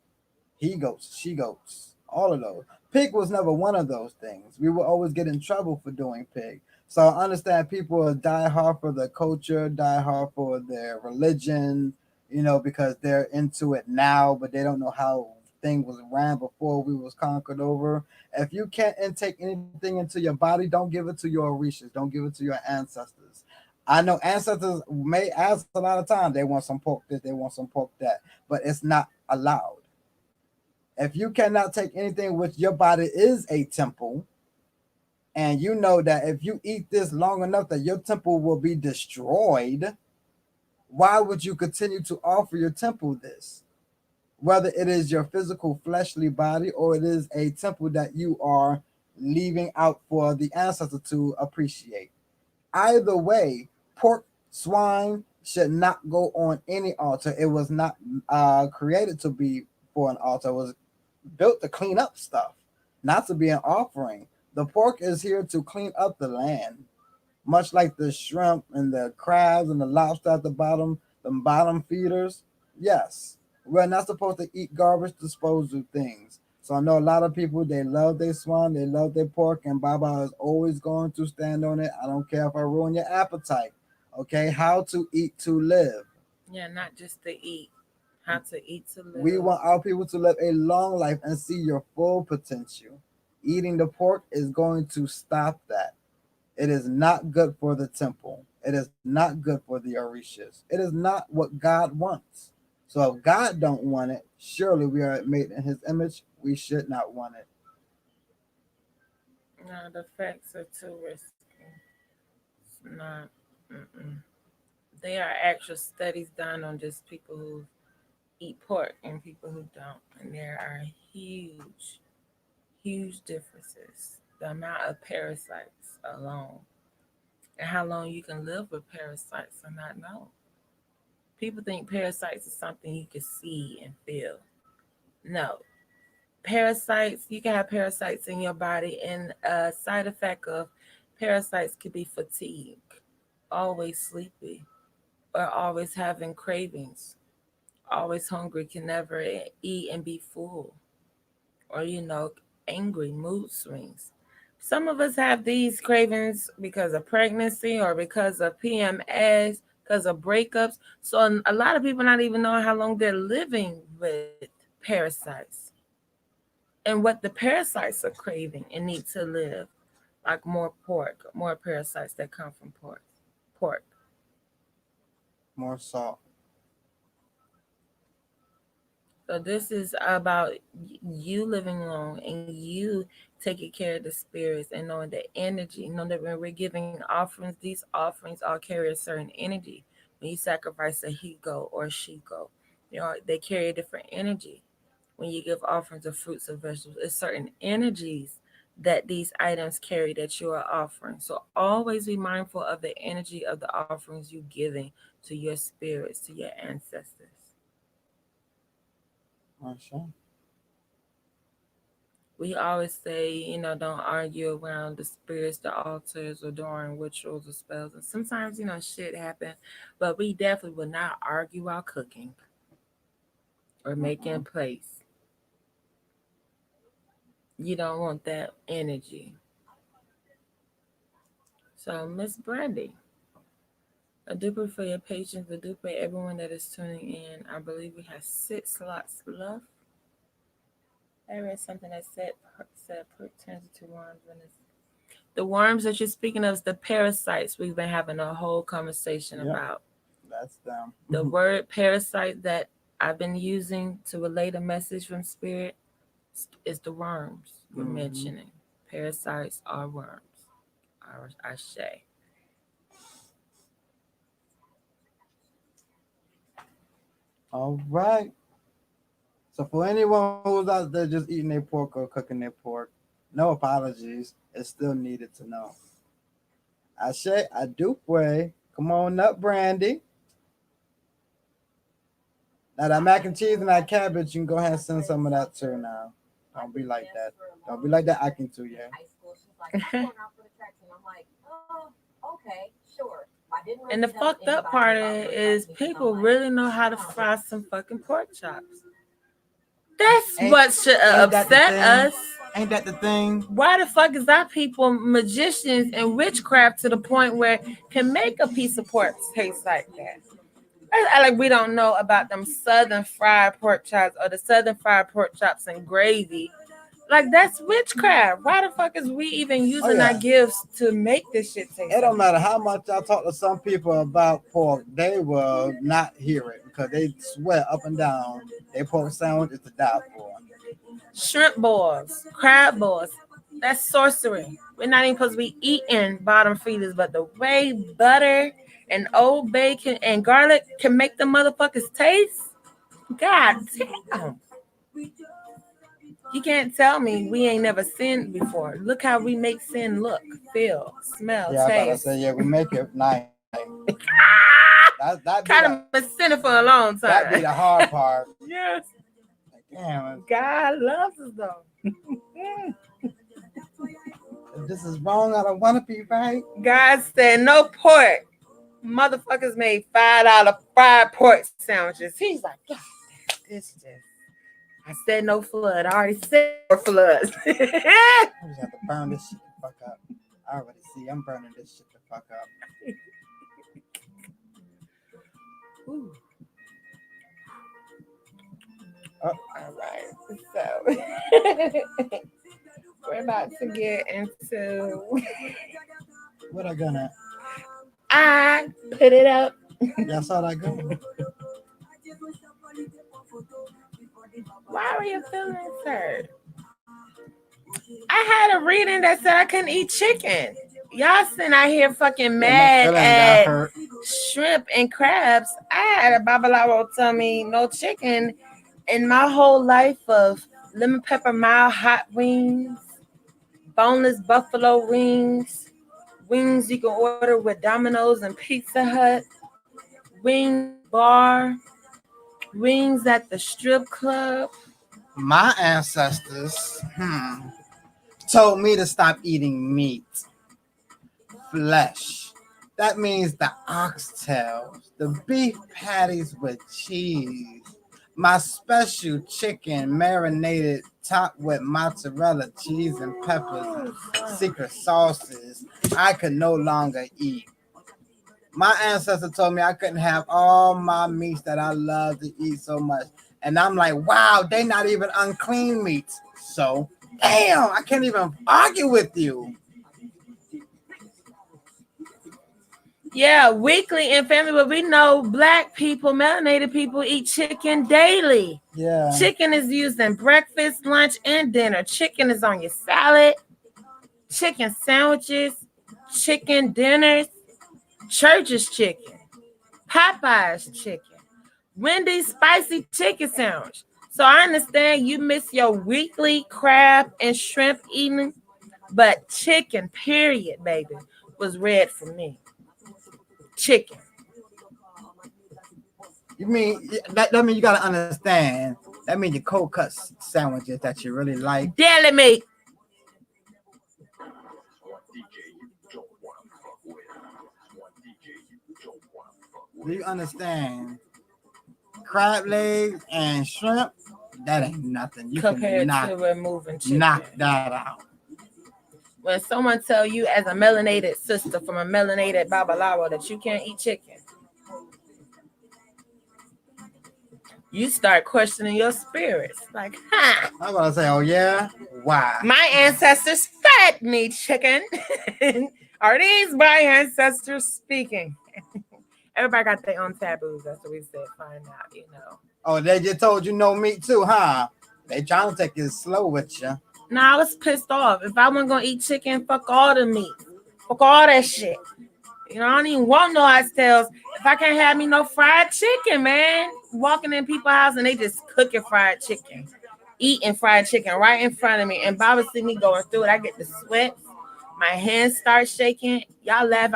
he-goats, she-goats, all of those. Pig was never one of those things. We will always get in trouble for doing pig. So I understand people die hard for their culture, die hard for their religion, because they're into it now, but they don't know how thing was ran before we was conquered over. If you can't intake anything into your body, don't give it to your Orishas. Don't give it to your ancestors. I know ancestors may ask a lot of times, they want some pork this, they want some pork that, but it's not allowed. If you cannot take anything which your body is a temple, and you know that if you eat this long enough that your temple will be destroyed, why would you continue to offer your temple this? Whether it is your physical fleshly body or it is a temple that you are leaving out for the ancestor to appreciate. Either way, pork, swine should not go on any altar. It was not created to be for an altar. It was built to clean up stuff, not to be an offering. The pork is here to clean up the land, much like the shrimp and the crabs and the lobster at the bottom feeders. Yes, we're not supposed to eat garbage disposal things. So I know a lot of people, they love their swan, they love their pork, and Baba is always going to stand on it. I don't care if I ruin your appetite. Okay, how to eat to live. Yeah, not just to eat. How to eat to live. We want our people to live a long life and see your full potential. Eating the pork is going to stop that. It is not good for the temple. It is not good for the Orishas. It is not what God wants. So if God don't want it, surely we are made in his image. We should not want it. No, the facts are too risky. It's not. Mm-mm. There are actual studies done on just people who eat pork and people who don't. And there are huge, huge differences. The amount of parasites alone and how long you can live with parasites are not known. People think parasites is something you can see and feel. No. Parasites, you can have parasites in your body, and a side effect of parasites could be fatigue, always sleepy, or always having cravings, always hungry, can never eat and be full, or angry, mood swings. Some of us have these cravings because of pregnancy or because of PMS, because of breakups. So a lot of people not even know how long they're living with parasites and what the parasites are craving and need to live, like more pork, more parasites that come from pork. More salt. So this is about you living long and you taking care of the spirits and knowing the energy. Know that when we're giving offerings, these offerings all carry a certain energy. When you sacrifice a he goat or a she goat, they carry a different energy. When you give offerings of fruits or vegetables, it's certain energies that these items carry that you are offering. So always be mindful of the energy of the offerings you're giving to your spirits, to your ancestors. Sure. We always say, don't argue around the spirits, the altars, or during rituals or spells. And sometimes, shit happen, but we definitely will not argue while cooking or making plates. You don't want that energy. So, Miss Brandy, a duper for your patience, a duper everyone that is tuning in. I believe we have 6 slots left. I read something that said turns into worms when it's the worms that you're speaking of is the parasites we've been having a whole conversation about. That's them. The word parasite that I've been using to relay the message from spirit is the worms you're mentioning. Parasites are worms. I say. All right. So for anyone who's out there just eating their pork or cooking their pork, no apologies. It's still needed to know. I do pray. Come on up, Brandy. Now that mac and cheese and that cabbage, you can go ahead and send some of that too now. Don't be like that. Don't be like that acting too, yeah. Okay, sure. And the fucked up part is people really know how to fry some fucking pork chops. That's what should upset us. Ain't that the thing? Why the fuck is our people magicians and witchcraft to the point where can make a piece of pork taste like that? Like we don't know about them southern fried pork chops or the southern fried pork chops and gravy. Like that's witchcraft. Why the fuck is we even using our gifts to make this shit taste? It don't matter how much I talk to some people about pork, they will not hear it because they swear up and down their pork sandwich is to die for. Shrimp balls, crab balls, that's sorcery. We're not even supposed to be eating bottom feeders, but the way butter and Old Bay and garlic can make the motherfuckers taste, god damn. You can't tell me we ain't never sinned before. Look how we make sin look, feel, smell, taste. We make it nice. That kind of been sinning for a long time. That'd be the hard part. Yes. Damn. God loves us though. If this is wrong, I don't want to be right. God said no pork. Motherfuckers made $5 fried pork sandwiches. He's like, God, this just I said no flood. I already said no floods. I just have to burn this shit the fuck up. I already see. I'm burning this shit the fuck up. Ooh. Oh. All right. So we're about to get into. What I gonna? I put it up. Y'all saw that go? Why were your feelings hurt? I had a reading that said I couldn't eat chicken. Y'all sitting out here fucking mad at shrimp and crabs. I had a babalawo tell me no chicken in my whole life of lemon pepper mild hot wings, boneless buffalo wings, wings you can order with Domino's and Pizza Hut, wing bar, wings at the strip club. My ancestors told me to stop eating meat, flesh. That means the oxtails, the beef patties with cheese, my special chicken marinated topped with mozzarella cheese and peppers and secret sauces. I could no longer eat. My ancestor told me I couldn't have all my meats that I love to eat so much. And I'm like, wow, they not even unclean meats. So, damn, I can't even argue with you. Yeah, weekly in family, but we know black people, melanated people eat chicken daily. Yeah. Chicken is used in breakfast, lunch, and dinner. Chicken is on your salad, chicken sandwiches, chicken dinners, Church's chicken, Popeye's chicken, Wendy's spicy chicken sandwich. So I understand you miss your weekly crab and shrimp eating, but chicken, period, baby, was red for me. Chicken. You mean that means you gotta understand. That means your cold cut sandwiches that you really like. Deli meat. Do you understand? Crab legs and shrimp, that ain't nothing. You compared can to removing chicken. knock that out. When someone tell you as a melanated sister from a melanated babalawo that you can't eat chicken, you start questioning your spirits. Like, I'm gonna say, oh yeah? Why? My ancestors fed me chicken. Are these my ancestors speaking? Everybody got their own taboos. That's what we said. Find out, you know. Oh, they just told you no meat too, huh? They trying to take it slow with you. Nah, I was pissed off. If I wasn't gonna eat chicken, fuck all the meat. Fuck all that shit. You know, I don't even want no oxtails. If I can't have me no fried chicken, man. Walking in people's house and they just cooking fried chicken. Eating fried chicken right in front of me. And Baba see me going through it. I get the sweat. My hands start shaking. Y'all laugh.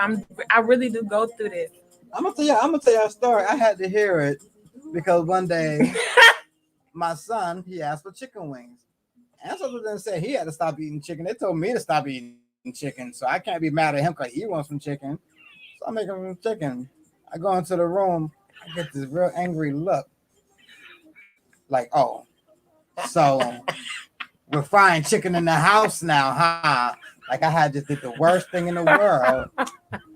I really do go through this. I'm gonna tell you a story. I had to hear it because one day my son, he asked for chicken wings. And so didn't say he had to stop eating chicken. They told me to stop eating chicken. So I can't be mad at him because he wants some chicken. So I make him some chicken. I go into the room, I get this real angry look. Like, oh, so we're frying chicken in the house now, huh? Like I had just did the worst thing in the world. I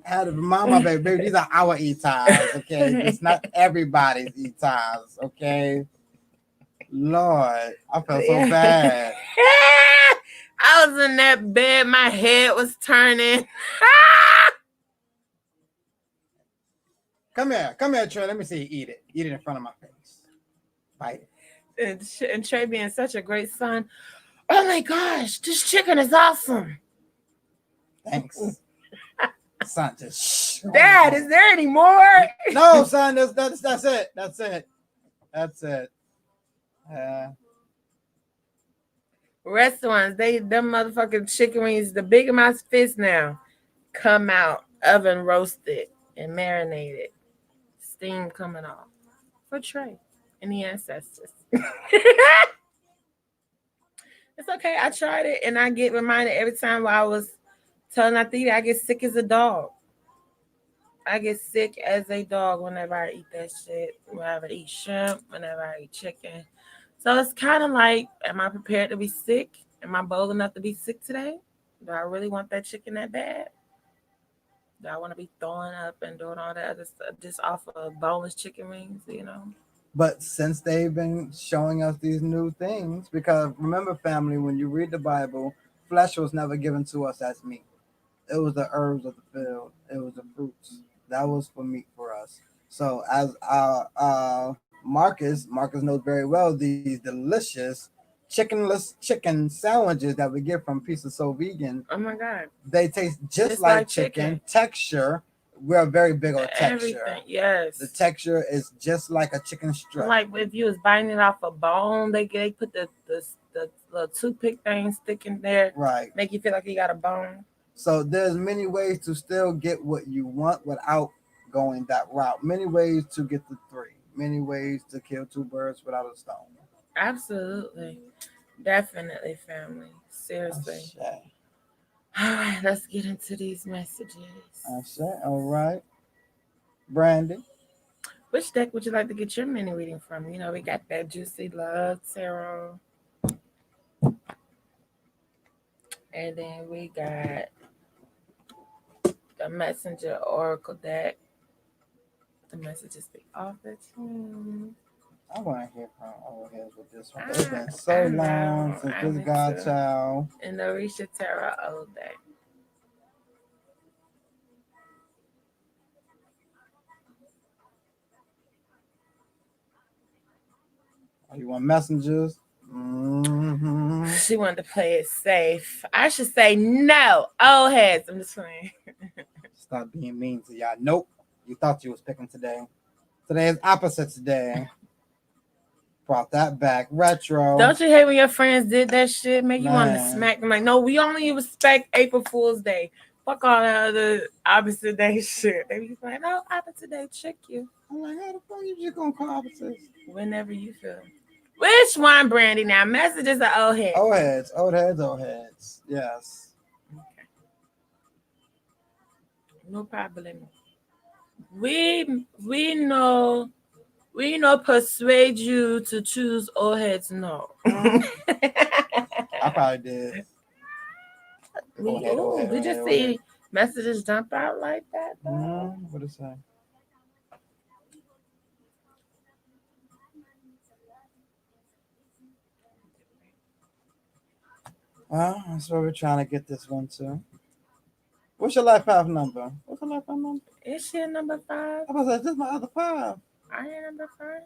had to remind my baby, these are our eat-times, okay? It's not everybody's eat-times, okay? Lord, I felt so bad. I was in that bed, my head was turning. Come here, Trey. Let me see you eat it. Eat it in front of my face. Bite it. And Trey being such a great son. Oh my gosh, this chicken is awesome. Thanks. Son, just shh. Dad, is there any more? No, son, that's it. That's it. Restaurants, them motherfucking chicken wings, the big of my fist now, come out oven roasted and marinated, steam coming off for Trey and the ancestors. It's okay. I tried it and I get reminded every time while I was telling not to eat it, I get sick as a dog. I get sick as a dog whenever I eat that shit. Whenever I eat shrimp, whenever I eat chicken. So it's kind of like, am I prepared to be sick? Am I bold enough to be sick today? Do I really want that chicken that bad? Do I want to be throwing up and doing all that other stuff just off of boneless chicken wings, you know? But since they've been showing us these new things, because remember, family, when you read the Bible, flesh was never given to us as meat. It was the herbs of the field. It was the fruits. That was for meat for us. So as Marcus knows very well these delicious chickenless chicken sandwiches that we get from Piece of Soul Vegan. Oh my God. They taste just like chicken. Texture. We're very big on texture. Everything, yes. The texture is just like a chicken strip. Like if you was biting it off a bone, they put the little toothpick thing stick in there. Right. Make you feel like you got a bone. So there's many ways to still get what you want without going that route. Many ways to get the three. Many ways to kill two birds without a stone. Absolutely. Definitely, family. Seriously. All right, let's get into these messages. All right. Brandy. Which deck would you like to get your mini reading from? You know, we got that Juicy Love Tarot. And then we got the Messenger Oracle deck. The messages be off the team. I want to hear from old heads with this one. It's been so long since this godchild. And the Orisha Tarot old deck. Oh, you want messengers? Mm-hmm. She wanted to play it safe. I should say no. Old heads. I'm just playing. Stop being mean to y'all. Nope. You thought you was picking today. Today is opposite today. Brought that back. Retro. Don't you hate when your friends did that shit? Make you want to smack them like, no, we only respect April Fool's Day. Fuck all that other opposite day shit. They be like, no, opposite day, check you. I'm like, how the fuck you just gonna call opposites? Whenever you feel. Which one, Brandy? Now, messages are old heads. Old heads, old heads, old heads. Yes. Okay. No problem. We know persuade you to choose old heads. No. I probably did. Did you see messages jump out like that? What is that? Well, that's where we're trying to get this one to. What's your life path number? What's your life path number? Is she a number 5? I was like, this is my other 5. Are you number 5?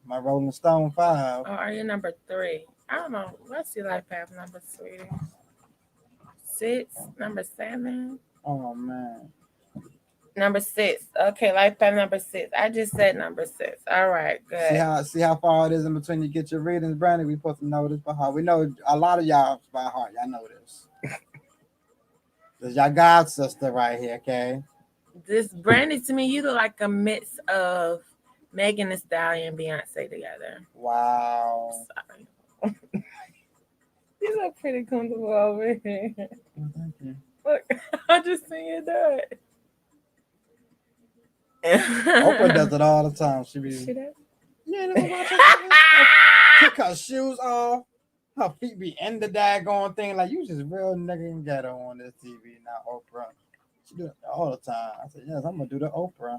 My Rolling Stone 5. Or are you number 3? I don't know. What's your life path number, sweetie? 6? Number 7? Oh, man. Number 6. Okay, life path number 6. I just said number 6. All right, good. See how far it is in between you get your readings, Brandy? We're supposed to know this by heart. We know a lot of y'all by heart. Y'all know this. This is y'all god sister right here, okay? This Brandy, to me, you look like a mix of Megan Thee Stallion and Beyonce together. Wow. Sorry. You look pretty comfortable over here. Well, thank you. Look, I just seen you do it. Oprah does it all the time. She does? Yeah, kick her shoes off. Her feet be in the daggone thing. Like, you just real nigga and ghetto on this TV now, Oprah. She do it all the time. I said, yes, I'm going to do the Oprah.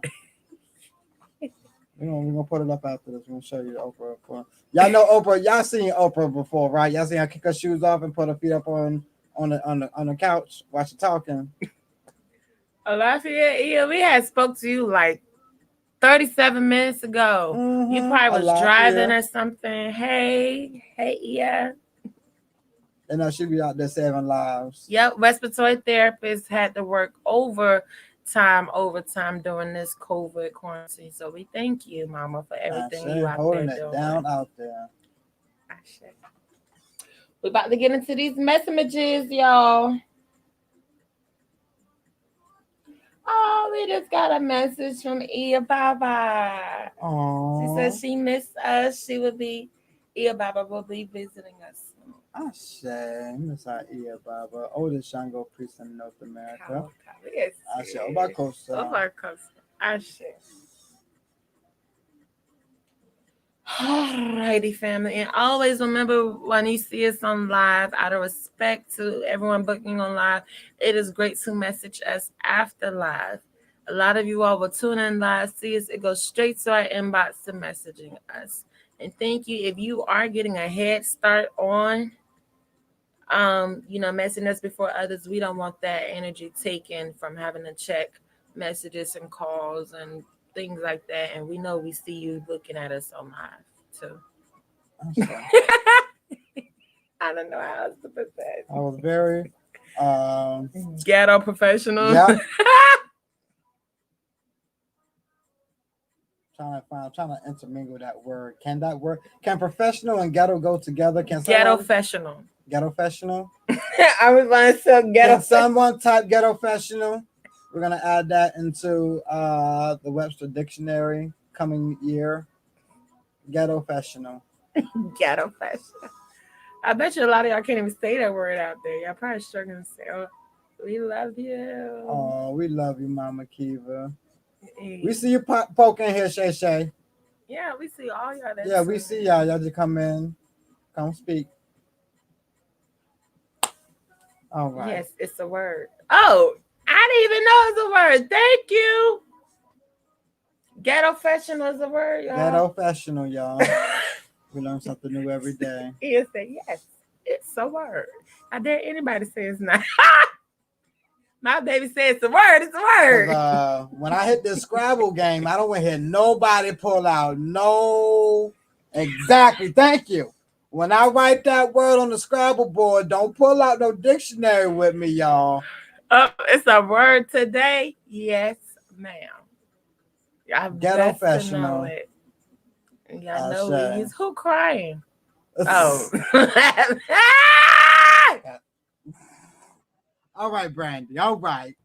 We're gonna put it up after this. We're gonna show you the Oprah. Y'all know Oprah. Y'all seen Oprah before, right? Y'all seen her kick her shoes off and put her feet up on the couch while she talking. Lafayette, yeah, we had spoke to you like 37 minutes ago. You probably was driving or something. Hey, yeah. And she'll be out there saving lives. Yep, respiratory therapist had to work overtime during this COVID quarantine. So we thank you, Mama, for everything you out holding there it doing. down out there. We're about to get into these messages, y'all. Oh, we just got a message from Iya Baba. Aww. She said she missed us. Iya Baba will be visiting us. I say, Miss Iya Baba, oldest Shango priest in North America. I say, Obakosa. I say. Alrighty, family. And always remember when you see us on live, out of respect to everyone booking on live, it is great to message us after live. A lot of you all will tune in live, see us, it goes straight to our inbox to messaging us. And thank you. If you are getting a head start on messaging us before others, we don't want that energy taken from having to check messages and calls and things like that. And we know we see you looking at us on live too. I don't know how else to put that. I was very ghetto professional. Yeah. trying to intermingle that word. Can professional and ghetto go together? Ghetto professional. Ghetto professional. I was going to say ghetto. Can someone type ghetto professional? We're gonna add that into the Webster Dictionary coming year. Ghetto professional. Ghetto professional. I bet you a lot of y'all can't even say that word out there. Y'all probably struggling to say, "Oh, we love you." Oh, we love you, Mama Kiva. Hey. We see you poking here, Shay Shay. Yeah, we see all y'all. Yeah, we see y'all. Y'all just come in, come speak. All right. Yes, it's a word. Oh, I didn't even know it's a word. Thank you. Ghetto professional is a word, y'all. Ghetto professional, y'all. We learn something new every day. He'll say, yes, it's a word. I dare anybody say it's not. My baby said it's a word. It's a word. When I hit this Scrabble game, I don't want to hear nobody pull out. No. Exactly. Thank you. When I write that word on the Scrabble board, don't pull out no dictionary with me, y'all. It's a word today. Yes, ma'am. I've Ghetto professional. Y'all know he's who crying. Oh. All right, Brandy. All right.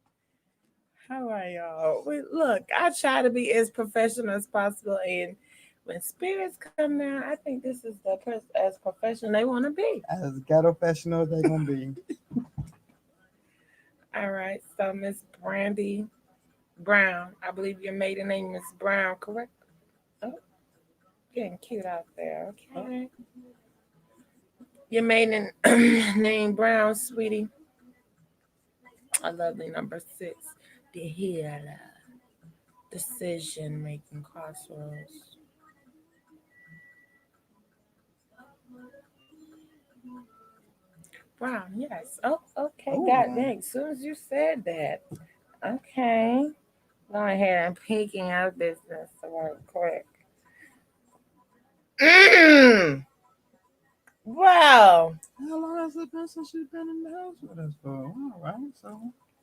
All right, y'all. Look, I try to be as professional as possible, and when spirits come down, I think this is the as professional they want to be. As ghetto professional they're gonna be. All right, so Miss Brandy Brown, I believe your maiden name is Brown, correct? Oh, getting cute out there. Okay. Your maiden name Brown, sweetie. A lovely number 6. The healer. Decision making crossroads. Brown, yes. Oh, okay. Ooh. God dang. As soon as you said that. Okay. Go ahead and peeking out of business real quick. Wow. How long has it been since she's been in the house with us for? All right, so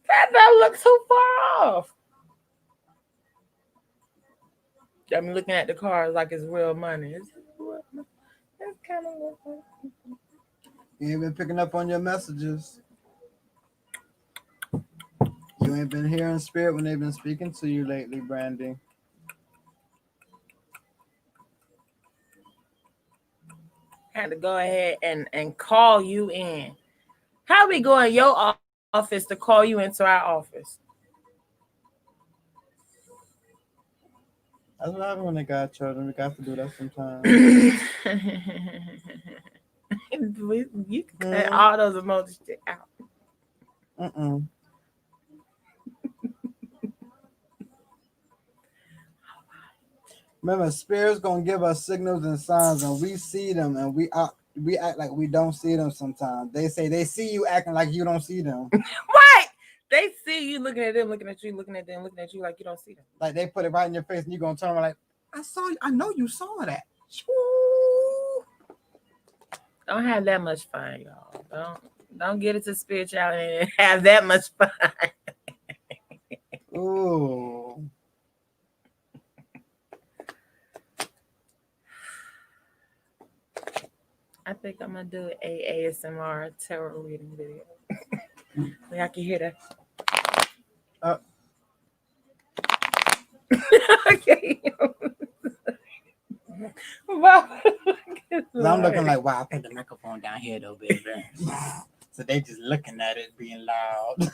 that don't look too far off. I'm looking at the cars like it's real money. It's kind of like you ain't been picking up on your messages. You ain't been hearing spirit when they've been speaking to you lately, Brandy. Had to go ahead and call you in. How we go in your office to call you into our office? That's what happens when they got children. We got to do that sometimes. You can cut all those emojis out. Remember, spirit's gonna give us signals and signs, and we see them, and we act like we don't see them sometimes. They say they see you acting like you don't see them. What? They see you looking at them, looking at you, looking at them, looking at you like you don't see them. Like they put it right in your face, and you're gonna turn around like, I saw you. I know you saw that. Don't have that much fun, y'all. Don't get into spirituality and have that much fun. Ooh. I think I'm gonna do an ASMR tarot reading video. Like I can hear that. Okay. Well, I'm looking like, wow, I put the microphone down here though, baby. So they just looking at it being loud.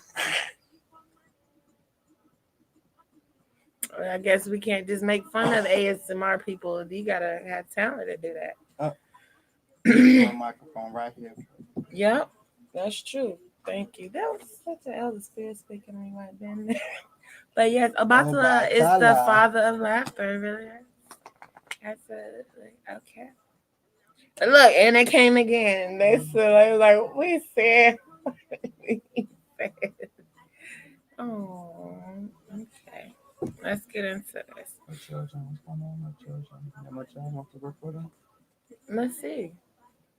I guess we can't just make fun of ASMR people. You gotta have talent to do that. My microphone right here. Yep, that's true. Thank you. That was such an elder spirit speaking to me right then. But yes, Obatala is the father of laughter, really. Absolutely. Okay. Look, and it came again. They said, like, we said. Oh, okay. Let's get into this. What's children? What's going on with children? How much I have to work with them? Let's see.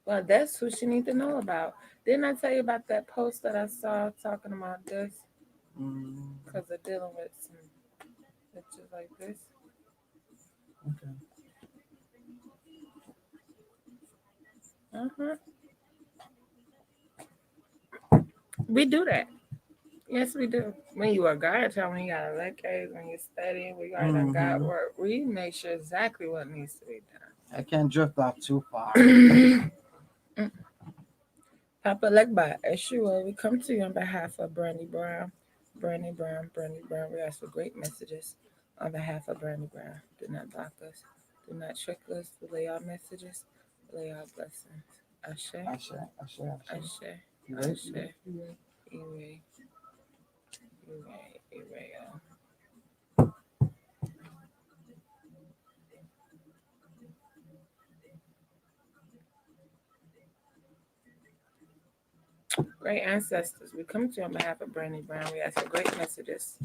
Well, that's who she needs to know about. Didn't I tell you about that post that I saw talking about this? Because they're dealing with some pictures like this. Okay. We do that. Yes, we do. When you are God, when you got a leg case, when you're studying, we got a God work. We make sure exactly what needs to be done. I can't drift off too far. Papa Legba, Eshua, we come to you on behalf of Brandy Brown. Brandy Brown. We ask for great messages on behalf of Brandy Brown. Do not block us. Do not trick us. Relay our messages. Relay our blessings. Ashe. Great ancestors, we come to you on behalf of Brandy Brown. We ask for great messages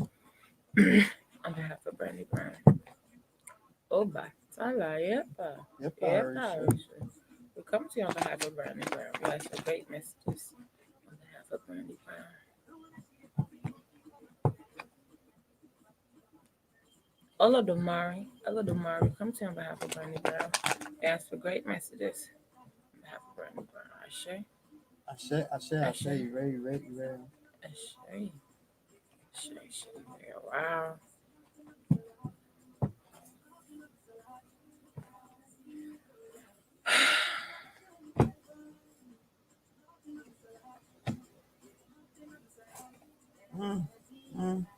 on behalf of Brandy Brown. Oba, Tala, Yepa. We come to you on behalf of Brandy Brown. We ask for great messages on behalf of Brandy Brown. Olodumare, come to you on behalf of Brandy Brown. We ask for great messages on behalf of Brandy Brown. Ashe. You ready. Ashe. Wow.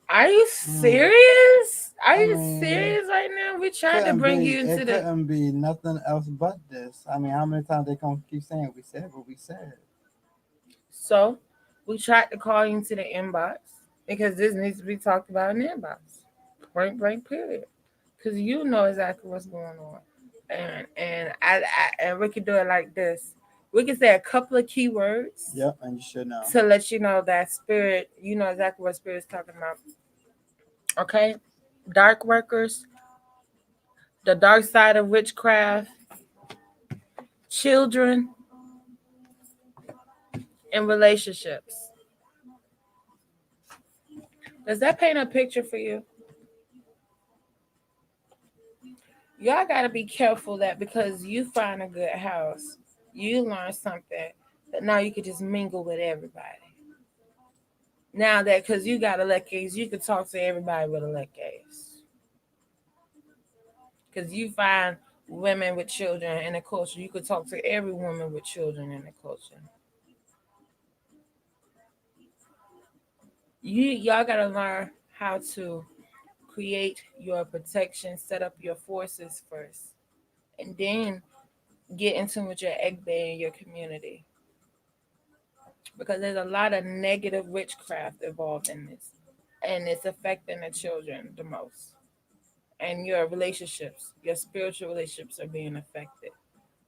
Are you serious? Are you serious right now? We tried to bring you into the. It couldn't be nothing else but this. I mean, how many times they gonna keep saying we said what we said? So, we tried to call you into the inbox because this needs to be talked about in the inbox. Point blank, period. Because you know exactly what's going on, and we could do it like this. We can say a couple of keywords. Yep, and you should know. To let you know that spirit, you know exactly what spirit is talking about. Okay? Dark workers, the dark side of witchcraft, children, and relationships. Does that paint a picture for you? Y'all got to be careful that because you find a good house, you learn something that now you can just mingle with everybody. Now that because you got a leg case, you can talk to everybody with a leg case. Because you find women with children in the culture, you could talk to every woman with children in the culture. Y'all got to learn how to create your protection, set up your forces first, and then get into with your egg bay in your community. Because there's a lot of negative witchcraft involved in this, and it's affecting the children the most. And your relationships, your spiritual relationships are being affected.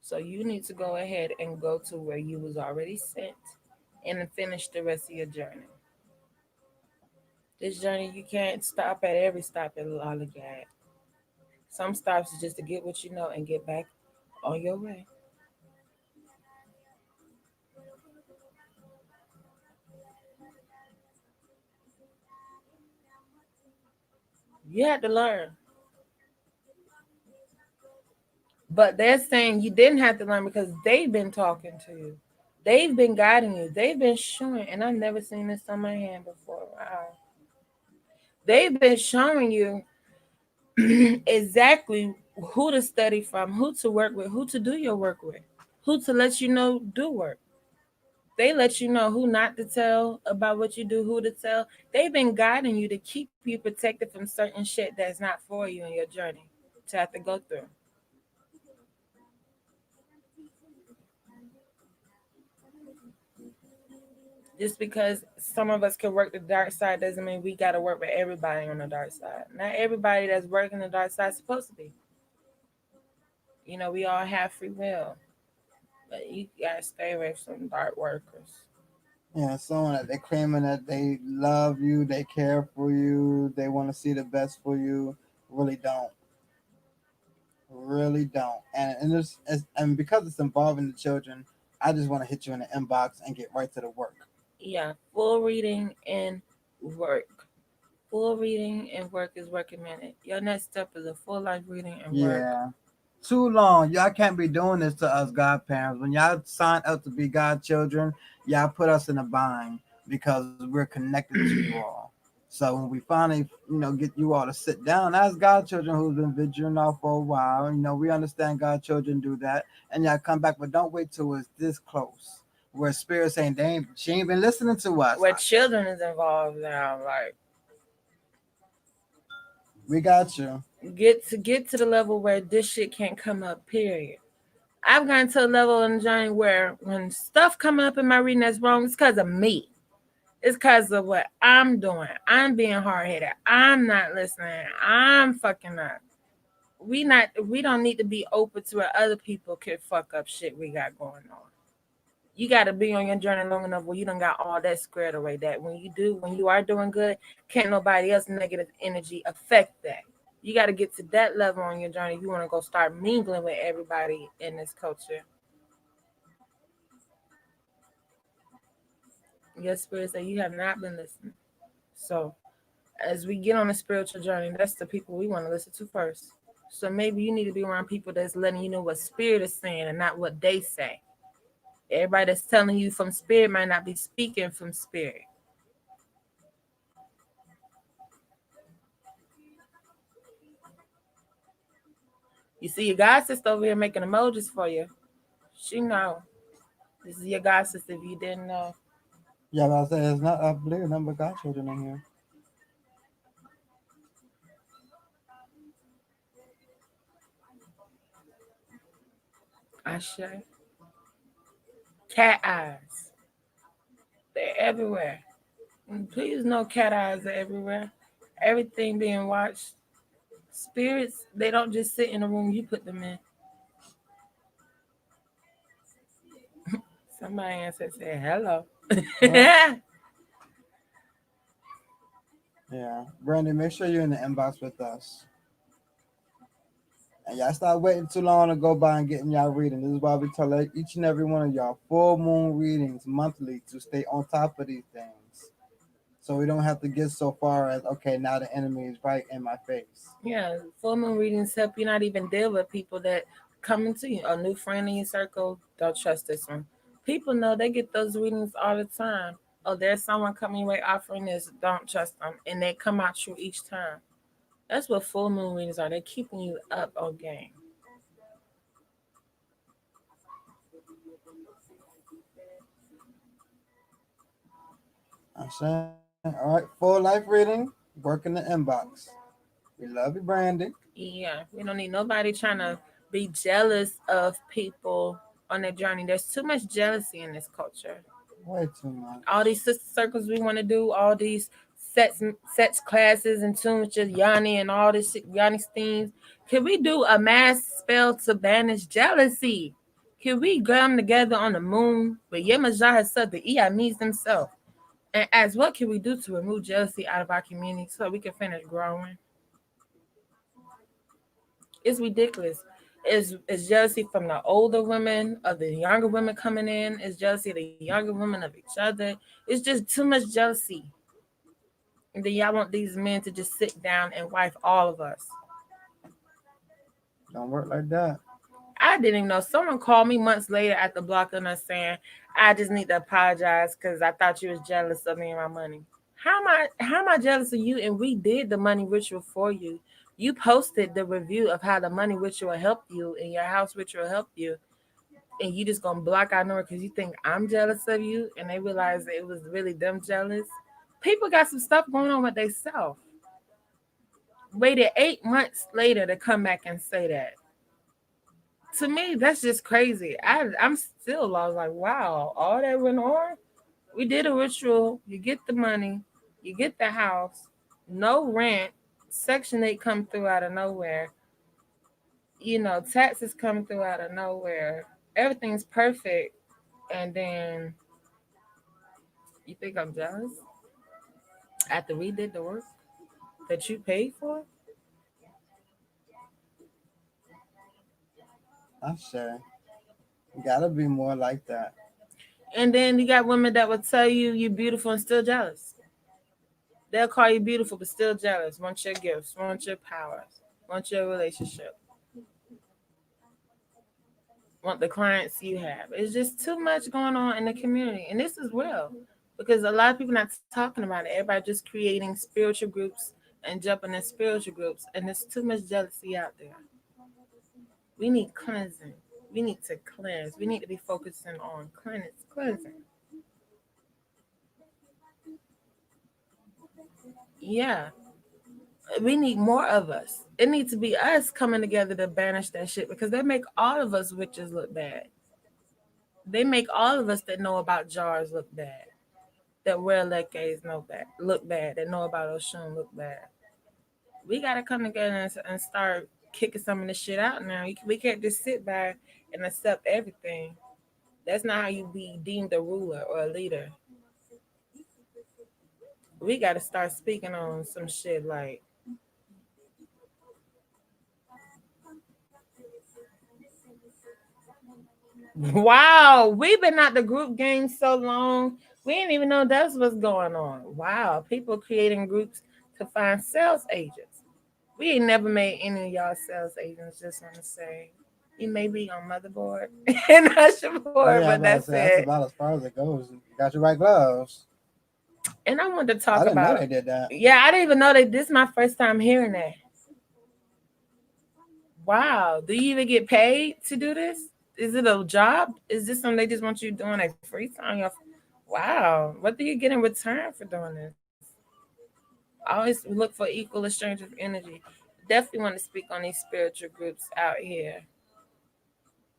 So you need to go ahead and go to where you was already sent and finish the rest of your journey. This journey, you can't stop at every stop at Lollygag. Some stops is just to get what you know and get back on your way. You had to learn. But they're saying you didn't have to learn because they've been talking to you. They've been guiding you. They've been showing, and I've never seen this on my hand before. Wow. They've been showing you exactly who to study from, who to work with, who to do your work with, who to let you know do work. They let you know who not to tell about what you do, who to tell. They've been guiding you to keep you protected from certain shit that's not for you in your journey to have to go through. Just because some of us can work the dark side doesn't mean we got to work with everybody on the dark side. Not everybody that's working the dark side is supposed to be. You know, we all have free will, but you gotta stay away from dark workers. Yeah, someone that they claiming that they love you, they care for you, they want to see the best for you, really don't, really don't. And because it's involving the children, I just want to hit you in the inbox and get right to the work. Yeah, full reading and work. Full reading and work is recommended. Your next step is a full life reading and work. Yeah. Too long. Y'all can't be doing this to us godparents. When y'all sign up to be godchildren, y'all put us in a bind because we're connected to you all. So when we finally, get you all to sit down, as godchildren who's been vigilant off for a while, we understand godchildren do that, and y'all come back, but don't wait till it's this close. Where spirit saying she ain't been listening to us. Where children is involved now, like we got you. Get to the level where this shit can't come up, period. I've gotten to a level in the journey where when stuff coming up in my reading that's wrong, it's because of me. It's because of what I'm doing. I'm being hard-headed. I'm not listening. I'm fucking up. We don't need to be open to where other people can fuck up shit we got going on. You got to be on your journey long enough where you done got all that squared away, that when you are doing good, can't nobody else negative energy affect that. You got to get to that level on your journey. You want to go start mingling with everybody in this culture. Your spirit say you have not been listening. So as we get on a spiritual journey, that's the people we want to listen to first. So maybe you need to be around people that's letting you know what spirit is saying and not what they say. Everybody that's telling you from spirit might not be speaking from spirit. You see your god sister over here making emojis for you. She know. This is your god sister if you didn't know. Yeah, but I said it's not, I believe, number godchildren in here. Ashe. Cat eyes. They're everywhere. And please know cat eyes are everywhere. Everything being watched. Spirits, they don't just sit in a room you put them in. Somebody answered say hello. Yeah. Brandy, make sure you're in the inbox with us. And y'all stop waiting too long to go by and getting y'all reading. This is why we tell each and every one of y'all full moon readings monthly to stay on top of these things. So we don't have to get so far as, okay, now the enemy is right in my face. Yeah, full moon readings help you not even deal with people that come into you. A new friend in your circle, don't trust this one. People know they get those readings all the time. Oh, there's someone coming your way offering this, don't trust them. And they come out true each time. That's what full moon readings are. They're keeping you up on game. I'm saying, all right, full life reading, work in the inbox. We love you, Brandy. Yeah, we don't need nobody trying to be jealous of people on their journey. There's too much jealousy in this culture. Way too much. All these sister circles we want to do, all these sets classes and tune with just Yanni and all this shit, Yanni Steams. Can we do a mass spell to banish jealousy? Can we come together on the moon with Yemajah has said the Iamis himself and ask what can we do to remove jealousy out of our community so we can finish growing? It's ridiculous. It's jealousy from the older women, of the younger women coming in. It's jealousy of the younger women of each other. It's just too much jealousy. And then y'all want these men to just sit down and wife all of us. Don't work like that. I didn't even know. Someone called me months later at the block and us saying, I just need to apologize because I thought you was jealous of me and my money. How am I jealous of you? And we did the money ritual for you. You posted the review of how the money ritual helped you and your house ritual helped you. and you just gonna block out number because you think I'm jealous of you, and they realize that it was really them jealous. People got some stuff going on with themselves. Waited 8 months later to come back and say that. To me, that's just crazy. I'm still lost. Like, wow, all that went on. We did a ritual. You get the money, you get the house, no rent. Section 8 come through out of nowhere. Taxes come through out of nowhere. Everything's perfect, and then you think I'm jealous after we did the work that you paid for? I'm sure. You gotta be more like that. And then you got women that will tell you you're beautiful and still jealous. They'll call you beautiful but still jealous. Want your gifts, want your powers, want your relationship, want the clients you have. It's just too much going on in the community. And this is real because a lot of people not talking about it. Everybody just creating spiritual groups and jumping in spiritual groups. And there's too much jealousy out there. We need cleansing. We need to cleanse. We need to be focusing on cleansing. Yeah. We need more of us. It needs to be us coming together to banish that shit because they make all of us witches look bad. They make all of us that know about jars look bad. That wear leckes look bad. That know about Oshun look bad. We gotta come together and start kicking some of this shit out now. We can't just sit back and accept everything. That's not how you be deemed a ruler or a leader. We gotta start speaking on some shit like, wow, we've been out the group game so long. We didn't even know that's what's going on. Wow, people creating groups to find sales agents. We ain't never made any of y'all sales agents. Just want to say, you may be on motherboard and Usherboard, but that's it. That's about as far as it goes. You got your right gloves. And I wanted to talk I didn't about. know they did that. Yeah, I didn't even know that. This is my first time hearing that. Wow, do you even get paid to do this? Is it a job? Is this something they just want you doing like free time? Wow, what do you get in return for doing this? Always look for equal exchange of energy. Definitely want to speak on these spiritual groups out here.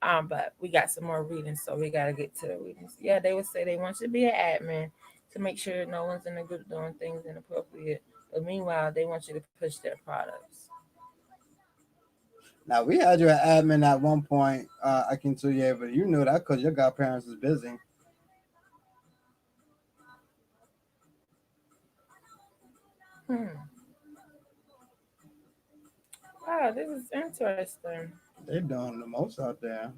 But we got some more readings, so we gotta get to the readings. Yeah, they would say they want you to be an admin to make sure no one's in the group doing things inappropriate. But meanwhile, they want you to push their products. Now we had you an admin at one point, I can tell you, but you knew that because your godparents was busy. Wow, this is interesting. They're doing the most out there.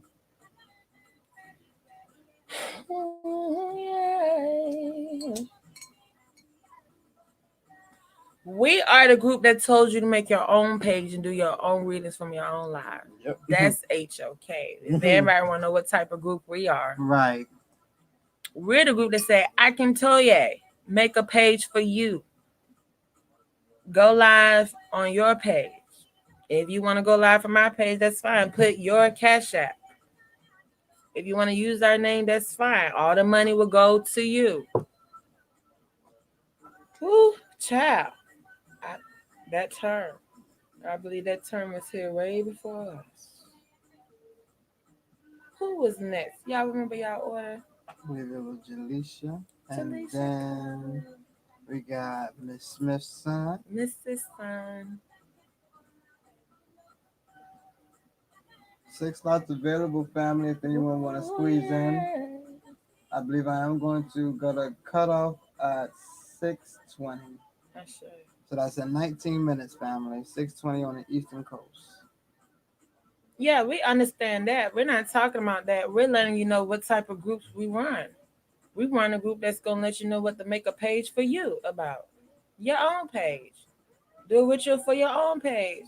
We are the group that told you to make your own page and do your own readings from your own live. Yep. That's HOK. If everybody want to know what type of group we are. Right. We're the group that say, I can tell you, make a page for you. Go live on your page. If you want to go live from my page, that's fine. Put your Cash App. If you want to use our name, that's fine. All the money will go to you. Whew, child. That term. I believe that term was here way before us. Who was next? Y'all remember y'all order? I believe it was Jaleisha. And then we got Miss Smith's son. Mrs. Son. 6 slots available, family, if anyone want to squeeze in. I believe I am going to go to cutoff at 6:20. So that's in 19 minutes, family. 6:20 on the Eastern Coast. Yeah, we understand that. We're not talking about that. We're letting you know what type of groups we run. We run a group that's going to let you know what to make a page for you about. Your own page. Do a ritual for your own page.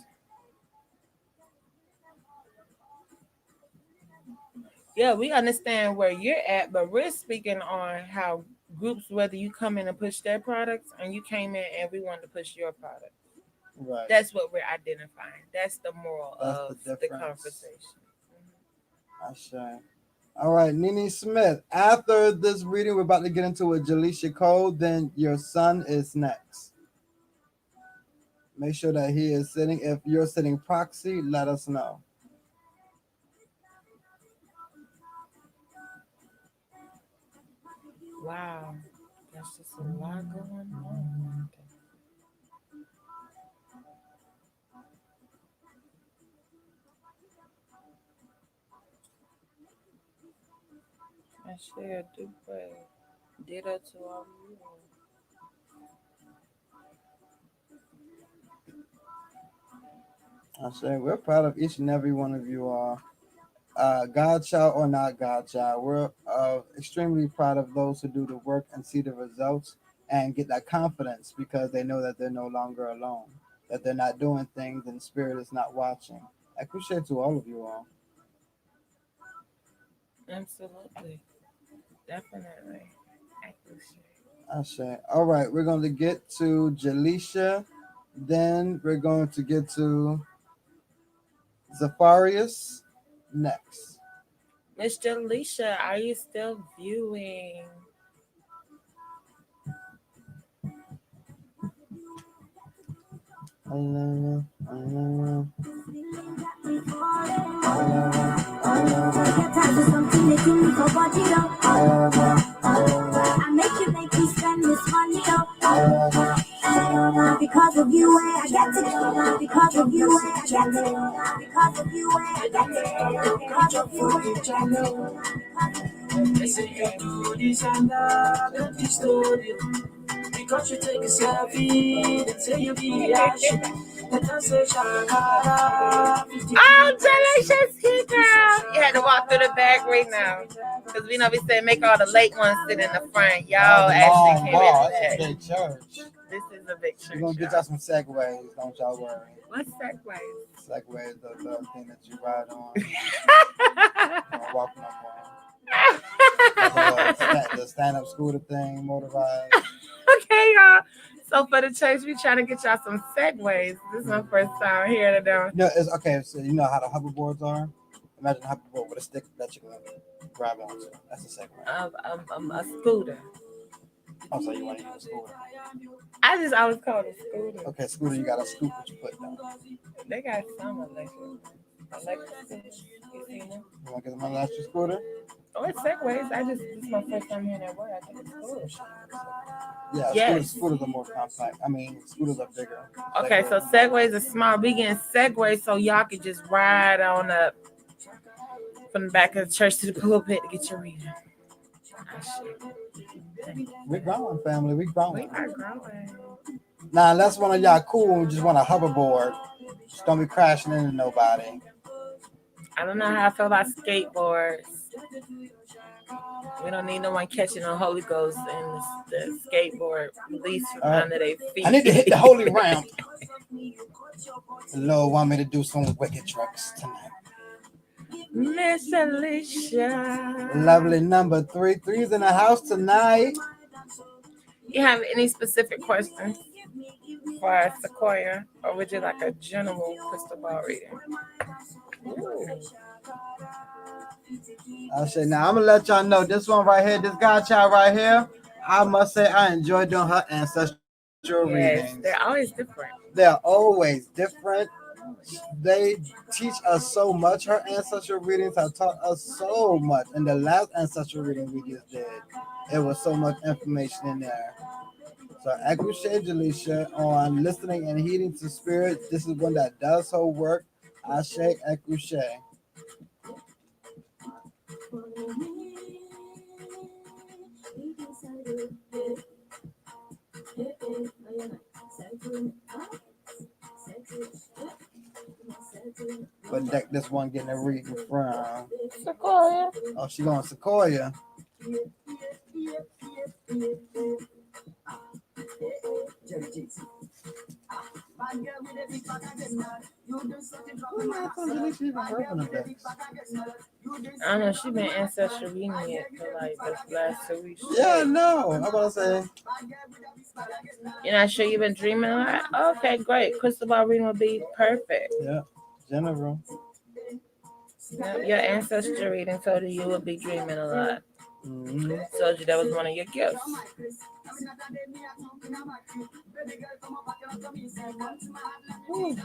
Yeah, we understand where you're at, but we're speaking on how groups, whether you come in and push their products and you came in and we wanted to push your product. Right. That's what we're identifying. That's the moral That's of the conversation. I say. All right, Nene Smith. After this reading, we're about to get into a Jaleisha code. Then your son is next. Make sure that he is sitting. If you're sitting proxy, let us know. Wow, that's just a lot going on. I share do pray. Ditto to all of you. I say we're proud of each and every one of you all. Godchild or not Godchild, we're extremely proud of those who do the work and see the results and get that confidence because they know that they're no longer alone, that they're not doing things and spirit is not watching. I appreciate to all of you all. Absolutely. Definitely. I appreciate it. I say, all right, we're going to get to Jaleisha. Then we're going to get to Zafarius next. Miss Jaleisha, are you still viewing? I make you make me spend this money because of you I get it. Because of you I get it. Because of you I get it. Because of you I get it. They say you do this and that, don't you story. Because you take a selfie, they say you be action. Oh, delicious key girl. You had to walk through the back right now. Because we know we said make all the late ones sit in the front. Y'all actually came in big church. This is a big church. We're going to get y'all some segways, don't y'all worry. What's segways? Segways, the thing that you ride on. Don't walk no more. The stand-up scooter thing, motorized. Okay, y'all. So for the church, we trying to get y'all some segways. This is my first time hearing them. No, it's okay. So you know how the hoverboards are? Imagine a hoverboard with a stick that you can grab onto. That's a segway. A scooter. Oh, so you want to use a scooter? I always call it a scooter. Okay, scooter, you got to scoop what you put down. They got some electric scooters. You seen them? You want to get some electric scooter? Oh, it's segways. This is my first time hearing that word. I think it's scooters. Yeah, yes. Scooters are more compact. I mean, scooters are bigger. Okay, so segways are small. We getting segways so y'all can just ride on up from the back of the church to the pulpit to get your reading. We're growing, family. We're growing. We are growing. Now, unless one of y'all cool and just want a hoverboard, just don't be crashing into nobody. I don't know how I feel about skateboards. We don't need no one catching the Holy Ghost and the skateboard released from under their feet. I need to hit the holy ramp. The Lord want me to do some wicked tricks tonight. Miss Alicia. Lovely number 3. 3's in the house tonight. You have any specific questions for Sequoia, or would you like a general crystal ball reading? Ooh. I'll say now I'm gonna let y'all know this one right here, this Godchild right here. I must say I enjoy doing her ancestral readings. They're always different. They're always different. They teach us so much. Her ancestral readings have taught us so much. In the last ancestral reading we just did, it was so much information in there. So Akushe Jaleisha on listening and heeding to spirit. This is one that does her work. Ashe Akushe. But deck this one getting a reading from Sequoia. Oh, she going Sequoia. I don't know. She been ancestral reading it for like the last 2 weeks. Yeah, no. I'm about to say. You're not sure you've been dreaming a lot? Okay, great. Crystal ball reading will be perfect. Yeah, general. Yep, your ancestry reading told you you would be dreaming a lot. Mm-hmm. Told you that was one of your gifts. Ooh.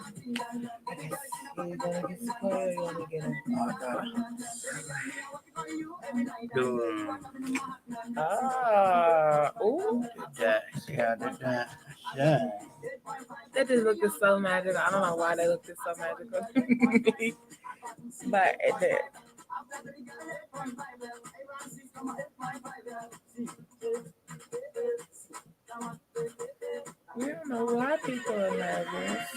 Yeah, yeah. They just looked so magical. I don't know why they looked so magical. But it did. We don't know why people are nervous.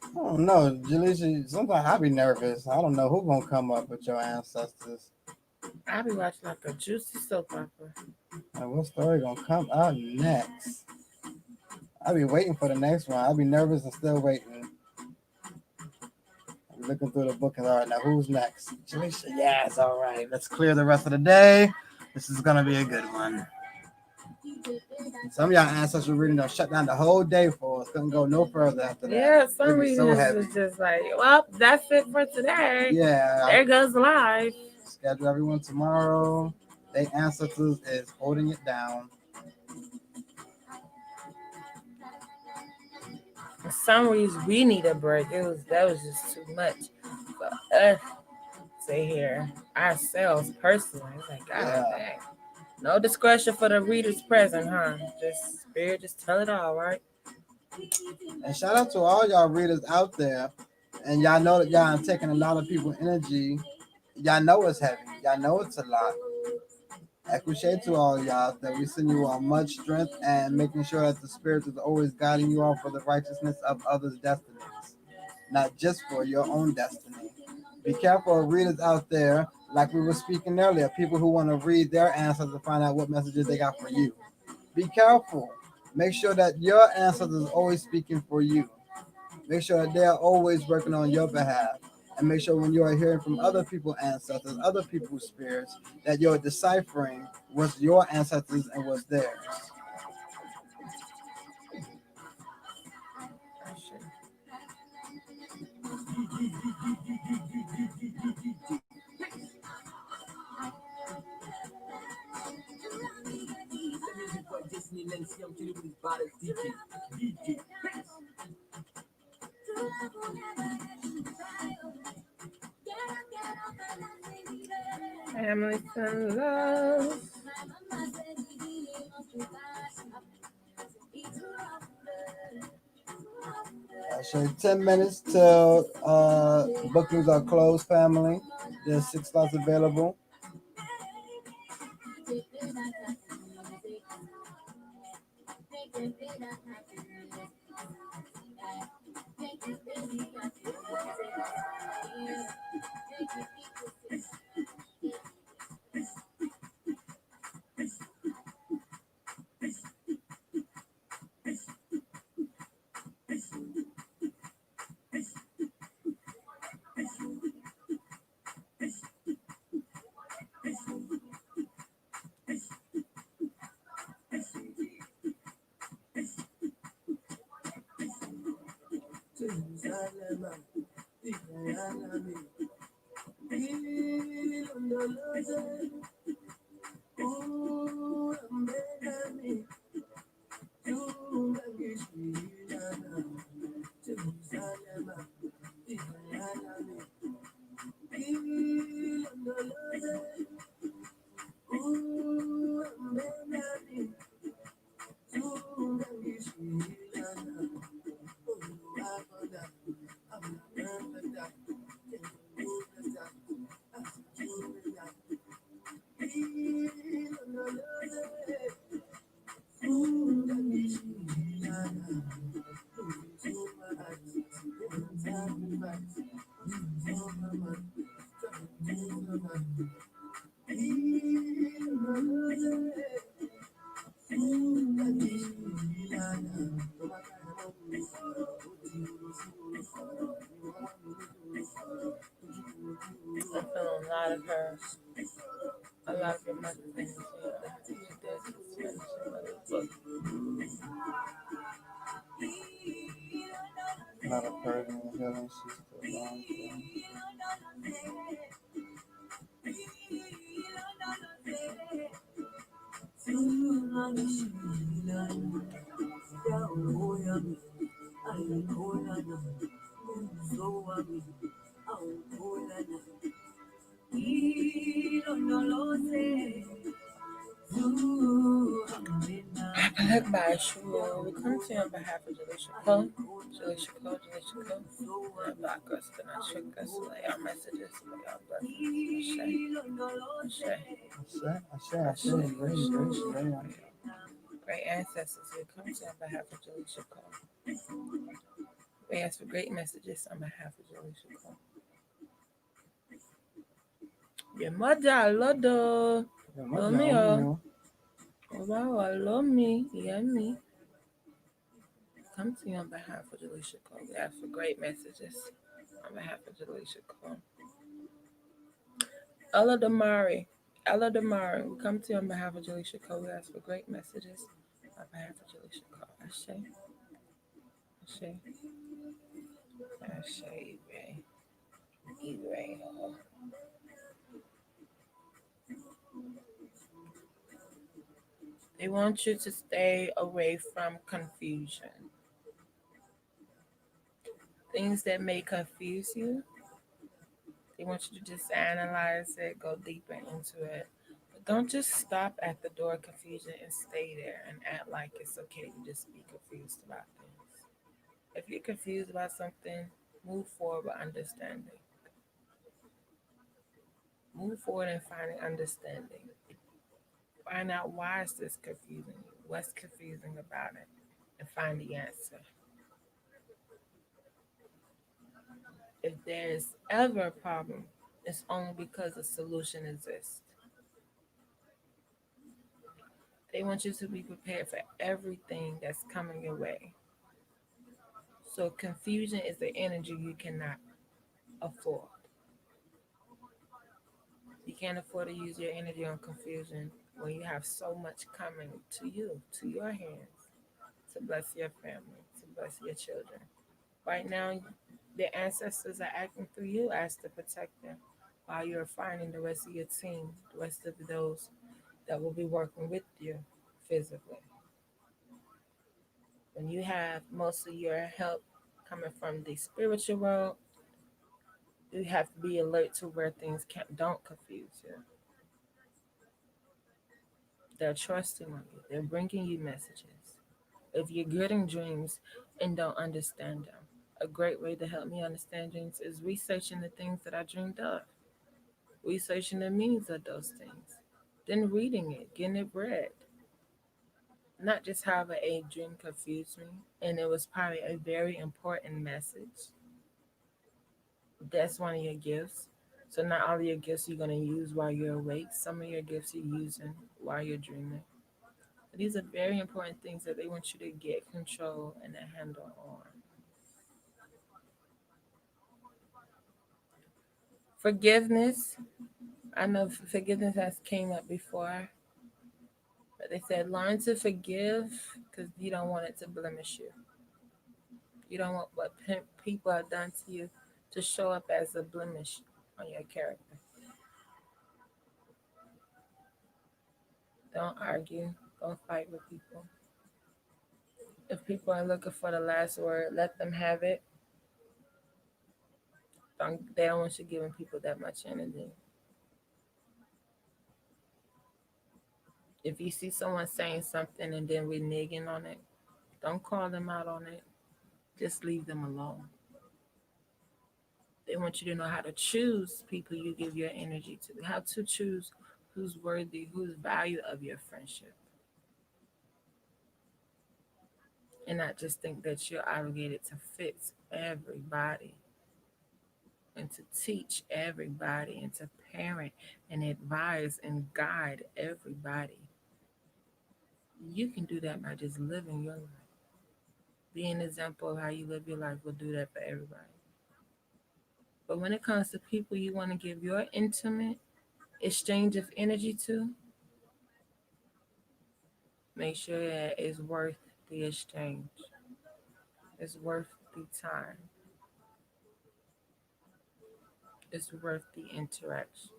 I don't know, Jaleesa. Sometimes I be nervous. I don't know who gonna come up with your ancestors. I be watching like a juicy soap opera. Like, what story gonna come out next? I be waiting for the next one. I be nervous and still waiting. I'm looking through the book and all right, now who's next? Jaleesa. Yes, all right. Let's clear the rest of the day. This is gonna be a good one. Some of y'all ancestral reading don't shut down the whole day for us. Couldn't go no further after that. Yeah, some It'd be reasons so heavy. is just like, well, that's it for today. Yeah. There goes live. Schedule everyone tomorrow. They ancestors is holding it down. For some reason, we need a break. That was just too much for us to hear ourselves personally. It's like, God dang. No discretion for the readers present, huh? Just spirit, just tell it all, right? And shout out to all y'all readers out there. And y'all know that y'all are taking a lot of people's energy. Y'all know it's heavy. Y'all know it's a lot. Equichet to all y'all that we send you all much strength and making sure that the spirit is always guiding you all for the righteousness of others' destinies, not just for your own destiny. Be careful of readers out there, like we were speaking earlier, people who want to read their answers to find out what messages they got for you. Be careful. Make sure that your ancestors is always speaking for you. Make sure that they are always working on your behalf. And make sure when you are hearing from other people's ancestors, other people's spirits, that you're deciphering what's your ancestors and what's theirs. Family and love. I show you 10 minutes till bookings are closed, family. There's 6 slots available. not a person in healing. She's still going through. Black by Shul, we come to you on behalf of Jalisha Cole. Jalisha Cole, Jalisha Cole. And block us, do not trick us, lay our messages, lay our blessings. Great ancestors, we come to you on behalf of Jalisha Cole. We ask for great messages on behalf of Jalisha Cole. Your mother, Lodo. Romeo. Wow, love me. Yeah, me. Come to you on behalf of Jalisha Cole. We ask for great messages on behalf of Jalisha Cole. Ella Damari. We come to you on behalf of Jalisha Cole. We ask for great messages on behalf of Jalisha Cole. Ashe. Ibe. They want you to stay away from confusion. Things that may confuse you, they want you to just analyze it, go deeper into it. But don't just stop at the door of confusion and stay there and act like it's okay to just be confused about things. If you're confused about something, move forward with understanding. Move forward and finding understanding. Find out why is this confusing you? What's confusing about it? And find the answer. If there's ever a problem, it's only because a solution exists. They want you to be prepared for everything that's coming your way. So confusion is the energy you cannot afford. You can't afford to use your energy on confusion when you have so much coming to you, to your hands, to bless your family, to bless your children. Right now, the ancestors are acting through you as to protect them while you're finding the rest of your team, the rest of those that will be working with you physically. When you have most of your help coming from the spiritual world, you have to be alert to where things don't confuse you. They're trusting on you. They're bringing you messages. If you're getting dreams and don't understand them, a great way to help me understand dreams is researching the things that I dreamed of, researching the meanings of those things, then reading it, getting it read. Not just how a dream confused me, and it was probably a very important message. That's one of your gifts. So not all of your gifts you're going to use while you're awake. Some of your gifts you're using while you're dreaming. These are very important things that they want you to get control and a handle on. Forgiveness. I know forgiveness has came up before, but they said learn to forgive because you don't want it to blemish you. You don't want what people have done to you to show up as a blemish on your character. Don't argue. Don't fight with people. If people are looking for the last word, let them have it. They don't want you giving people that much energy. If you see someone saying something and then reneging on it, don't call them out on it. Just leave them alone. They want you to know how to choose people you give your energy to, how to choose who's worthy, who's value of your friendship. And not just think that you're obligated to fix everybody and to teach everybody and to parent and advise and guide everybody. You can do that by just living your life. Being an example of how you live your life will do that for everybody. But when it comes to people you want to give your intimate exchange of energy to, make sure that it's worth the exchange. It's worth the time. It's worth the interaction.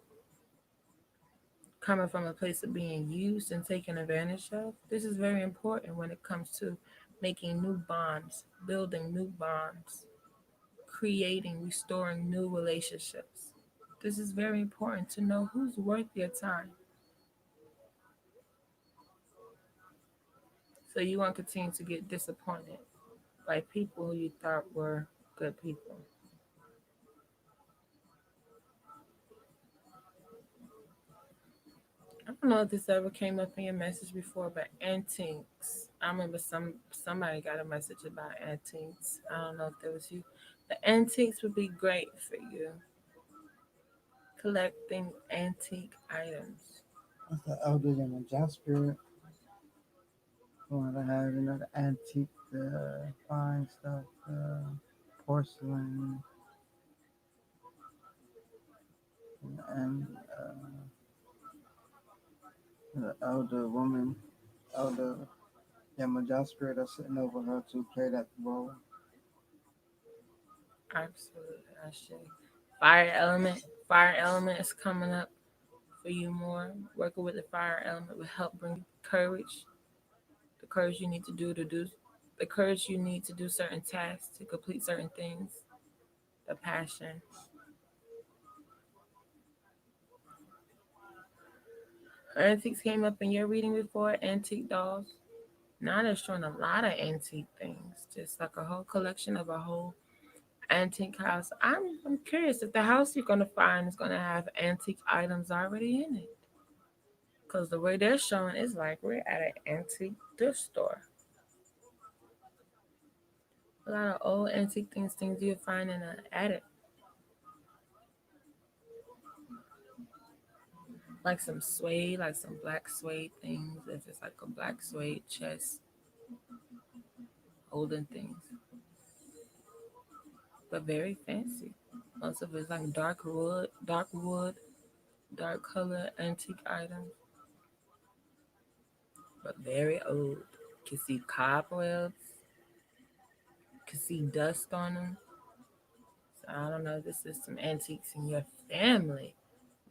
Coming from a place of being used and taken advantage of, this is very important when it comes to making new bonds, building new bonds, creating, restoring new relationships. This is very important to know who's worth your time. So you won't continue to get disappointed by people who you thought were good people. I don't know if this ever came up in your message before, but antiques. I remember somebody got a message about antiques. I don't know if that was you. The antiques would be great for you. Collecting antique items. That's the elder and Jasper. Want to have, the antique, the fine stuff, porcelain, and the elder woman, elder Yamaja spirit that's sitting over her to play that role. Absolutely, I should. Fire element. Fire element is coming up for you more. Working with the fire element will help bring courage. The courage you need to do the courage you need to do certain tasks, to complete certain things. The passion. Antiques came up in your reading before, antique dolls. Now they're showing a lot of antique things, just like a whole collection of a whole antique house. I'm curious if the house you're gonna find is gonna have antique items already in it. Cause the way they're showing is like we're at an antique thrift store. A lot of old antique things you'll find in an attic. Like some suede, like some black suede things. If it's like a black suede chest holding things. But very fancy. Most of it's like wood, dark color antique items, but very old. You can see cobwebs, you can see dust on them. So I don't know, this is some antiques in your family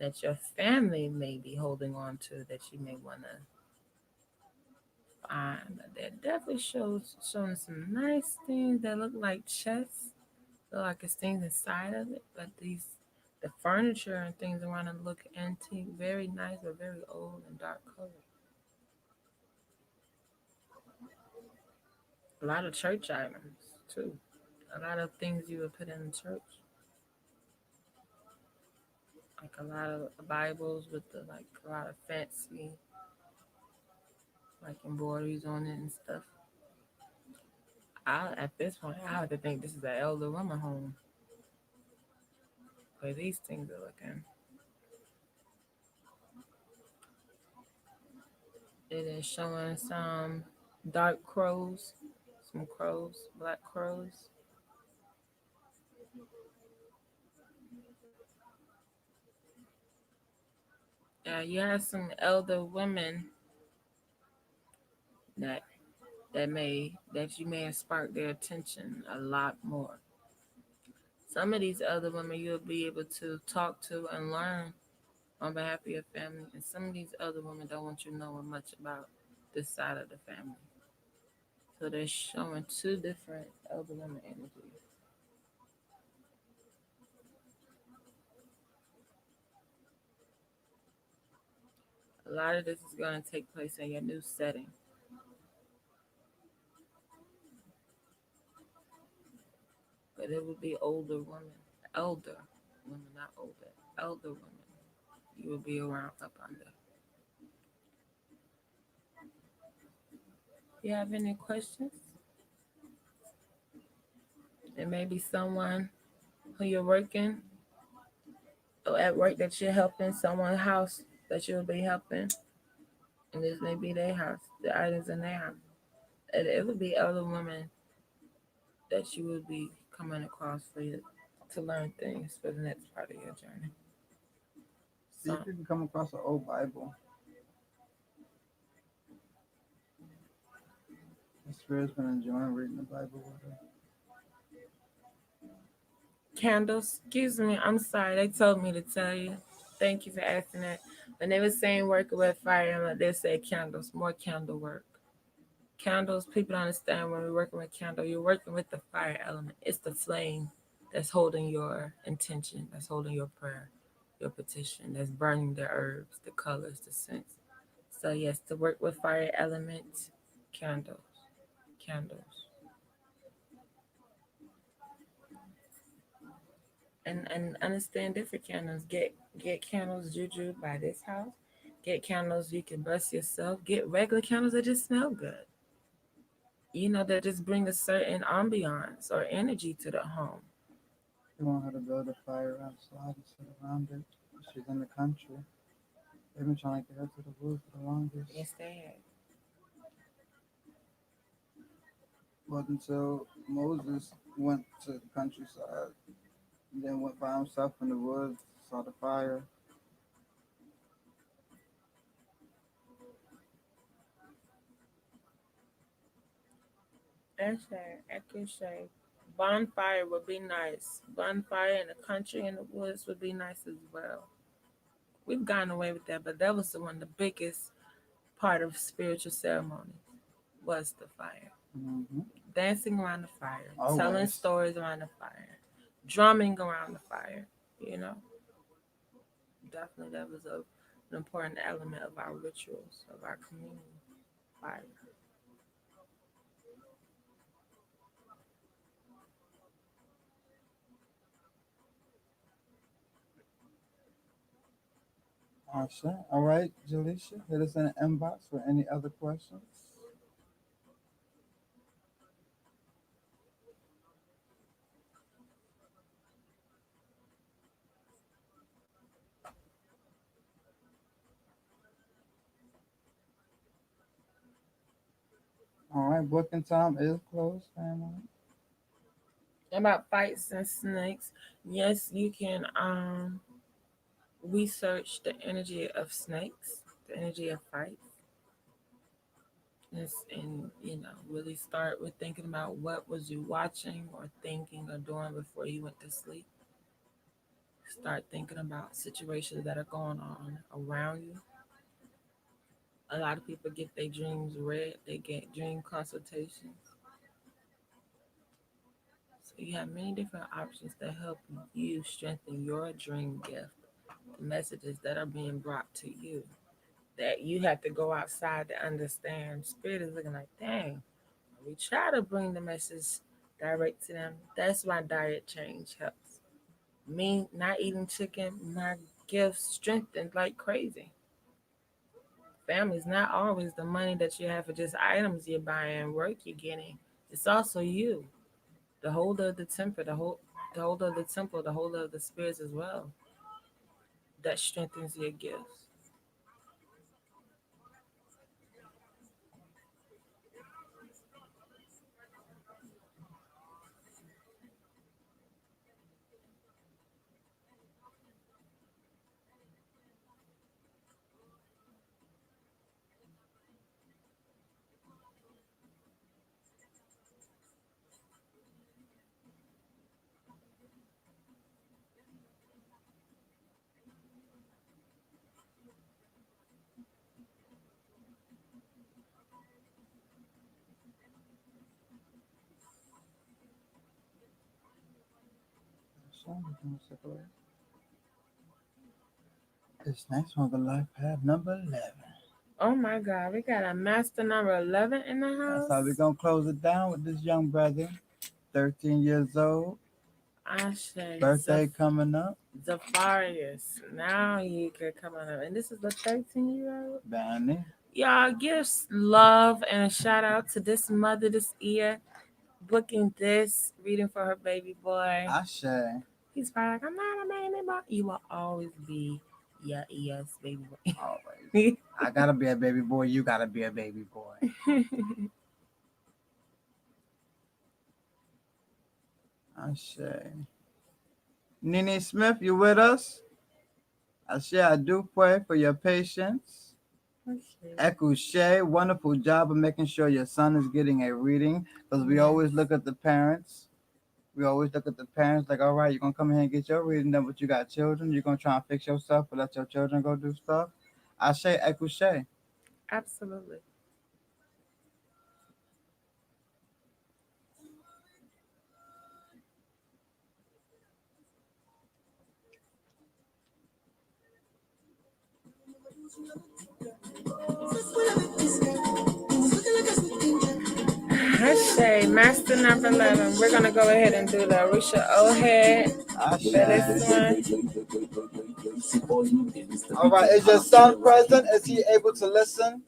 that your family may be holding on to that you may want to find. But that definitely showing some nice things that look like chests, look like it's things inside of it. But the furniture and things around it look antique, very nice, but very old and dark color. A lot of church items too. A lot of things you would put in the church. Like a lot of Bibles with like a lot of fancy like embroideries on it and stuff. At this point I have to think this is an elder woman home. Where these things are looking. It is showing some dark crows, some crows, black crows. You have some elder women that that you may have sparked their attention a lot more. Some of these other women you'll be able to talk to and learn on behalf of your family, and some of these other women don't want you knowing much about this side of the family. So they're showing two different elder women energies. A lot of this is going to take place in your new setting. But it would be elder women, not older, elder women. You will be around up under. You have any questions? There may be someone who you're working or at work that you're helping, someone's house that you'll be helping, and this may be their house, the items in their house. And it would be other women that you would be coming across for you to learn things for the next part of your journey. See if you can come across an old Bible. The spirit's been enjoying reading the Bible with her. candles. Excuse me. I'm sorry. They told me to tell you. Thank you for asking that. When they were saying working with fire, they said candles, more candle work. Candles, people don't understand when we're working with candle, you're working with the fire element. It's the flame that's holding your intention, that's holding your prayer, your petition, that's burning the herbs, the colors, the scents. So yes, to work with fire element, candles, candles. And understand different candles. Get candles juju by this house. Get candles you can bless yourself. Get regular candles that just smell good. That just bring a certain ambiance or energy to the home. You want her to build a fire outside instead of around it. She's in the country. They've been trying to get her to the woods for the longest. Yes, they have. But until Moses went to the countryside, and then went by himself in the woods, saw the fire. Actually, bonfire would be nice. Bonfire in the country in the woods would be nice as well. We've gotten away with that, but that was the one the biggest part of spiritual ceremony was the fire. Mm-hmm. Dancing around the fire, Always. telling stories around the fire, drumming around the fire. Definitely that was an important element of our rituals, of our community. Fire. Awesome. All right, Jaleisha, hit us in the inbox for any other questions. All right, booking time is closed, family. About fights and snakes, yes, you can research the energy of snakes, the energy of fights. Yes, and really start with thinking about what was you watching or thinking or doing before you went to sleep. Start thinking about situations that are going on around you. A lot of people get their dreams read, they get dream consultations. So you have many different options that help you strengthen your dream gift, the messages that are being brought to you that you have to go outside to understand. Spirit is looking like, dang, we try to bring the message direct to them. That's why diet change helps. Me not eating chicken, my gifts strengthened like crazy. Family's not always the money that you have for just items you're buying, work you're getting. It's also you, the holder of the temper, the holder of the temple, the holder of the spirits as well. That strengthens your gifts. So, this next one, the life path number 11. Oh my God, we got a master number 11 in the house. That's how we're going to close it down with this young brother, 13 years old. Ashe. Birthday coming up. Zafarius. Now you could come on up. And this is the 13-year-old. Danny. Y'all give love and a shout out to this mother this year booking this reading for her baby boy. Ashe. He's probably like, I'm not a baby boy. You will always be yes, baby boy. Always. I gotta be a baby boy. You gotta be a baby boy. Ashe. Nene Smith, you with us? Ashe, I do pray for your patience. Echo Shay, wonderful job of making sure your son is getting a reading because we always look at the parents. We always look at the parents like, all right, you're gonna come here and get your reading done, but you got children. You're gonna try and fix yourself, but let your children go do stuff. I say, Ekuche. Absolutely. Hashay, master number 11. We're going to go ahead and do the Arisha Ohead for this one. All right, is your son present? Is he able to listen?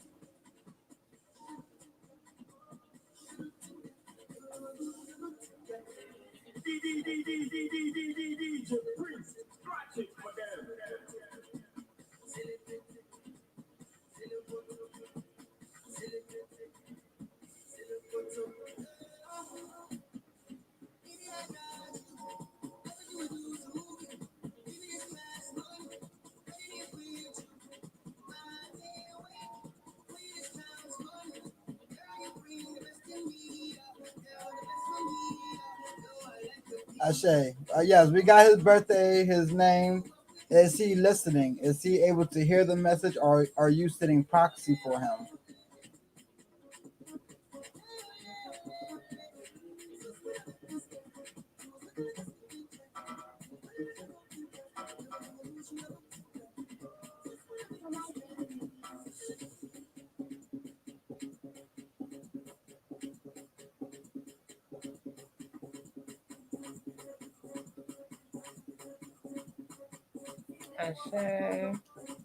Ashay. Yes, we got his birthday, his name. Is he listening? Is he able to hear the message, or are you sitting proxy for him?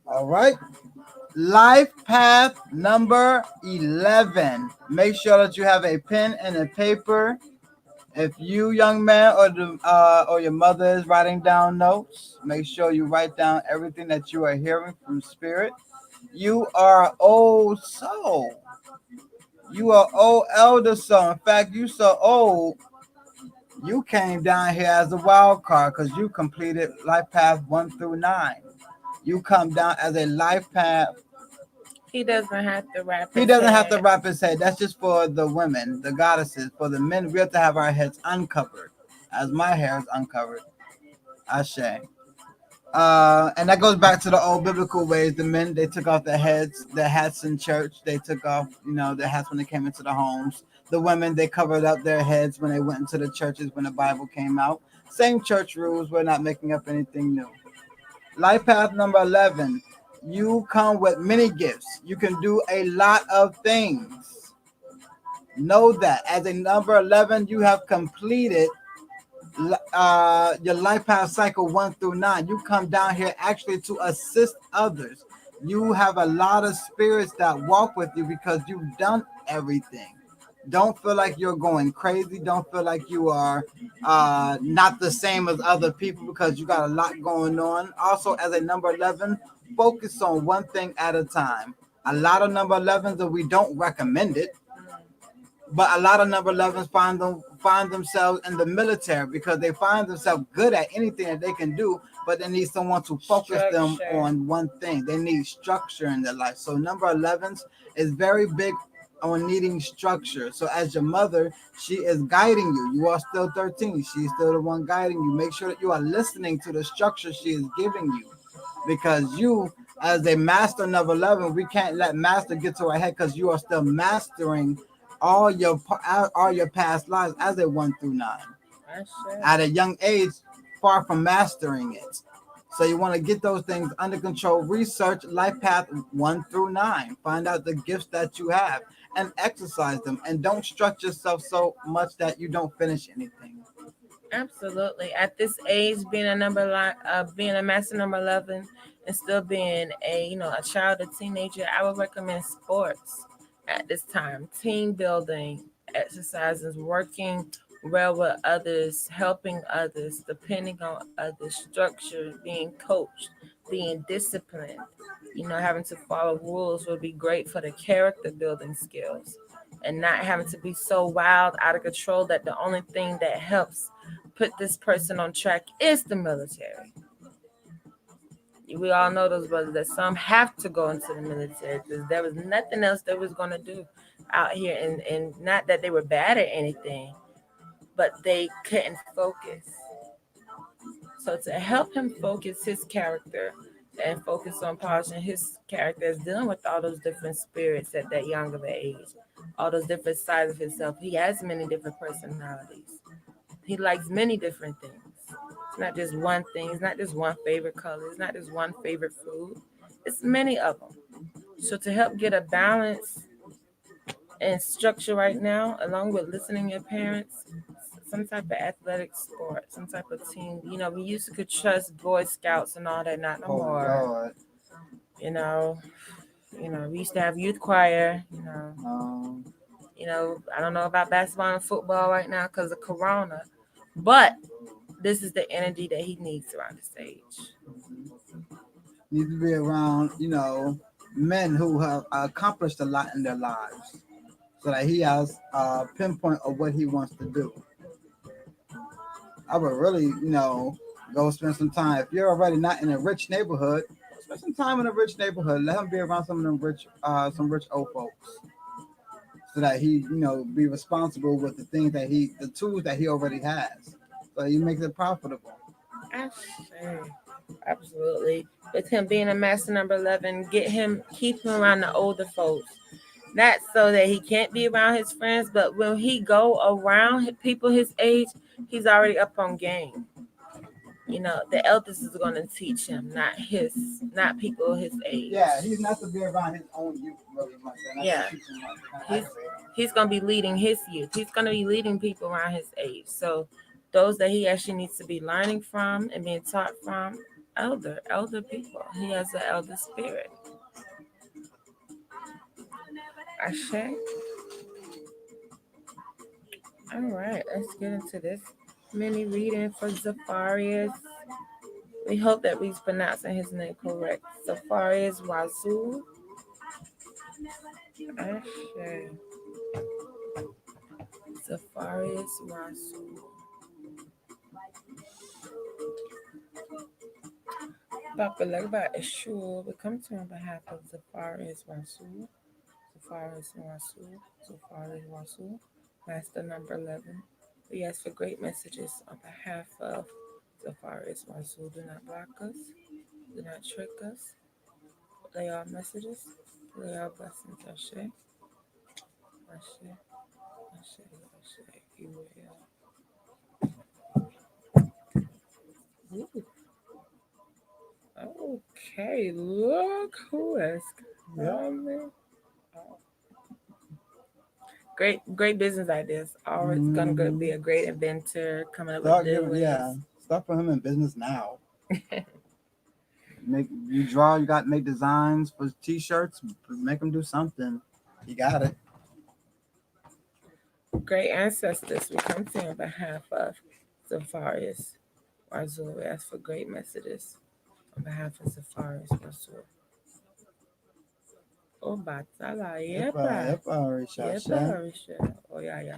All right. Life path number 11. Make sure that you have a pen and a paper. If you, young man, or your mother is writing down notes, make sure you write down everything that you are hearing from Spirit. You are old soul. You are old elder soul. In fact, you so old. You came down here as a wild card because you completed life path 1 through 9. You come down as a life path. He doesn't have to wrap his head. That's just for the women, the goddesses. For the men, we have to have our heads uncovered, as my hair is uncovered. Ashe. And that goes back to the old biblical ways. The men, they took off their hats in church. They took off, their hats when they came into the homes. The women, they covered up their heads when they went into the churches when the Bible came out. Same church rules. We're not making up anything new. Life path number 11. You come with many gifts. You can do a lot of things. Know that as a number 11, you have completed your life path cycle 1 through 9. You come down here actually to assist others. You have a lot of spirits that walk with you because you've done everything. Don't feel like you're going crazy. Don't feel like you are not the same as other people because you got a lot going on. Also, as a number 11, focus on one thing at a time. A lot of number 11s that we don't recommend it, but a lot of number 11s find themselves in the military because they find themselves good at anything that they can do, but they need someone to focus them on one thing. They need structure in their life. So number 11s is very big on needing structure. So as your mother, she is guiding you. You are still 13. She's still the one guiding you. Make sure that you are listening to the structure she is giving you. Because you, as a master number 11, we can't let master get to our head because you are still mastering all your past lives as a 1 through 9. At a young age, far from mastering it. So you want to get those things under control. Research life path 1 through 9. Find out the gifts that you have and exercise them. And don't structure yourself so much that you don't finish anything. Absolutely. At this age, being a master number 11 and still being a child, a teenager, I would recommend sports at this time. Team building, exercises, working well with others, helping others, depending on others, structure, being coached, being disciplined, having to follow rules would be great for the character building skills and not having to be so wild, out of control that the only thing that helps put this person on track is the military. We all know those brothers that some have to go into the military because there was nothing else they was going to do out here. And not that they were bad at anything, but they couldn't focus. So to help him focus his character and focus on polishing his character is dealing with all those different spirits at that young of an age, all those different sides of himself. He has many different personalities. He likes many different things. It's not just one thing. It's not just one favorite color. It's not just one favorite food. It's many of them. So to help get a balance and structure right now, along with listening to your parents, some type of athletic sport, some type of team. We used to could trust Boy Scouts and all that, not no more. God. You know, we used to have youth choir. I don't know about basketball and football right now because of Corona, but this is the energy that he needs around the stage. Needs to be around, men who have accomplished a lot in their lives, so that he has a pinpoint of what he wants to do. I would really, go spend some time. If you're already not in a rich neighborhood, spend some time in a rich neighborhood. Let him be around some of them some rich old folks, so that he, be responsible with the things the tools that he already has, so he makes it profitable. Absolutely. With him being a master number 11, keep him around the older folks. Not so that he can't be around his friends, but when he go around people his age, he's already up on game. The elders is going to teach him, not people his age. Yeah, he's not to be around his own youth really much. Yeah, he's going to be leading his youth. He's going to be leading people around his age. So those that he actually needs to be learning from and being taught from, elder people. He has an elder spirit. Ashe. All right, let's get into this mini reading for Zafarias. We hope that we're pronouncing his name correct. Zafarias Wazoo. Ashe. Zafarias Wazoo. Papa Legba Eshul, we come to you on behalf of Zafarias Wazoo. Zafarias Wazoo. Master number 11. We ask for great messages on behalf of Zafarias Wazoo. Do not block us. Do not trick us. They are messages. They are blessings. Ashe. Ashe. Ashe. Ashe. You will. Okay, look who is coming. Great business ideas. Always gonna be a great inventor, coming up with new ways. Yeah, start for him in business now. You draw. You got to make designs for T-shirts. Make them do something. You got it. Great ancestors, we come to you on behalf of Zafarias Wazoo. We ask for great messages on behalf of Zafarias Wazoo. Oh, Batala, yepa. Oh, yeah.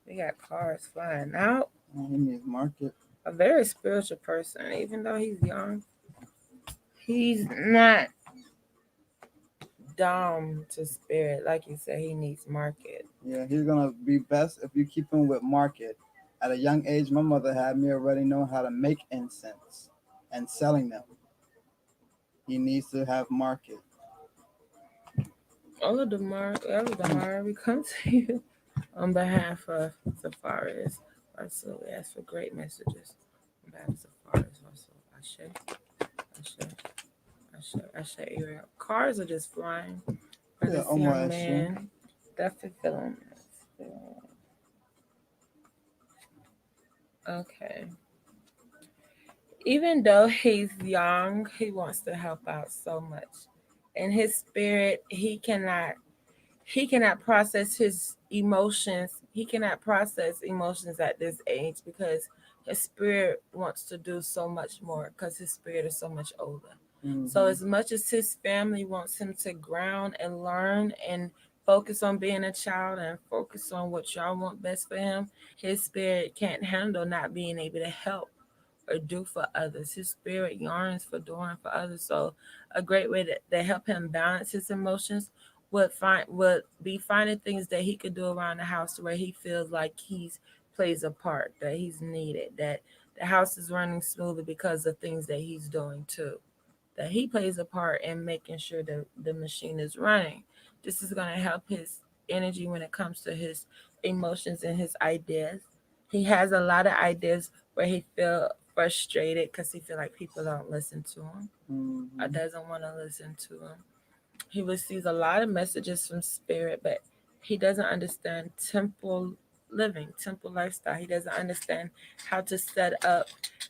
We got cars flying out. He needs market. A very spiritual person, even though he's young. He's not dumb to spirit. Like you said, he needs market. Yeah, he's going to be best if you keep him with market. At a young age, my mother had me already know how to make incense and selling them. He needs to have market. Damar, we come to you on behalf of Zafarias. So we ask for great messages on behalf of Zafarias. Ashe. Cars are just flying. For this young man. Definitely feeling this. Okay. Even though he's young, he wants to help out so much. In his spirit, he cannot process his emotions. He cannot process emotions at this age because his spirit wants to do so much more because his spirit is so much older. Mm-hmm. So as much as his family wants him to ground and learn and focus on being a child and focus on what y'all want best for him, his spirit can't handle not being able to help or do for others. His spirit yearns for doing for others. So a great way to help him balance his emotions would be finding things that he could do around the house where he feels like he's plays a part, that he's needed, that the house is running smoothly because of things that he's doing too. That he plays a part in making sure that the machine is running. This is going to help his energy when it comes to his emotions and his ideas. He has a lot of ideas where he feel frustrated because he feel like people don't listen to him or doesn't want to listen to him. He receives a lot of messages from spirit, but he doesn't understand temple living, temple lifestyle. He doesn't understand how to set up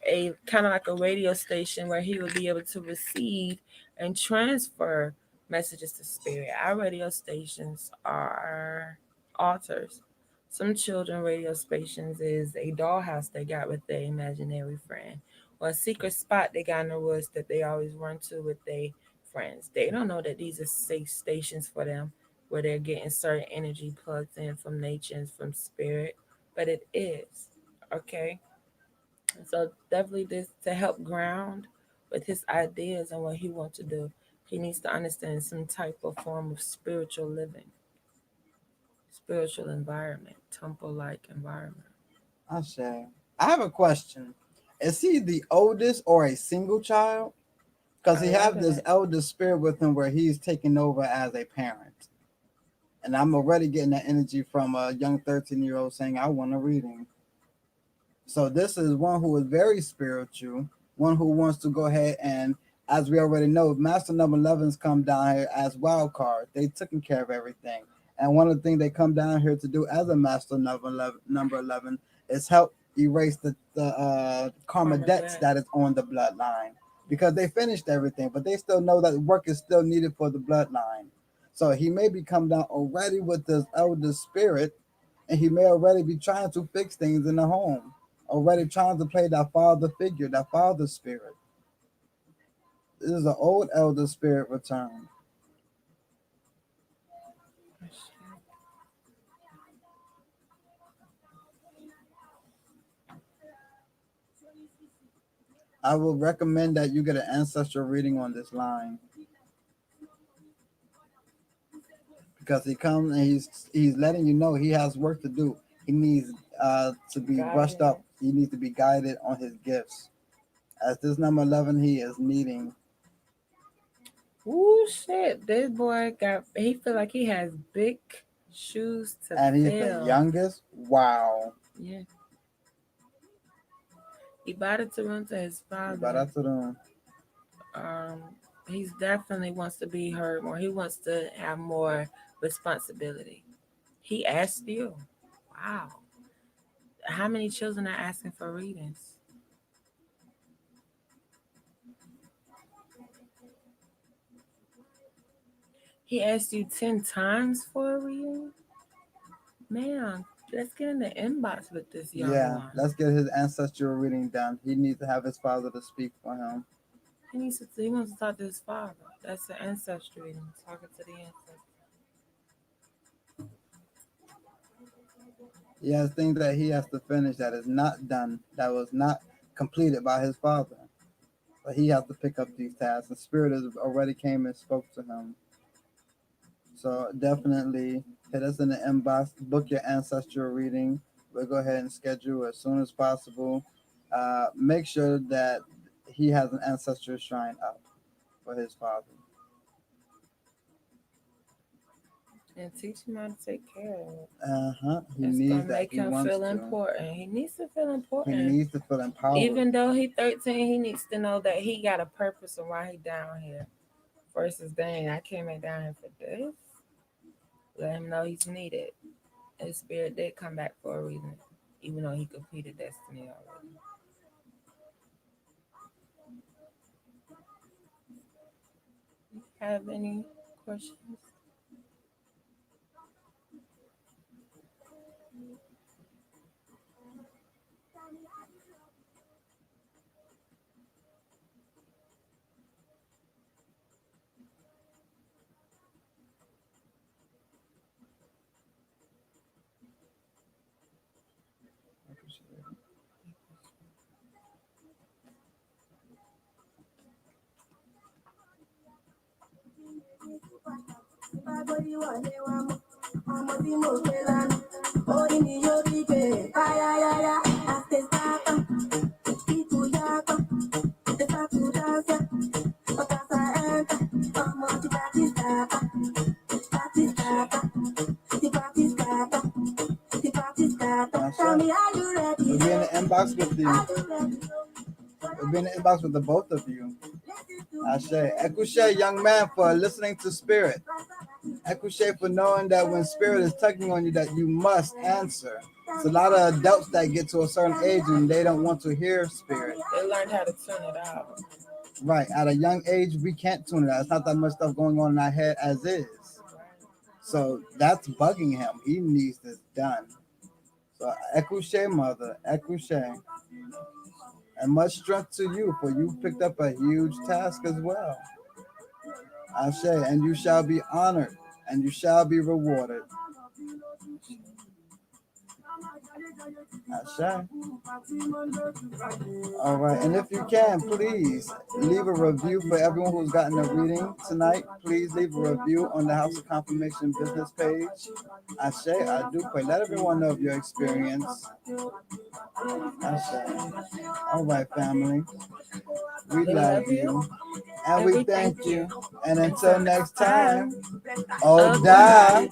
a kind of like a radio station where he would be able to receive and transfer messages to spirit. Our radio stations are altars. Some children radio stations is a dollhouse they got with their imaginary friend, or a secret spot they got in the woods that they always run to with their friends. They don't know that these are safe stations for them where they're getting certain energy plugged in from nature and from spirit, but it is. Okay. So definitely this to help ground with his ideas and what he wants to do. He needs to understand some type of form of spiritual living, spiritual environment, temple-like environment. I say. I have a question. Is he the oldest or a single child? Because he have this elder spirit with him where he's taking over as a parent. And I'm already getting that energy from a young 13-year-old saying, I want a reading. So this is one who is very spiritual, one who wants to go ahead and, as we already know, Master Number 11s come down here as wild cards. They taking care of everything. And one of the things they come down here to do as a Master number 11 is help erase the karma debts that is on the bloodline. Because they finished everything, but they still know that work is still needed for the bloodline. So he may be come down already with this elder spirit, and he may already be trying to fix things in the home, already trying to play that father figure, that father spirit. This is an old elder spirit return. I will recommend that you get an ancestral reading on this line. Because he comes and he's letting you know he has work to do. He needs to be brushed up. He needs to be guided on his gifts. As this number 11, he is needing. Ooh, shit. This boy he feel like he has big shoes to fill. And he's the youngest? Wow. Yeah. He bought it to run to his father. He's definitely wants to be heard more. He wants to have more responsibility. He asked you. Wow. How many children are asking for readings? He asked you 10 times for a reading? Man, let's get in the inbox with this young one. Let's get his ancestral reading done. He needs to have his father to speak for him. He wants to talk to his father. That's the ancestry reading, talking to the ancestors. He has things that he has to finish that is not done, that was not completed by his father. But he has to pick up these tasks. The spirit has already came and spoke to him. So definitely hit us in the inbox, book your ancestral reading. We'll go ahead and schedule as soon as possible. Make sure that he has an ancestral shrine up for his father. And teach him how to take care of it. He needs that. Make him feel important. He needs to feel important. He needs to feel empowered. Even though he's 13, he needs to know that he got a purpose and why he down here. Versus, dang, I came down here for this. Let him know he's needed. His spirit did come back for a reason, even though he completed destiny already. You have any questions? Body one day, one more, tí mo gbé lánàá. We'll be in the inbox with you. We'll be in the inbox with the both of you. Ashe. Ekushe, young man, for listening to Spirit. Ekushe, for knowing that when Spirit is tugging on you, that you must answer. It's a lot of adults that get to a certain age and they don't want to hear Spirit. They learned how to tune it out. Right. At a young age, we can't tune it out. It's not that much stuff going on in our head as is. So that's bugging him. He needs this done. So Ekushe, mother, Ekushe. And much strength to you, for you picked up a huge task as well. Ashe, and you shall be honored, and you shall be rewarded. Ashe. All right, and if you can, please leave a review for everyone who's gotten a reading tonight. Please leave a review on the House of Confirmation business page. Ashe, I do pray. Let everyone know of your experience. Ashe. All right, family. We love you, and we thank you. And until next time, Oda.